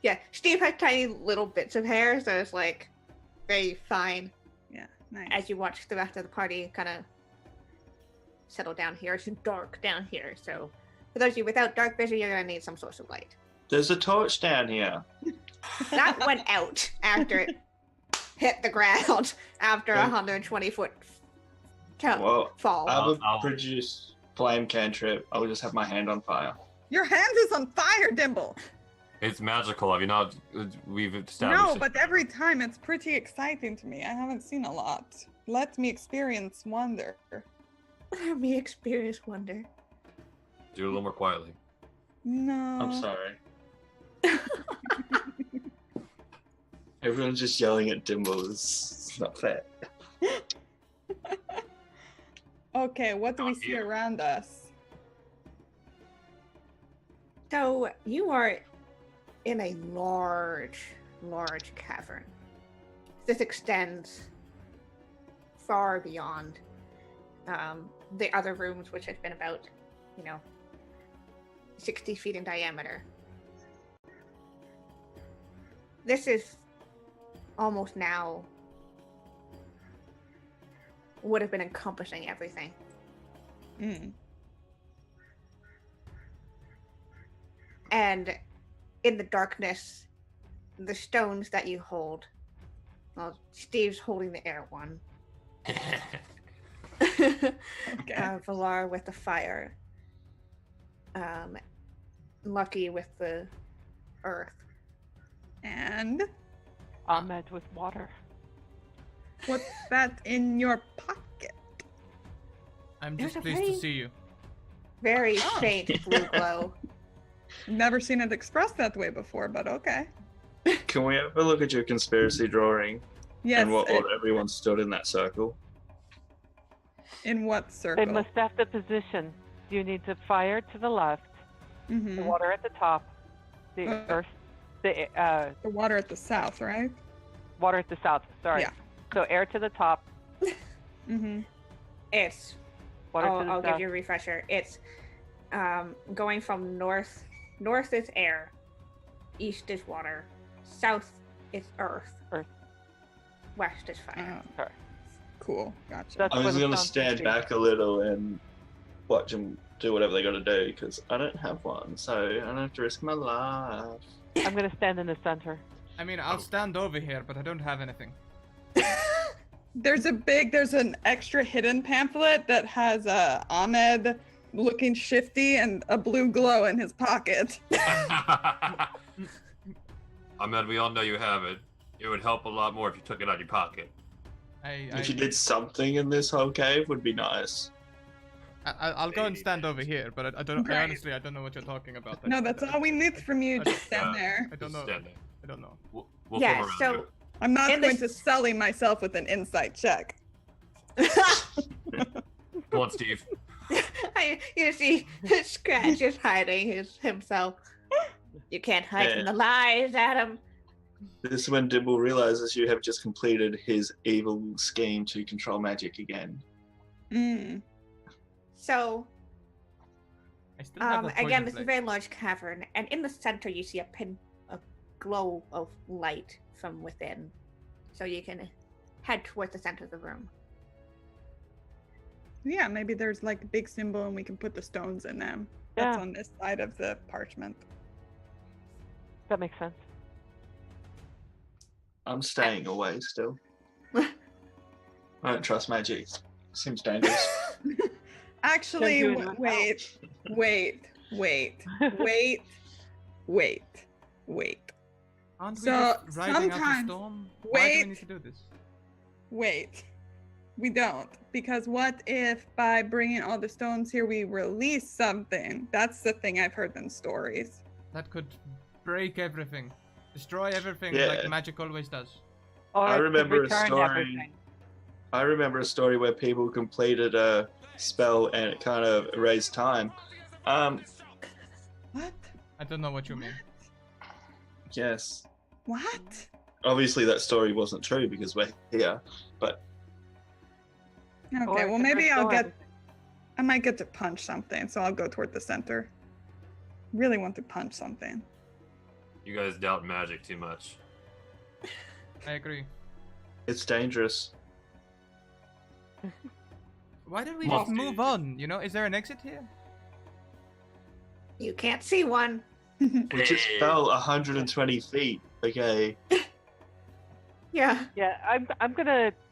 yeah, Steve has tiny little bits of hair, so it's like very fine Yeah, nice. as you watch the rest of the party kind of settle down here. It's dark down here, so for those of you without dark vision, you're gonna need some source of light. There's a torch down here. That went out after it hit the ground after a Okay. 120-foot Well, fall. I will I'll- produce flame cantrip. I will just have my hand on fire. Your hand is on fire, Dimble. It's magical. Have you not? We've established. No, it. but every time it's pretty exciting to me. I haven't seen a lot. Let me experience wonder. Let me experience wonder. Do it a little more quietly. No. I'm sorry. Everyone's just yelling at Dimble. It's not fair. Okay, what do we Not see here. around us? So you are in a large cavern. This extends far beyond the other rooms, which have been about, 60 feet in diameter. This is almost now would have been encompassing everything. Mm. And in the darkness, the stones that you hold, well, Steve's holding the air one. Okay. Valar with the fire. Lucky with the earth. And Ahmed with water. what's that in your pocket? I'm There's just a pleased to very- see you. Very Oh. faint blue glow. Never seen it expressed that way before, but okay. Can we have a look at your conspiracy drawing Yes. and what order everyone stood in that circle? In what They circle? must have the position. You need to fire to the left, the Mhm. water at the top, the earth, the The water at the south, right? water at the south. Sorry. Yeah. So air to the top, Mm-hmm. It's water to I'll the give south. you a refresher. It's going from north is air, east is water, south is earth, Earth. west is fire. Oh, Sorry. cool. Gotcha. That's I where was the going to sound stand comes back a little and watch them do whatever they got to do because I don't have one, so I don't have to risk my life. I'm gonna stand in the center. I mean, I'll stand over here, but I don't have anything. There's an extra hidden pamphlet that has Ahmed looking shifty and a blue glow in his pocket. Ahmed, we all know you have it. It would help a lot more if you took it out of your pocket. If you did something in this whole cave, would be nice. I'll go and stand over here, but I don't. Great. Honestly, I don't know what you're talking about. No, that's all we need from you. I Just just, stand there. I don't know. Stand there. I don't know. We'll Yeah, come around so- you. I'm not In going this- to sully myself with an insight check. Come on, Steve. You see, Scratch is hiding himself. You can't hide Yeah. from the lies, Adam. This is when Dimble realizes you have just completed his evil scheme to control magic again. Mm. So, I still have a again, poison this is a blade. very large cavern, and in the center you see a glow of light from within, so you can head towards the center of the room. Yeah, maybe there's like a big symbol and we can put the stones in them. That's Yeah. on this side of the parchment. That makes sense. I'm staying away still. I don't trust magic. Seems dangerous. Actually, Don't do it wait. Aren't we So, just riding out the sometimes- storm? Why do we wait. need to do this? Wait. We don't. Because what if by bringing all the stones here we release something? That's the thing I've heard in stories. That could break everything. Destroy everything Yeah. like magic always does. Or I it could remember a return story- everything. I remember a story where people completed a spell and it kind of erased time. What? I don't know what you mean. Yes. What? Obviously that story wasn't true because we're here, but Or Okay, it well could maybe I'll restore get everything. I might get to punch something, so I'll go toward the center. Really want to punch something. You guys doubt magic too much. I agree. it's dangerous. Why don't we Must just move do. on? You know, is there an exit here? You can't see one. We just Hey. fell 120 feet. Okay. Yeah. Yeah,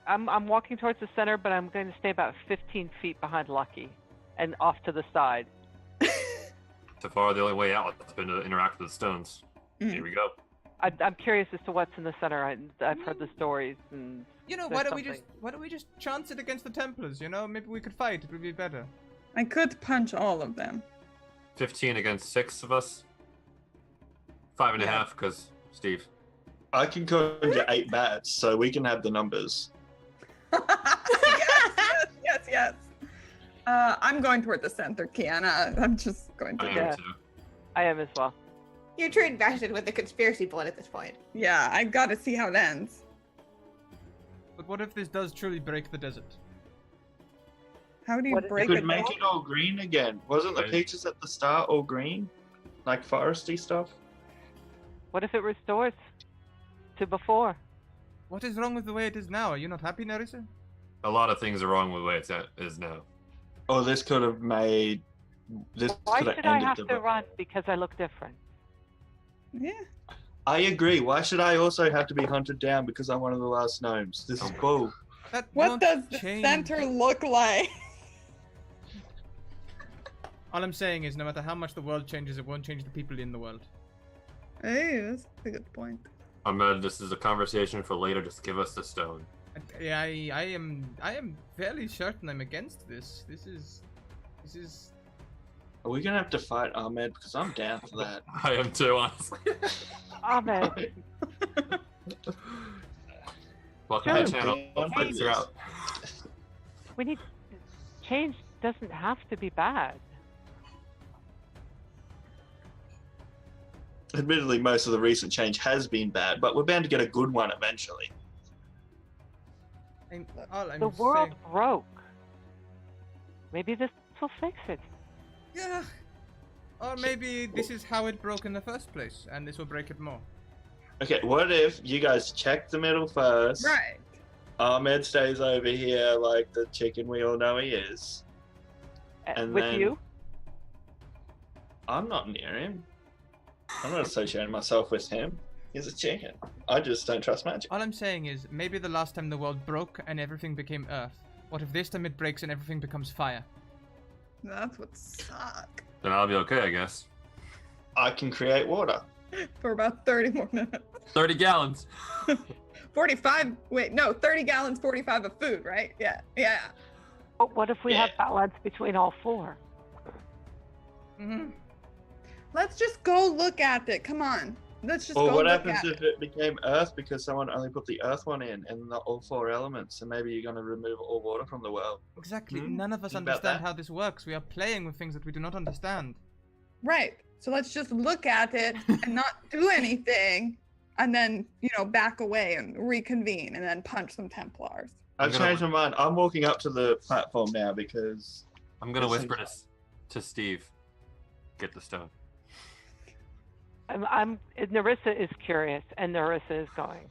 I'm walking towards the center, but I'm going to stay about 15 feet behind Lucky and off to the side. So far, the only way out has been to interact with the stones. Mm. Here we go. I'm curious as to what's in the center. I've heard the stories, and You know, There's why don't we just chance it against the Templars? You know, maybe we could fight. It would be better. I could punch all of them. 15 against 6 of us. 5.5, Yeah. because Steve. I can conjure 8 bats, so we can have the numbers. yes. I'm going toward the center, Kiana. I'm just going to. I am Yeah. too. I am as well. You're too invested with the conspiracy blood at this point. Yeah, I gotta see how it ends. But what if this does truly break the desert? How do you What if- break You it could make down? it all green again. Wasn't the Right. peaches at the start all green? Like foresty stuff? What if it restores to before? What is wrong with the way it is now? Are you not happy, Nerissa? A lot of things are wrong with the way it is now. Oh, this could have made. This Why could have should I ended have the. to run because I look different? Yeah. I agree. Why should I also have to be hunted down because I'm one of the last gnomes? This is bull. That What won't does the change. center look like? All I'm saying is, no matter how much the world changes, it won't change the people in the world. Hey, that's a good point. Ahmed, this is a conversation for later. Just give us the stone. I am fairly certain I'm against this. This is. Are we gonna have to fight Ahmed? Because I'm down for that. I am too, honestly. Ahmed, Welcome Yeah, to the channel. I'm Fights are out. we need change. Doesn't have to be bad. Admittedly, most of the recent change has been bad, but we're bound to get a good one eventually. I'm The world saying, broke. Maybe this will fix it. yeah. Or maybe this is how it broke in the first place, and this will break it more. Okay, what if you guys check the middle first? Right. Ahmed stays over here like the chicken we all know he is. And With then- you? I'm not near him. I'm not associating myself with him. He's a chicken. I just don't trust magic. All I'm saying is, maybe the last time the world broke and everything became earth. What if this time it breaks and everything becomes fire? That would suck. Then I'll be okay, I guess. I can create water. For about 30 more minutes. 30 gallons. 45, wait, no, 30 gallons, 45 of food, right? Yeah. Oh, what if we have Yeah. balance between all four? Mm-hmm. Let's just go look at it. Come on. Let's just Or go what look happens at if it became earth because someone only put the earth one in and not all 4 elements, and maybe you're going to remove all water from the world? Exactly. Hmm? None of us Think about understand that. how this works. We are playing with things that we do not understand. Right. So let's just look at it and not do anything and then, back away and reconvene and then punch some Templars. I've I'm gonna- changed my mind. I'm walking up to the platform now because I'm gonna That whisper seems to Steve. Get the stone. Narissa is curious, and Narissa is going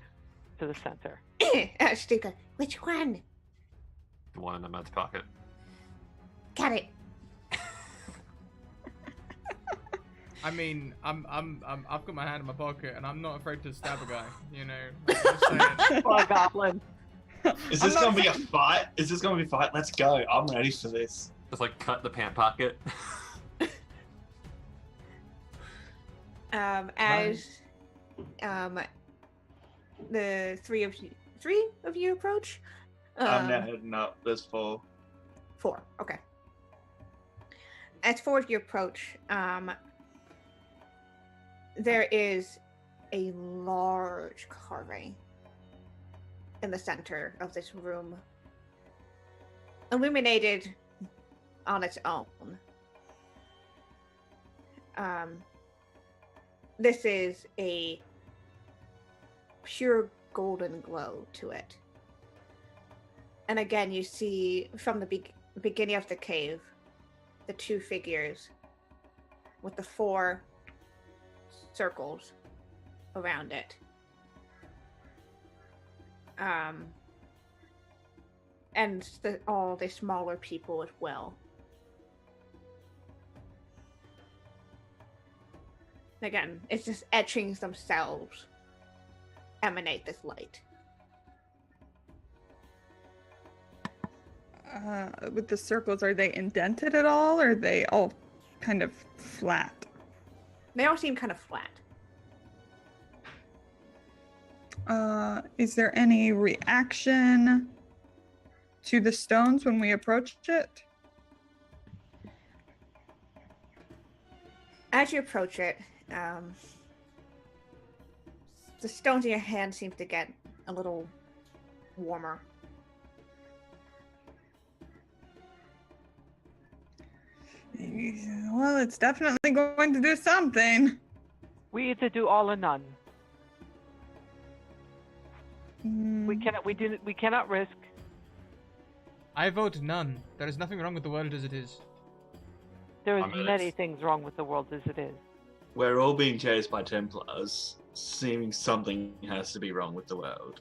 to the center. Stuka, which one? The one in the Med's pocket. Got it. I mean, I've got my hand in my pocket, and I'm not afraid to stab a guy. You know, I'm just saying. Oh, goblin. Is this gonna be a fight? Is this gonna be a fight? Let's go. I'm ready for this. Just like cut the pant pocket. As the three of you approach. I'm now heading up. There's 4. 4. Okay. As 4 of you approach, there is a large carving in the center of this room, illuminated on its own. This is a pure golden glow to it. And again, you see from the beginning of the cave, the 2 figures with the 4 circles around it. And all the smaller people as well. Again, it's just etchings themselves emanate this light. With the circles, are they indented at all, or are they all kind of flat? They all seem kind of flat. Is there any reaction to the stones when we approach it? As you approach it, the stones in your hand seem to get a little warmer. Well, it's definitely going to do something. We either do all or none. Mm, We cannot risk. I vote none. There is nothing wrong with the world as it is. There is Ahmed. many things wrong with the world as it is. We're all being chased by Templars, seeming something has to be wrong with the world.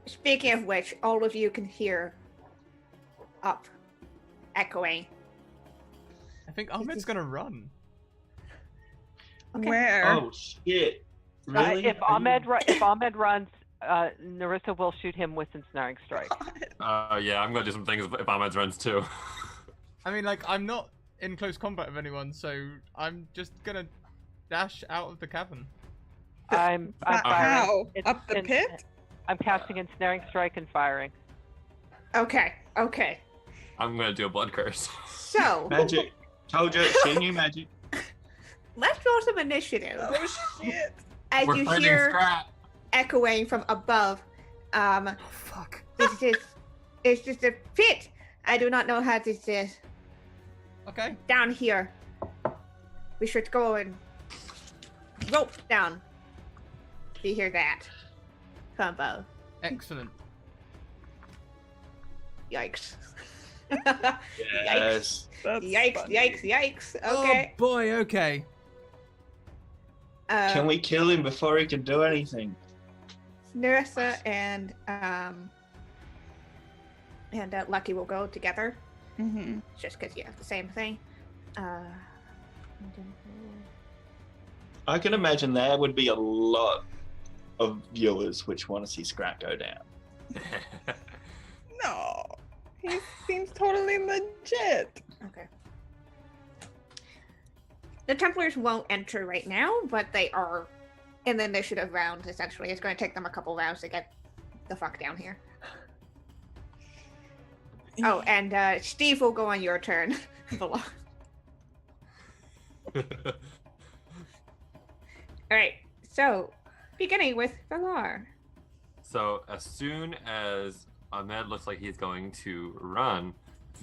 Speaking of which, all of you can hear up, echoing. I think Ahmed's gonna run. Okay. Where? Oh shit! Really? If Ahmed runs, Narissa will shoot him with ensnaring strike. Yeah, I'm gonna do some things if Ahmed's runs too. I mean, like, I'm not in close combat with anyone, so I'm just gonna dash out of the cavern. I'm firing. How? It's Up the pit? I'm casting ensnaring strike and firing. Okay. I'm gonna do a blood curse. So, Magic. Told you, seen you magic. let's roll some initiative. Oh shit! As We're you fighting hear Scrat. echoing from above, Oh, fuck. it's just a pit. I do not know how this is. Okay. Down here. We should go and rope down. Do you hear that? From above. Excellent. Yikes. Yes. That's Yikes, funny. yikes. Okay. Oh boy. Okay. Can we kill him before he can do anything? Narissa and Lucky will go together, Mm-hmm. just because you have the same thing. I can imagine there would be a lot of viewers which want to see Scrat go down. No, he seems totally legit. Okay. The Templars won't enter right now, but they are in the initiative round, essentially. It's going to take them a couple rounds to get the fuck down here. Oh, and Steve will go on your turn. All right, so beginning with Valar. So as soon as Ahmed looks like he's going to run,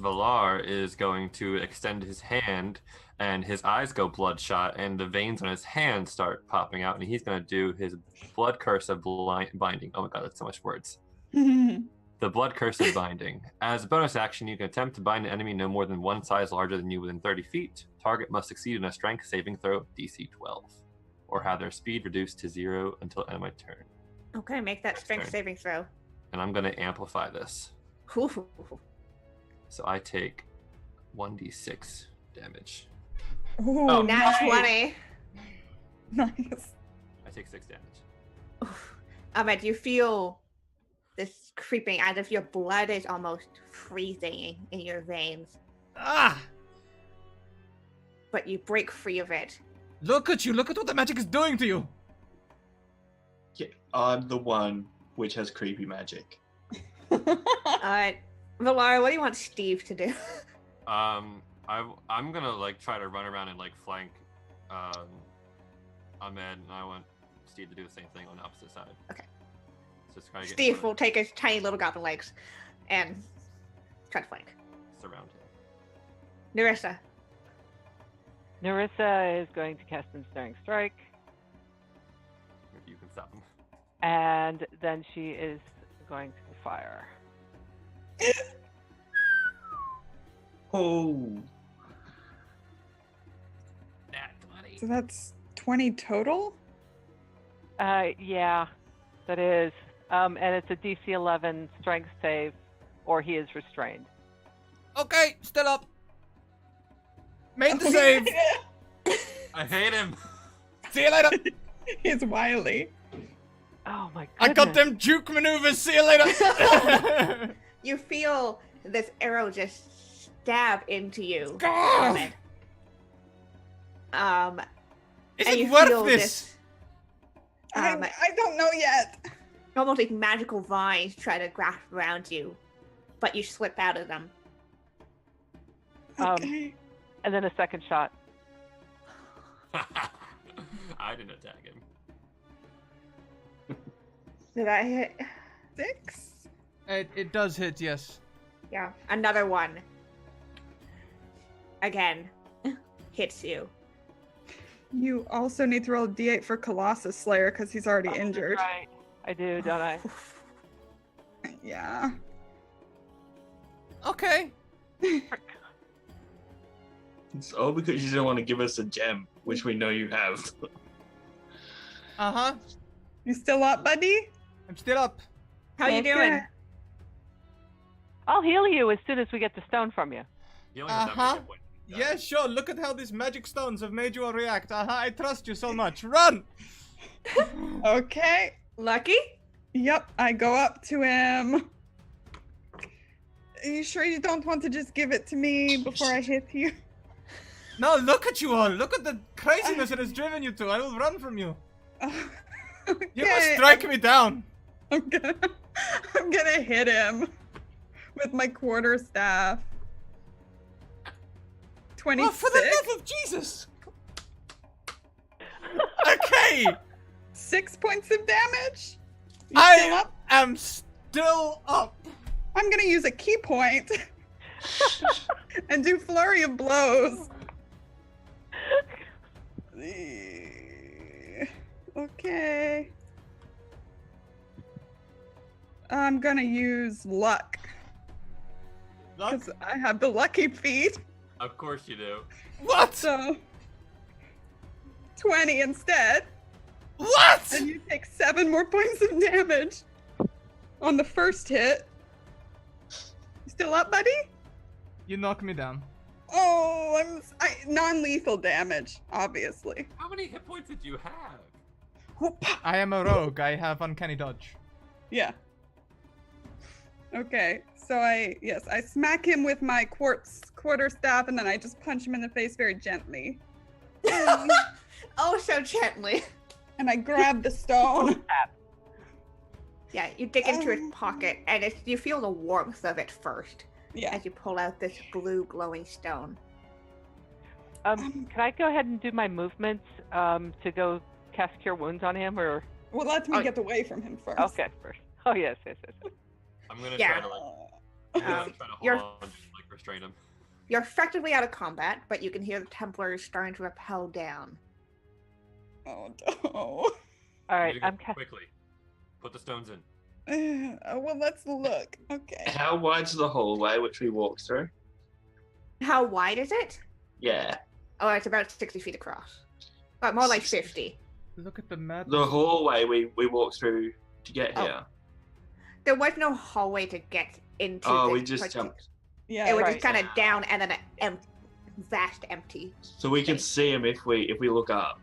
Valar is going to extend his hand, and his eyes go bloodshot, and the veins on his hand start popping out, and he's going to do his blood curse of binding. Oh my god, that's so much words. The blood curse of binding. As a bonus action, you can attempt to bind an enemy no more than one size larger than you within 30 feet. Target must succeed in a strength saving throw of DC 12. or have their speed reduced to 0 until end of my turn. Okay, make that strength Turn. saving throw. And I'm going to amplify this. Ooh. So I take 1d6 damage. Ooh, Oh, Nat nice. 20. Nice. I take 6 damage. Ahmed, you feel this creeping as if your blood is almost freezing in your veins, Ah! but you break free of it. Look at you! Look at what the magic is doing to you! Yeah, I'm the one which has creepy magic. Valara, what do you want Steve to do? I'm gonna like try to run around and like flank Ahmed, and I want Steve to do the same thing on the opposite side. Okay. So just try to get Steve will take his tiny little goblin legs and try to flank. surround him. Nerissa. Nerissa is going to cast Ensnaring Strike, If you can stop him. and then she is going to fire. Oh, Nat 20. So that's 20 total? Yeah, that is. And it's a DC 11 strength save, or he is restrained. Okay, still up. Made the save. I hate him. See you later. He's wily. Oh my goodness. I got them juke maneuvers. See you later. You feel this arrow just stab into you, God. Ahmed. Is and it you worth feel this? I don't know yet. almost like magical vines try to grasp around you, but you slip out of them. Okay. And then a second shot. I didn't attack him. Did I hit? 6? It does hit, yes. Yeah, another one. Again, hits you. You also need to roll a d8 for Colossus Slayer because he's already injured. Right. I do, don't I? Yeah. Okay. it's all because you don't want to give us a gem, which we know you have. Uh-huh. You still up, buddy? I'm still up. How you Okay. doing? I'll heal you as soon as we get the stone from you. He only has that Uh-huh. many hit points. Yeah, sure. Look at how these magic stones have made you all react. I trust you so much. Run! Okay. Lucky? Yep, I go up to him. Are you sure you don't want to just give it to me before I hit you? No, look at you all. Look at the craziness it has driven you to. I will run from you. Okay. You must strike me down. I'm gonna hit him with my quarterstaff. 26. Oh, for the love of Jesus! Okay, 6 points of damage. You still I up? am still up. I'm gonna use a key point and do flurry of blows. Okay. I'm gonna use luck Luck? because I have the lucky feat. Of course you do. What? So 20 instead, What? and you take 7 more points of damage on the first hit. You still up, buddy? You knock me down. Oh, non-lethal damage, obviously. How many hit points did you have? Whoop. I am a rogue. I have uncanny dodge. Yeah. Okay, so I smack him with my quarterstaff, and then I just punch him in the face very gently. Oh, so gently. And I grab the stone. Yeah, you dig into its pocket, and you feel the warmth of it first Yeah. as you pull out this blue glowing stone. Can I go ahead and do my movements to go cast Cure Wounds on him, or? Well, let me Oh. get away from him first. Okay, first. Oh, yes. I'm gonna Yeah. try to like. I'm gonna Um, try to you're- hold on and like restrain him. You're effectively out of combat, but you can hear the Templars starting to rappel down. Oh no. All right, You need to I'm go quickly. Put the stones in. Well, let's look. Okay. How wide's the hallway which we walked through? How wide is it? Yeah. Oh, it's about 60 feet across. But more like 50. Look at the map. The hallway we walked through to get Oh. here. There was no hallway to get into. Oh, this we just particular- jumped. Yeah. It was Right. just kind of down and then an vast empty. So we can space. see him if we look up.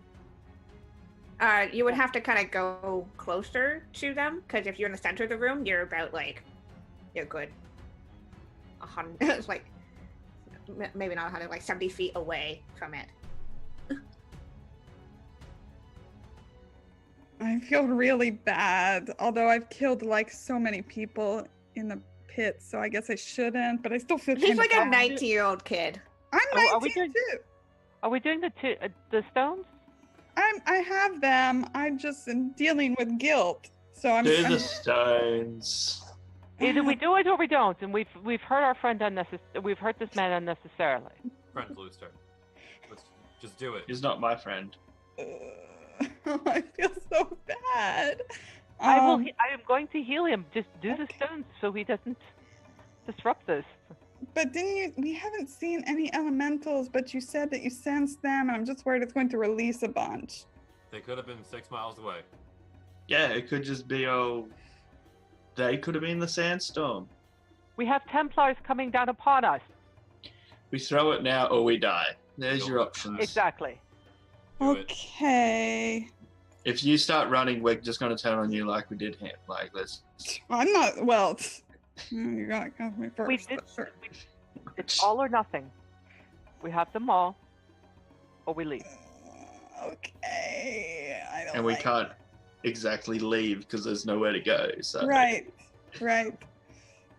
You would have to kind of go closer to them because if you're in the center of the room, you're about like you're good. 100, it's like maybe not 100, like 70 feet away from it. I feel really bad. Although I've killed like so many people in the pit, so I guess I shouldn't. But I still feel. He's kinda like a bad. 19-year-old kid. I'm Oh, are 19 we doing- too. Are we doing the stones? I have them. I'm just dealing with guilt. So I'm. Do I'm the stones. Either we do it or we don't, and we've hurt our friend We've hurt this man unnecessarily. Friend Bluester. Let's just do it. He's not my friend. I feel so bad. I will. Um, I am going to heal him. Just do the stones so he doesn't disrupt this. But didn't you? We haven't seen any elementals, but you said that you sensed them, and I'm just worried it's going to release a bunch. They could have been 6 miles away. Yeah, it could just be they could have been the sandstorm. We have Templars coming down upon us. We throw it now or we die. There's your options. Exactly. Do it. Okay. If you start running, we're just gonna turn on you like we did him. Like let's. I'm not. Well, you gotta come to me first. We did. but sure. It's all or nothing. We have them all, or we leave. Okay. I don't. And we like- can't exactly leave because there's nowhere to go. So Right. Right.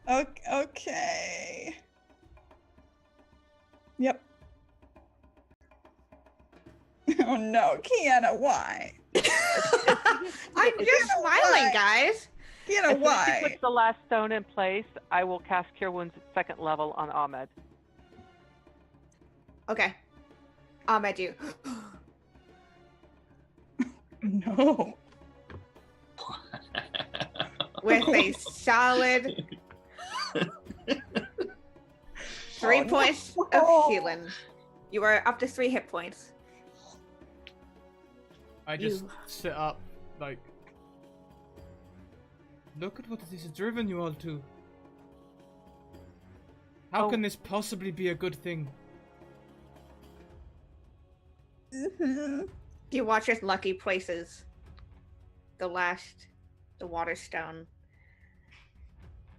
Okay. Yep. Oh no, Kiana, why? I'm just smiling, guys. Kiana, As soon as he why? puts the last stone in place, I will cast Cure Wounds at 2nd level on Ahmed. Okay. Ahmed, you. No. With a solid 3 Oh, no. points of healing. You are up to 3 hit points. I just You- sit up, like. Look at what this has driven you all to. How Oh. can this possibly be a good thing? Mhm. You watch as Lucky places the water stone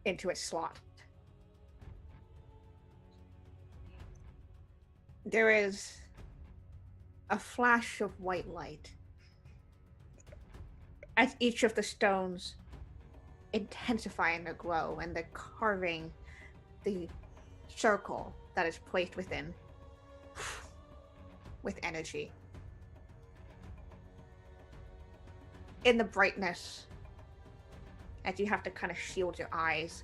into its slot. There is a flash of white light as each of the stones intensify in their glow and they're carving the circle that is placed within with energy. In the brightness, as you have to kind of shield your eyes,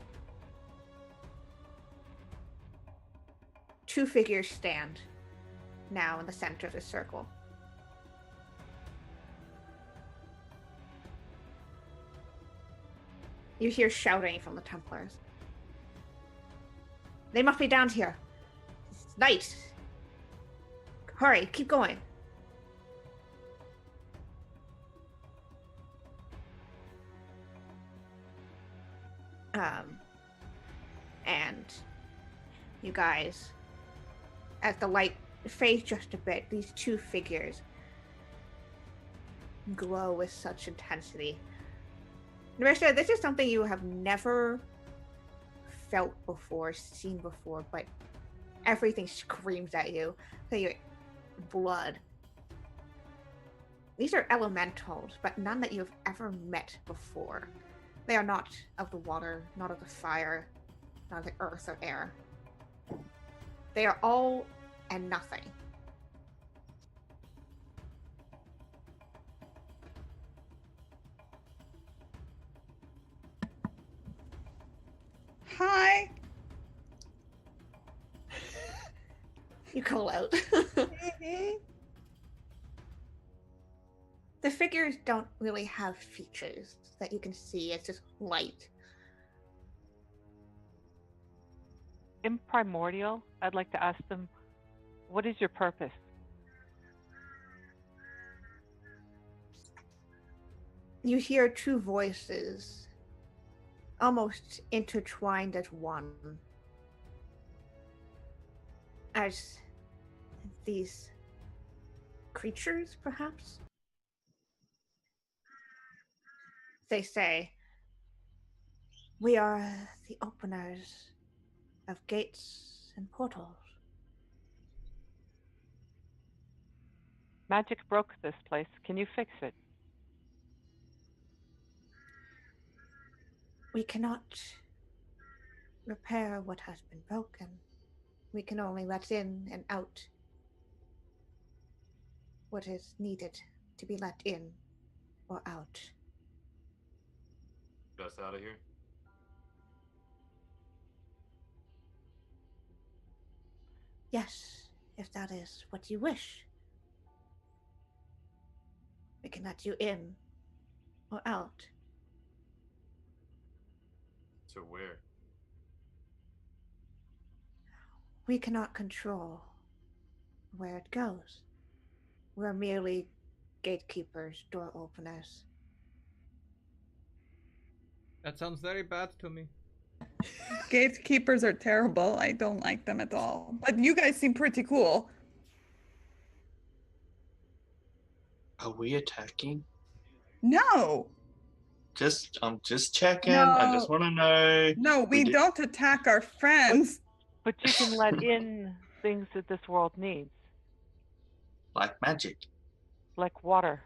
2 figures stand now in the center of the circle. You hear shouting from the Templars. They must be down here. It's night. Hurry, keep going. And you guys, as the light fades just a bit, these 2 figures glow with such intensity. Narissa, this is something you have never felt before, seen before, but everything screams at you. So your blood. These are elementals, but none that you've ever met before. They are not of the water, not of the fire, not of the earth or air. They are all and nothing. Hi. You call out. Mhm. The figures don't really have features that you can see. It's just light. In Primordial, I'd like to ask them, what is your purpose? You hear two voices almost intertwined as one. As these creatures, perhaps? They say, "We are the openers of gates and portals." Magic broke this place. Can you fix it? We cannot repair what has been broken. We can only let in and out what is needed to be let in or out. Get us out of here. Yes, if that is what you wish. We can let you in or out. To where? We cannot control where it goes. We're merely gatekeepers, door openers. That sounds very bad to me. Gatekeepers are terrible. I don't like them at all. But you guys seem pretty cool. Are we attacking? No, I'm just checking. I just No. want to know. no, we did- don't attack our friends. But you can let in things that this world needs, Like magic. like water.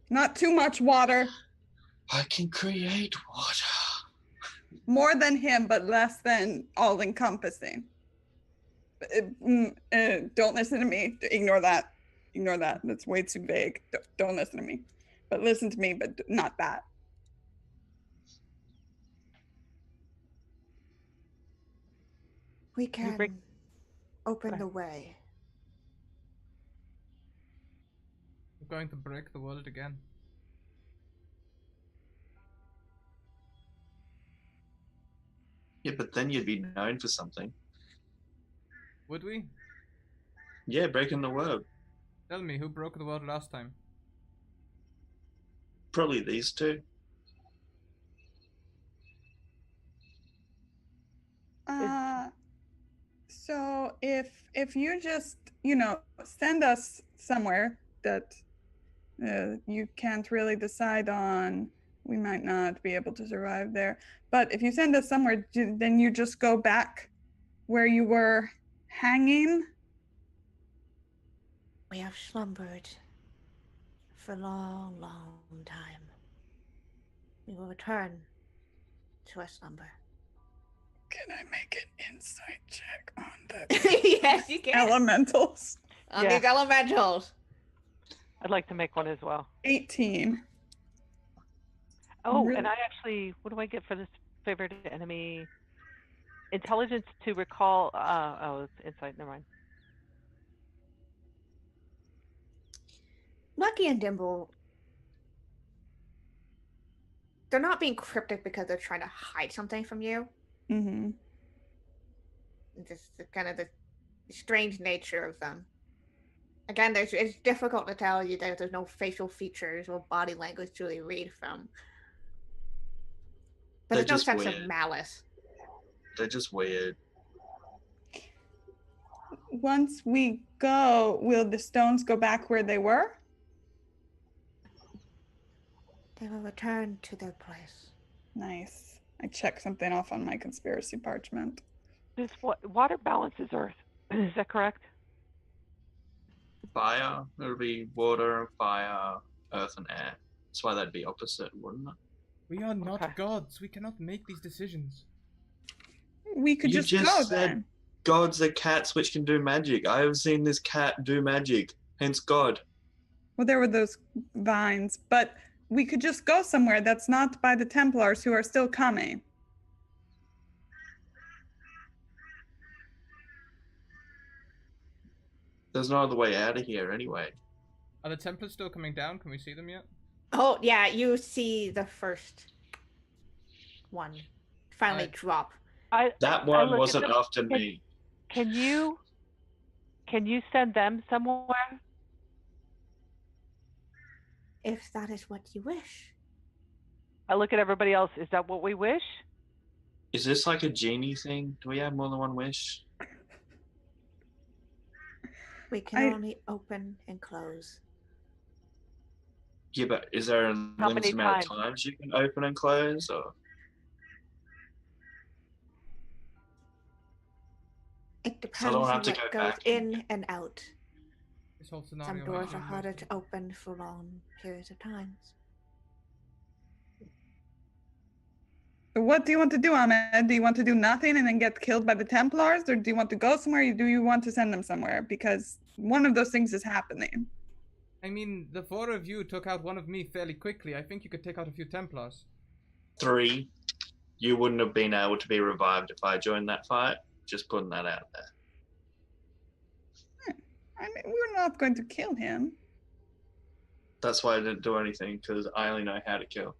Not too much water. I can create water. More than him, but less than all encompassing. Don't listen to me. Ignore that. Ignore that. That's way too vague. Don't listen to me. But listen to me, but not that. We can break- open Go the way. We're going to break the world again. Yeah, but then you'd be known for something. Would we? Yeah, breaking the world. Tell me, who broke the world last time? Probably these two. So if you just send us somewhere that you can't really decide on, we might not be able to survive there. But if you send us somewhere, then you just go back where you were hanging. We have slumbered for a long, long time. We will return to our slumber. Can I make an insight check on the Yes, you can. elementals? On Yeah. these elementals. I'd like to make one as well. 18. Oh, Really? and I actually, what do I get for this favorite enemy? Intelligence to recall. Oh, it's insight. Never mind. Lucky and Dimble, they're not being cryptic because they're trying to hide something from you. Mm-hmm. Just the kind of the strange nature of them. Again, it's difficult to tell you that there's no facial features or body language to really read from. But They're there's no just sense of weird. malice. They're just weird. Once we go, will the stones go back where they were? They will return to their place. Nice. I checked something off on my conspiracy parchment. This water balances Earth. Is that correct? Fire. It'll be water, fire, earth, and air. That's why that'd be opposite, wouldn't it? We are not Okay. gods. We cannot make these decisions. We could You just just go said- then. Gods are cats which can do magic. I have seen this cat do magic. Hence God. Well, there were those vines, but we could just go somewhere that's not by the Templars who are still coming. There's no other way out of here anyway. Are the Templars still coming down? Can we see them yet? Oh, yeah, you see the first one finally I- drop. That I one look at wasn't them. after me. Can you send them somewhere? If that is what you wish. I look at everybody else. Is that what we wish? Is this like a genie thing? Do we have more than one wish? We can only open and close. Yeah, but is there a How limited many amount of times you can open and close? Or It I depends don't on have to what go goes back in and out. This whole Some scenario doors makes are me harder emotional. to open for long periods of times. So what do you want to do, Ahmed? Do you want to do nothing and then get killed by the Templars, or do you want to go somewhere? Or do you want to send them somewhere? Because one of those things is happening. I mean, the four of you took out one of me fairly quickly. I think you could take out a few Templars. 3, you wouldn't have been able to be revived if I joined that fight. Just putting that out there. I mean, we're not going to kill him. That's why I didn't do anything, because I only know how to kill.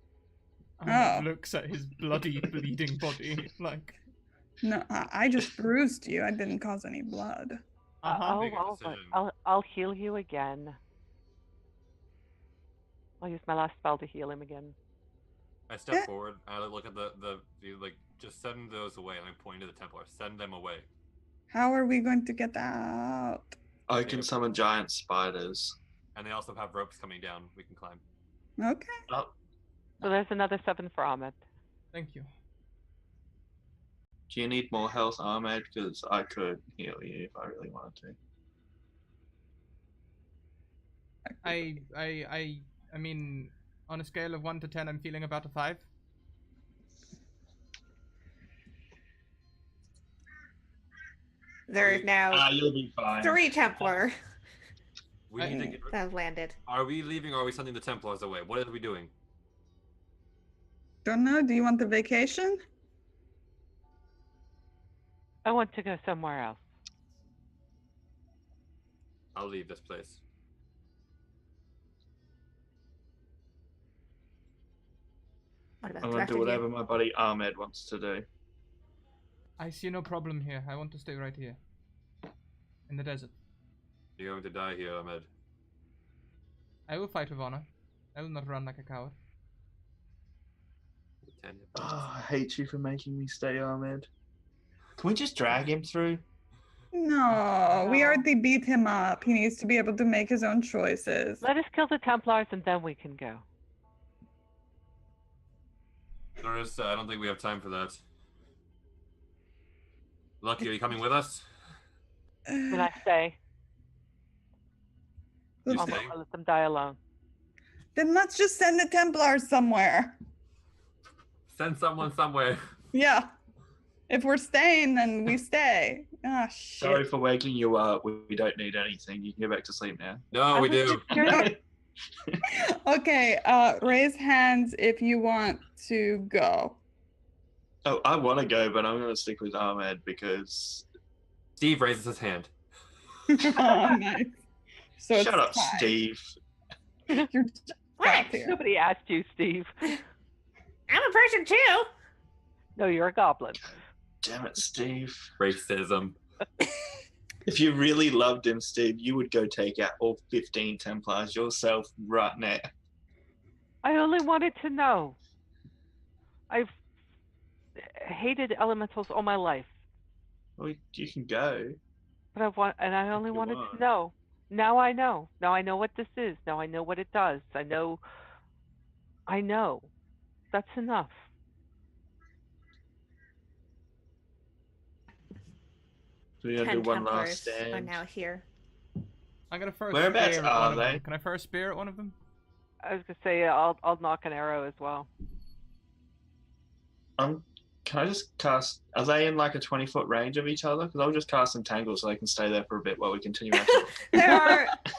Ahmed looks at his bloody, bleeding body, like... No, I just bruised you. I didn't cause any blood. Uh-huh. Make a I'll decision. heal you again. I'll use my last spell to heal him again. I step forward. I look at the like, just send those away, and I point to the Templars. Send them away. How are we going to get out? I can summon giant spiders. And they also have ropes coming down. We can climb. Okay. Oh, So there's another 7 for Ahmed. Thank you. do you need more health, Ahmed? Because I could heal you if I really wanted to. I mean, on a scale of 1 to 10, I'm feeling about a 5. There is now You'll be fine. 3 Templar We need to get. that have landed. Are we leaving or are we sending the Templars away? What are we doing? Don't know. Do you want the vacation? I want to go somewhere else. I'll leave this place. What about I'm the going rest to do of whatever you? my buddy Ahmed wants to do. I see no problem here. I want to stay right here. In the desert. You're going to die here, Ahmed. I will fight with honor. I will not run like a coward. Oh, I hate you for making me stay, Ahmed. Can we just drag him through? No, we No. already beat him up. He needs to be able to make his own choices. Let us kill the Templars and then we can go. Doris, I don't think we have time for that. Lucky, are you coming with us? When I stay, You I'll staying? let them die alone. Then let's just send the Templars somewhere. Send someone somewhere. Yeah. If we're staying, then we stay. Ah, shit. Sorry for waking you up. We don't need anything. You can go back to sleep now. No, we do. Okay, raise hands if you want to go. Oh, I want to go, but I'm going to stick with Ahmed because... Steve raises his hand. Oh, nice. So it's Shut up, tied. Steve. You're just What? here. Nobody asked you, Steve. I'm a person too. No, you're a goblin. Damn it, Steve. Racism. If you really loved him, Steve, you would go take out all 15 Templars yourself right now. I only wanted to know. I've hated elementals all my life, Well, you can go. but I only You wanted want. to know. Now I know. Now I know what this is. Now I know what it does. I know. That's enough. So we're going to 10 do one last Templars are stand. now here. I'm gonna first Whereabouts spear at are one of they? them. Can I first spear at one of them? I was gonna say I'll knock an arrow as well. Can I just cast... Are they in like a 20-foot range of each other? Because I'll just cast Entangle so they can stay there for a bit while we continue our talk.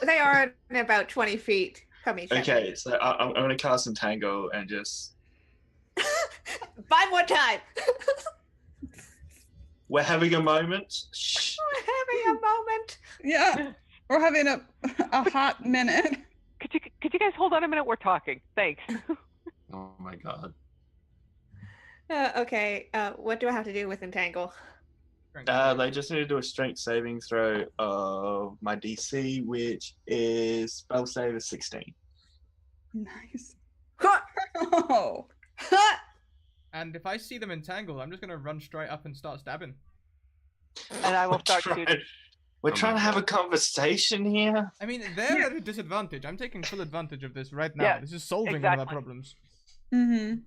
They are in about 20 feet from each other. Okay, so I'm going to cast Entangle and just... 5 more time. We're having a moment. Shh. We're having a moment. Yeah, we're having a hot minute. Could you guys hold on a minute? We're talking. Thanks. Oh my god. Okay, what do I have to do with Entangle? They just need to do a strength saving throw of my DC, which is spell save is 16. Nice. Huh. Oh, And if I see them entangled, I'm just gonna run straight up and start stabbing. And I will start Trying- shooting. We're Oh trying my to have a God. conversation here. I mean, they're Yeah. at a disadvantage. I'm taking full advantage of this right now. Yeah, This is solving one of our exactly. problems. Mm-hmm.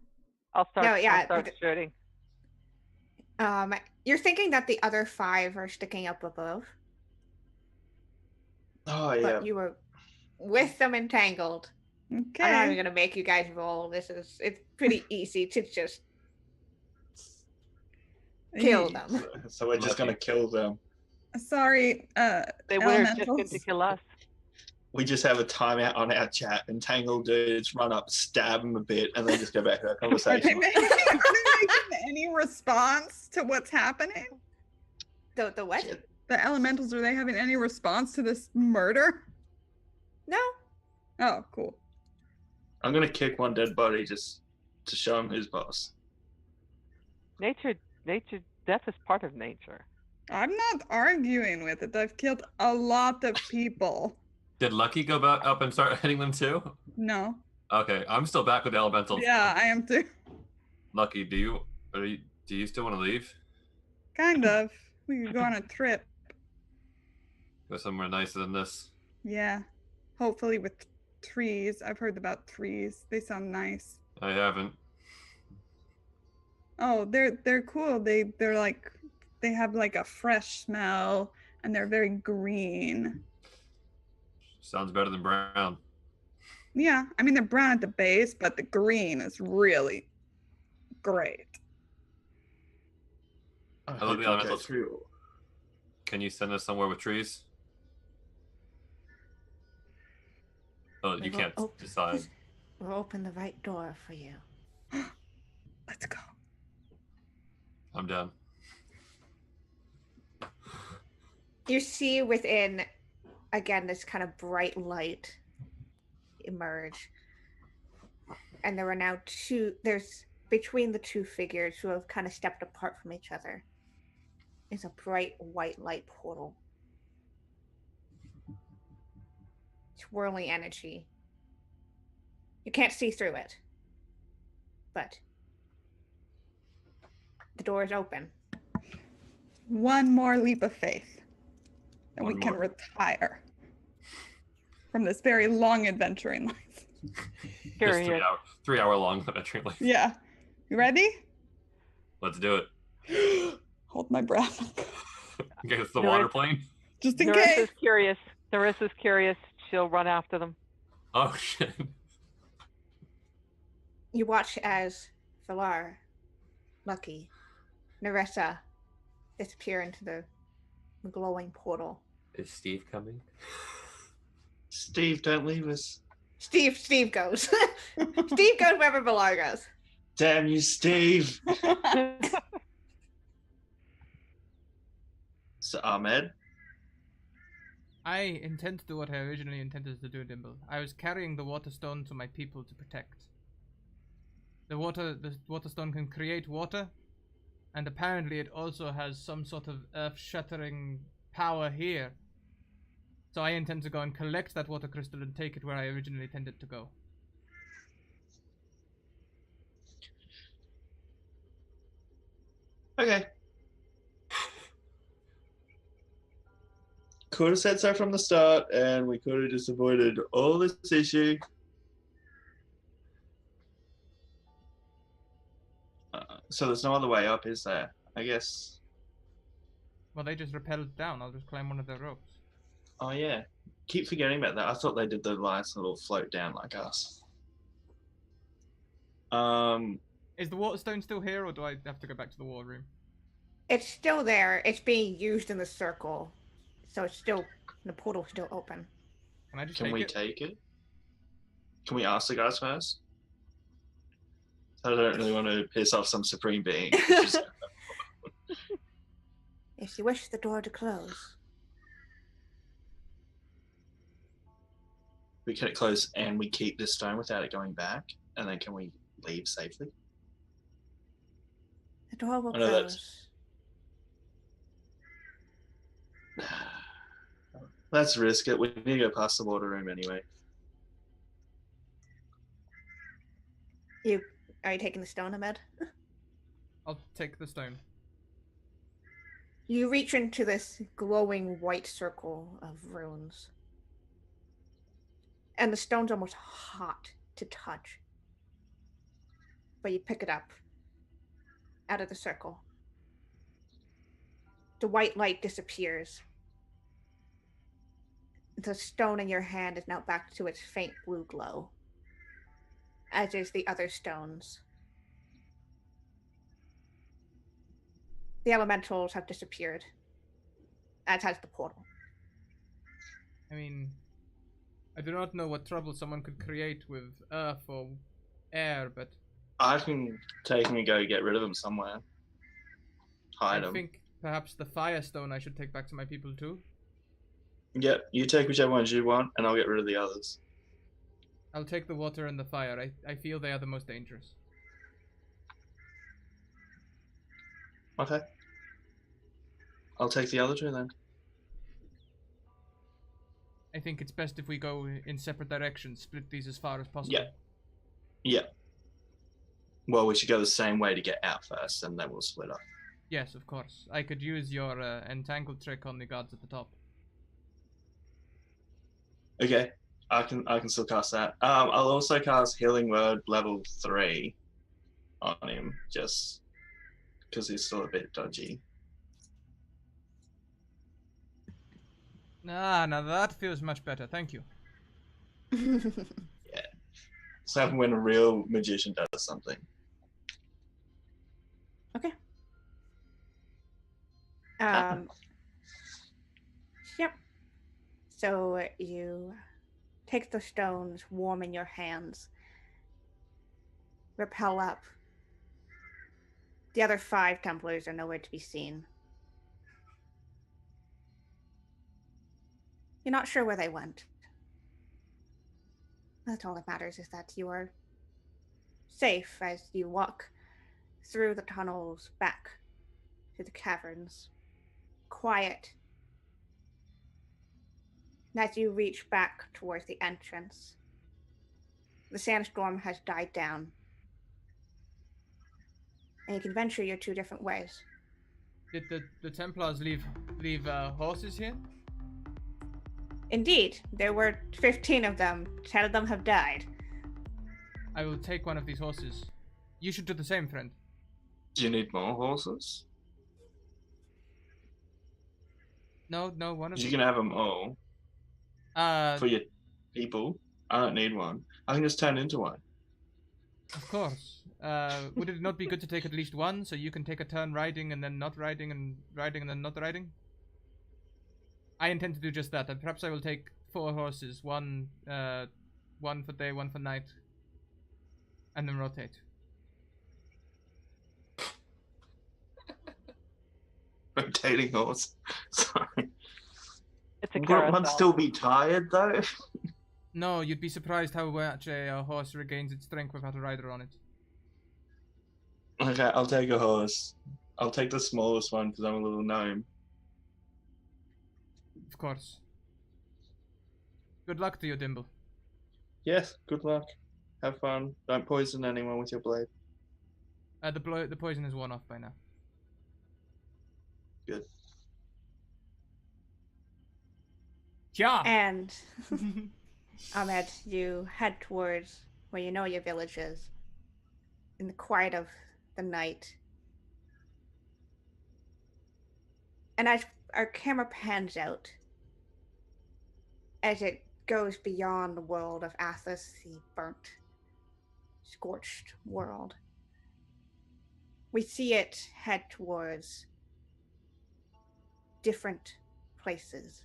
I'll start. No, yeah, I'll start shooting. You're thinking that the other 5 are sticking up above, Oh yeah. but you were with them entangled. Okay. I'm not even gonna make you guys roll. It's pretty easy to just kill them. So we're just gonna kill them. Sorry, They were just elementals. going to kill us. We just have a timeout on our chat. Entangled dudes run up, stab them a bit, and then just go back to our Are they conversation. making any response to what's happening? The what? The elementals, are they having any response to this murder? No. Oh, cool. I'm gonna kick one dead body just to show him who's boss. Nature, death is part of nature. I'm not arguing with it. I've killed a lot of people. Did Lucky go back up and start hitting them too? No. Okay, I'm still back with the elementals. Yeah, I am too. Lucky, do you still want to leave? Kind of. We could go on a trip. Go somewhere nicer than this. Yeah. Hopefully with trees. I've heard about trees. They sound nice. I haven't. Oh, they're cool. They're like they have like a fresh smell and they're very green. Sounds better than brown. Yeah, I mean they're brown at the base, but the green is really great. I love hope the you go elementals. through. Can you send us somewhere with trees? Oh, you can't decide. We'll open the right door for you. Let's go. I'm done. You see within, again, this kind of bright light emerge. And there are now there's between the 2 figures who have kind of stepped apart from each other is a bright white light portal. Swirling energy. You can't see through it. But the door is open. One more leap of faith. And One we can more. retire from this very long adventuring life. Just Period. 3 hour long adventure. Like, Yeah. You ready? let's do it. Hold my breath. In case the No, water it's- plane. Just in Narissa's case. curious. Narissa's curious. She'll run after them. Oh shit. You watch as Valar, Lucky, Narissa disappear into the glowing portal. Is Steve coming? Steve, don't leave us. Steve goes. Steve goes wherever Valar goes. Damn you, Steve. So Ahmed, I intend to do what I originally intended to do, Dimble. I was carrying the water stone to my people to protect. The water stone can create water, and apparently it also has some sort of earth-shattering power here. So I intend to go and collect that water crystal and take it where I originally intended to go. okay. Could have said so from the start, and we could have just avoided all this issue. So there's no other way up, is there? I guess. Well, they just rappelled down. I'll just climb one of their ropes. Oh yeah. Keep forgetting about that. I thought they did the nice little float down like us. Is the water stone still here, or do I have to go back to the war room? It's still there. It's being used in the circle. So it's still, the portal's still open. Can I just can take we it? take it? Can we ask the guys first? I don't really want to piss off some supreme being. Just- If you wish the door to close. we can close and we keep this stone without it going back, and then can we leave safely? The door will I know close. Let's risk it. We need to go past the water room anyway. Are you taking the stone, Ahmed? I'll take the stone. You reach into this glowing white circle of runes. And the stone's almost hot to touch. But you pick it up out of the circle. The white light disappears. The stone in your hand is now back to its faint blue glow, as is the other stones. The elementals have disappeared, as has the portal. I mean, I do not know what trouble someone could create with earth or air, but I can take and go get rid of them somewhere. Hide I them. think perhaps the firestone I should take back to my people too. Yep, you take whichever ones you want, and I'll get rid of the others. I'll take the water and the fire. I feel they are the most dangerous. Okay. I'll take the other two then. I think it's best if we go in separate directions, split these as far as possible. Yeah. Yeah. Well, we should go the same way to get out first, and then we'll split up. Yes, of course. I could use your entangle trick on the guards at the top. Okay, I can still cast that. I'll also cast Healing Word level 3 on him, just because he's still a bit dodgy. Ah, now that feels much better. Thank you. So when a real magician does something. Okay. Yep. So you take the stones, warm in your hands, rappel up. The other 5 Templars are nowhere to be seen. You're not sure where they went. That's all that matters, is that you are safe as you walk through the tunnels back to the caverns. Quiet. And as you reach back towards the entrance, the sandstorm has died down. And you can venture your 2 different ways. Did the Templars leave horses here? Indeed, there were 15 of them. 10 of them have died. I will take one of these horses. You should do the same, friend. Do you need more horses? No, one of You them. can have them all for your people. I don't need one. I can just turn into one. Of course. Would it not be good to take at least one, so you can take a turn riding and then not riding and riding and then not riding? I intend to do just that. And perhaps I will take 4 horses, one for day, one for night, and then rotate. Rotating horse. Sorry. It's a Won't carousel. one still be tired though? No, you'd be surprised how much a horse regains its strength without a rider on it. Okay, I'll take a horse. I'll take the smallest one because I'm a little gnome. Of course. Good luck to you, Dimble. Yes, good luck. Have fun. Don't poison anyone with your blade. The poison is worn off by now. Good. Yeah. And Ahmed, you head towards where you know your village is. In the quiet of the night. And as our camera pans out, as it goes beyond the world of Athos, the burnt, scorched world, we see it head towards different places.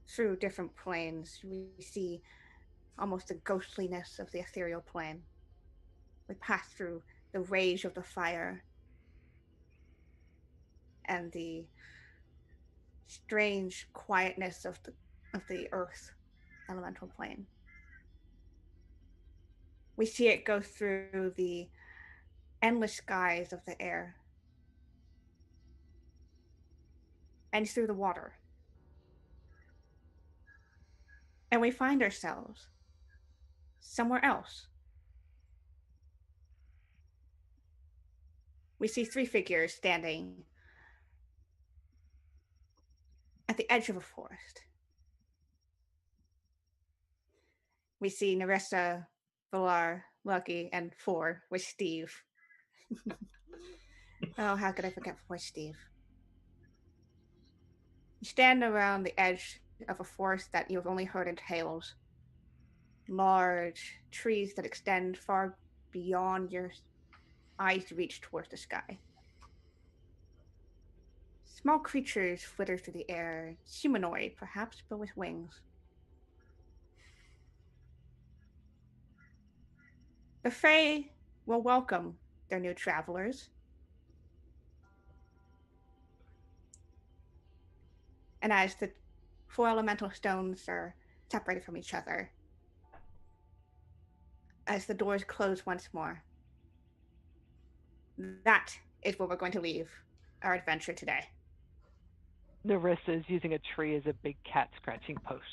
Through different planes, we see almost the ghostliness of the ethereal plane. We pass through the rage of the fire and the strange quietness of the earth elemental plane. We see it go through the endless skies of the air and through the water. And we find ourselves somewhere else. we see 3 figures standing at the edge of a forest. We see Narissa, Valar, Lucky, and 4 with Steve. Oh, how could I forget poor Steve? You stand around the edge of a forest that you've only heard in tales. Large trees that extend far beyond your eyes reach towards the sky. Small creatures flitter through the air, humanoid perhaps, but with wings. The Fae will welcome their new travelers. And as the 4 elemental stones are separated from each other, as the doors close once more, that is where we're going to leave our adventure today. Narissa is using a tree as a big cat scratching post.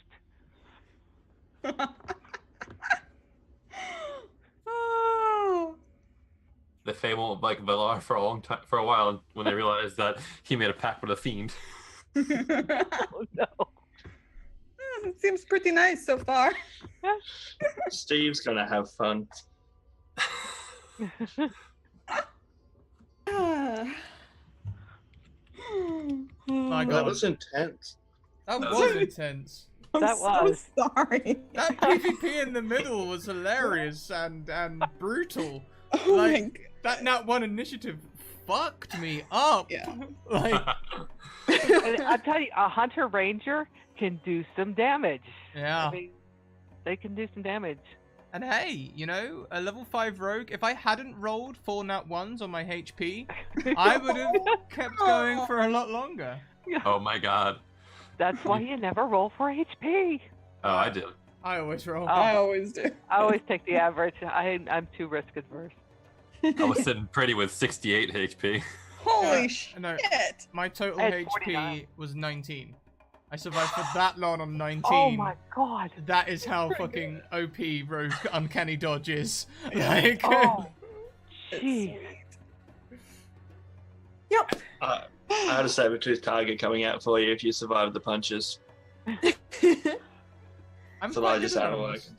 Oh. The Fae won't like Valar for a long time, for a while, when they realize that he made a pact with a fiend. Oh no. It seems pretty nice so far. Steve's gonna have fun. My That God. was intense. That was intense. I'm That was. so sorry. That PvP in the middle was hilarious and brutal. Oh Like- my god. That Nat 1 initiative fucked me up. Yeah. Like, And I'll tell you, a hunter ranger can do some damage. yeah. I mean, they can do some damage. And hey, you know, a level 5 rogue, if I hadn't rolled 4 Nat 1s on my HP, I would have kept going for a lot longer. Oh my god. That's why you never roll for HP. Oh, I did. I always roll. Oh. I always do. I always take the average. I'm too risk adverse. I was sitting pretty with 68 HP. Holy No, shit. my total I had HP 49. was 19. I survived for that long on 19. Oh my god. That is how Pretty fucking OP rogue uncanny dodge is. Like, Oh, It's jeez. sweet. Yep. I had a saber-tooth tiger coming out for you if you survived the punches. I'm It's the quite largest good at animal I those. can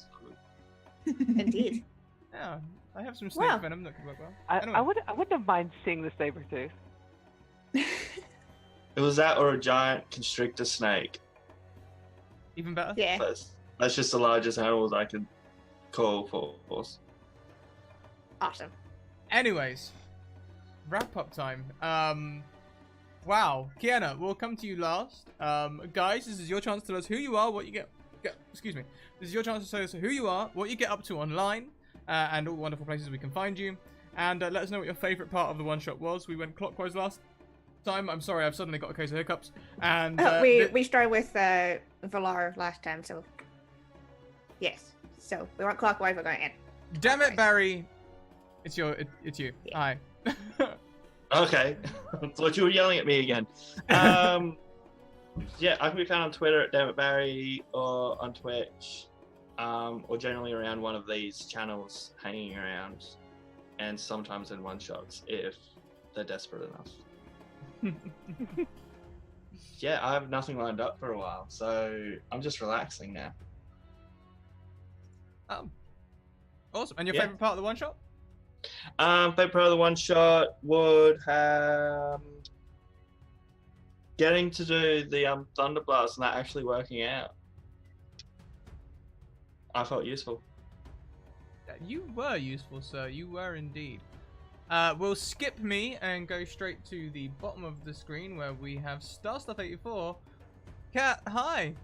summon. Indeed. Yeah, I have some snake Well. venom that could work well. I Anyway. wouldn't have mind seeing the saber tooth. It was that or a giant constrictor snake. Even better? Yeah. That's just the largest animals I could call for. Awesome. Anyways, wrap up time. Wow, Kiana, we'll come to you last. Guys, this is your chance to tell us who you are, what you get. Excuse me. This is your chance to tell us who you are, what you get up to online, and all the wonderful places we can find you. And let us know what your favorite part of the one shot was. We went clockwise last time. I'm sorry, I've suddenly got a case of hiccups. And we started with Valar last time, so yes. So we went clockwise. We're going in. damn it, clockwise. Barry. It's you. Yeah. Hi. Okay. I thought you were yelling at me again. Yeah, I can be found on Twitter at DammitBarry or on Twitch, or generally around one of these channels hanging around, and sometimes in one-shots if they're desperate enough. Yeah, I have nothing lined up for a while, so I'm just relaxing now. Awesome. And your Yeah. favorite part of the one shot? Favorite part of the one-shot would have getting to do the Thunder Blast and that actually working out. I felt useful. You were useful, sir. You were indeed. We'll skip me and go straight to the bottom of the screen where we have Star Stuff 84. Kat, hi.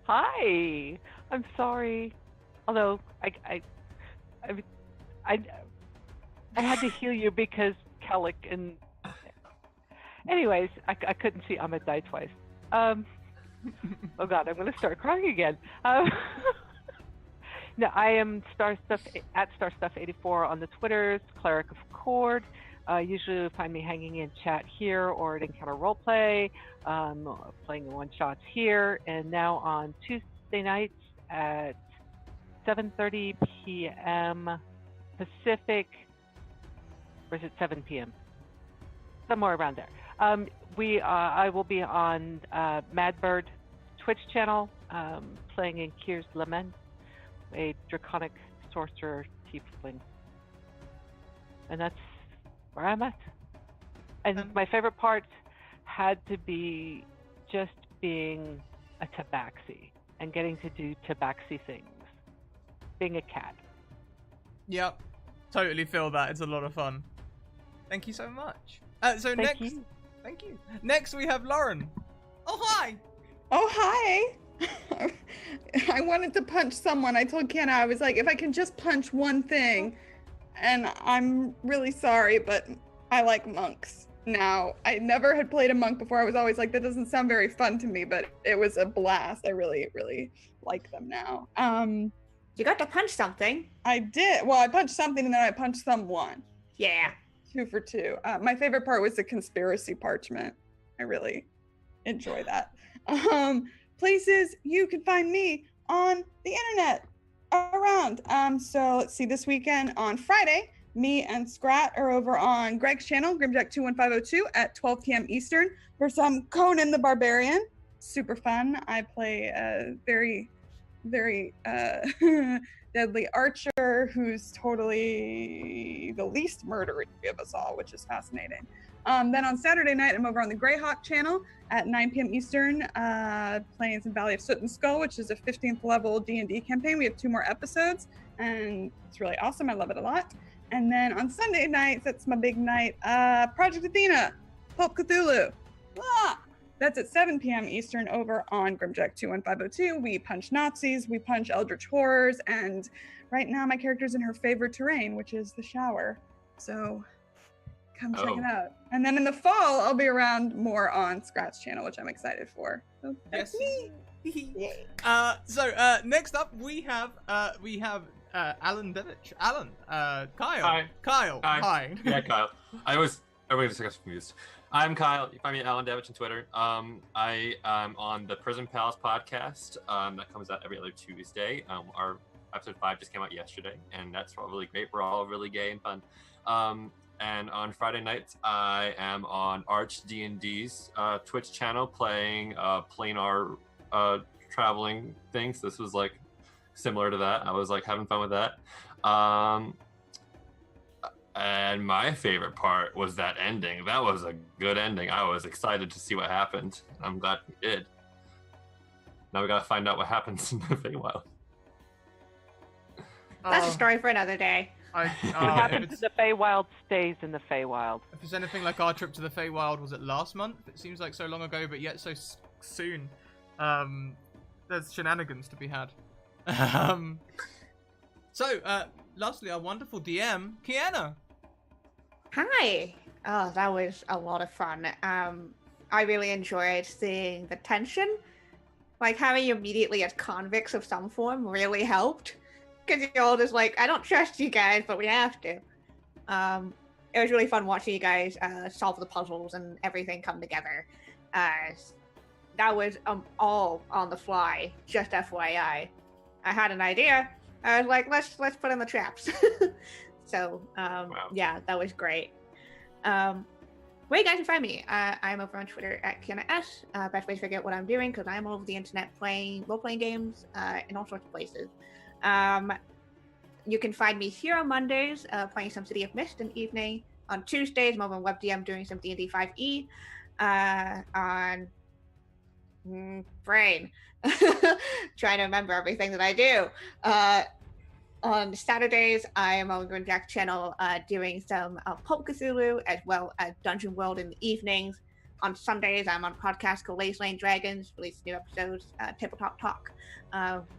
Hi. I'm sorry. Although I had to heal you because Kellic and. Anyways, I couldn't see Ahmed die twice. Oh god, I'm gonna start crying again. No, I am at StarStuff84 on the Twitters, Cleric of Cord. Usually you'll find me hanging in chat here or at Encounter Roleplay, playing one-shots here, and now on Tuesday nights at 7:30 p.m. Pacific, or is it 7 p.m.? somewhere around there. I will be on Madbird Twitch channel, playing in Kier's Lament, a draconic sorcerer tiefling, and that's where I'm at. And my favorite part had to be just being a tabaxi and getting to do tabaxi things, being a cat. Yep, totally feel that. It's a lot of fun. Thank you so much. Thank you. Thank you. Next we have Lauren. Oh hi. Oh, hi. I wanted to punch someone. I told Kiana, I was like, if I can just punch one thing, and I'm really sorry, but I like monks now. I never had played a monk before. I was always like, that doesn't sound very fun to me, but it was a blast. I really, really like them now. You got to punch something. I did. Well, I punched something and then I punched someone. Yeah. 2 for 2. My favorite part was the conspiracy parchment. I really enjoy that. Places you can find me on the internet around. So let's see, this weekend on Friday, me and Scrat are over on Greg's channel, Grimjack21502 at 12 p.m. Eastern for some Conan the Barbarian. Super fun. I play a very, very deadly archer who's totally the least murdery of us all, which is fascinating. Then on Saturday night, I'm over on the Greyhawk channel at 9 p.m. Eastern, playing some Valley of Soot and Skull, which is a 15th level D&D campaign. We have 2 more episodes, and it's really awesome. I love it a lot. And then on Sunday nights, that's my big night, Project Athena, Pulp Cthulhu. Ah! That's at 7 p.m. Eastern over on Grimjack21502. We punch Nazis, we punch Eldritch Horrors, and right now my character's in her favorite terrain, which is the shower. So come check it out. And then in the fall, I'll be around more on Scrat's channel, which I'm excited for. So that's me. Yay. Next up we have Alan Devich. Alan, Kyle. Hi. Kyle. Hi. Yeah, Kyle. Everybody just gets confused. I'm Kyle. You find me at Alan Devich on Twitter. I am on the Prison Palace podcast that comes out every other Tuesday. Our episode 5 just came out yesterday, and that's all really great. We're all really gay and fun. And on Friday nights, I am on Arch D&D's Twitch channel playing planar traveling things. This was like similar to that. I was like having fun with that. And my favorite part was that ending. That was a good ending. I was excited to see what happened. I'm glad we did. Now we gotta find out what happens in the Feywild. That's a story for another day. What happens in the Feywild stays in the Feywild. If it's anything like our trip to the Feywild, was it last month? It seems like so long ago, but yet so soon. There's shenanigans to be had. Lastly, our wonderful DM, Kiana. Hi. Oh, that was a lot of fun. I really enjoyed seeing the tension. Like, having you immediately as convicts of some form really helped. Because you're all just like, I don't trust you guys, but we have to. It was really fun watching you guys solve the puzzles and everything come together. That was all on the fly, just FYI. I had an idea. I was like, let's put in the traps. So, Wow. yeah, that was great. Where you guys can find me, I'm over on Twitter at Kiana S. Best way to figure out what I'm doing, because I'm all over the internet playing role-playing games in all sorts of places. You can find me here on Mondays playing some City of Mist in the evening. On Tuesdays, I'm over on WebDM doing some D&D 5e. On brain. Trying to remember everything that I do. On Saturdays, I am on Grimjack channel doing some Pulp Cthulhu as well as Dungeon World in the evenings. On Sundays, I'm on a podcast called Lace Lane Dragons, release new episodes, Tabletop Talk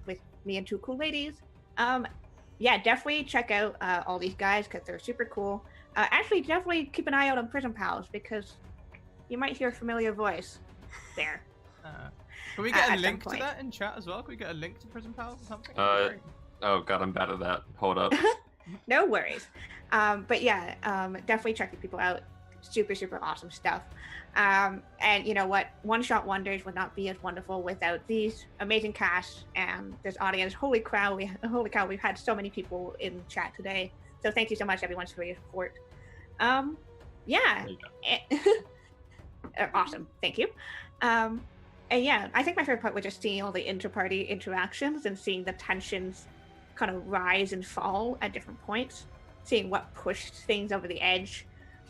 with me and 2 cool ladies. Yeah, definitely check out all these guys because they're super cool. Actually, definitely keep an eye out on Prison Pals because you might hear a familiar voice there. Can we get a at link some to point. that in chat as well? Can we get a link to Prison Pals or something? Oh god, I'm bad at that. Hold up. No worries. But yeah, definitely check these people out. Super, super awesome stuff. And you know what? One Shot Wonders would not be as wonderful without these amazing casts and this audience. Holy cow, we've had so many people in chat today. So thank you so much, everyone, for your support. Yeah. There you Awesome. Thank you. And yeah, I think my favorite part was just seeing all the inter-party interactions and seeing the tensions kind of rise and fall at different points, seeing what pushed things over the edge.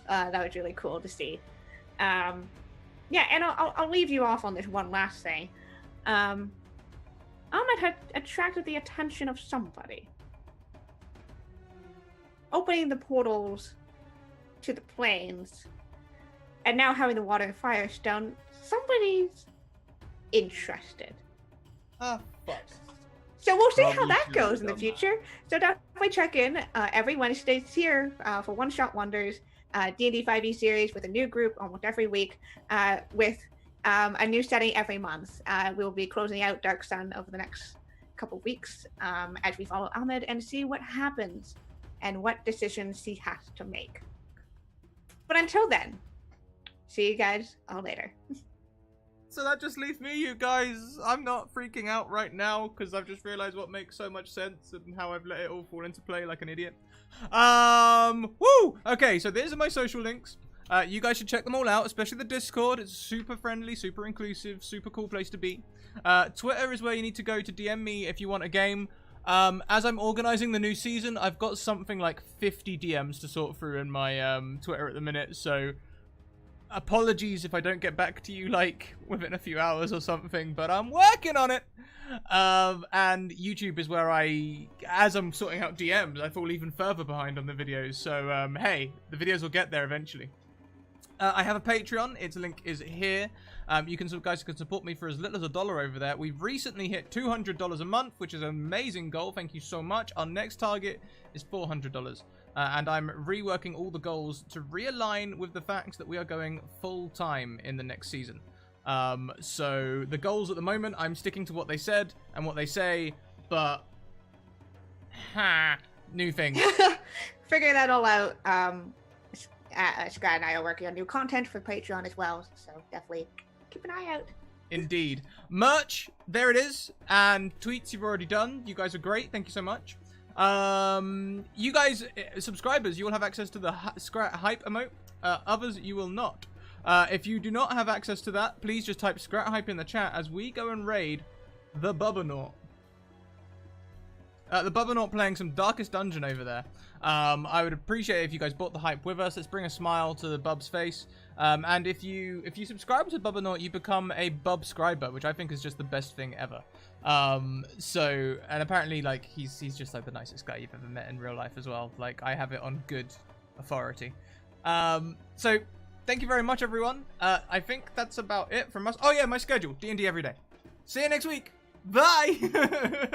That was really cool to see. Yeah, and I'll leave you off on this one last thing. Ahmed had attracted the attention of somebody. Opening the portals to the plains, and now having the water and Firestone, somebody's interested. Ah, fuck. So we'll see how Probably that should've goes in the done future. So definitely check in every Wednesday here for One Shot Wonders, D&D 5e series with a new group almost every week, with a new setting every month. We'll be closing out Dark Sun over the next couple weeks as we follow Ahmed and see what happens and what decisions he has to make. But until then, see you guys all later. So that just leaves me, you guys. I'm not freaking out right now because I've just realized what makes so much sense and how I've let it all fall into play like an idiot. Woo! Okay, so these are my social links. You guys should check them all out, especially the Discord. It's super friendly, super inclusive, super cool place to be. Twitter is where you need to go to DM me if you want a game. As I'm organizing the new season, I've got something like 50 DMs to sort through in my Twitter at the minute, so apologies if I don't get back to you like within a few hours or something, but I'm working on it. And YouTube is where as I'm sorting out DMs, I fall even further behind on the videos, so hey, the videos will get there eventually. I have a Patreon. Its link is here. You guys can support me for as little as $1 over there. We've recently hit $200 a month, which is an amazing goal. Thank you so much. Our next target is $400. And I'm reworking all the goals to realign with the fact that we are going full-time in the next season. So the goals at the moment, I'm sticking to what they said and what they say, but new things. Figure that all out. Scott and I are working on new content for Patreon as well, so definitely keep an eye out. Indeed. Merch, there it is. And tweets you've already done. You guys are great. Thank you so much. You guys, subscribers, you will have access to the Scrat Hype emote. Others, you will not. If you do not have access to that, please just type Scrat Hype in the chat as we go and raid the Bubbernaut. The Bubbernaut playing some Darkest Dungeon over there. I would appreciate it if you guys bought the hype with us. Let's bring a smile to the Bub's face. And if you subscribe to Bubbernaut, you become a Bubscriber, which I think is just the best thing ever. And apparently, like, he's just like the nicest guy you've ever met in real life as well. Like, I have it on good authority. So thank you very much, everyone. I think that's about it from us. Oh yeah, my schedule, D&D every day. See you next week. Bye.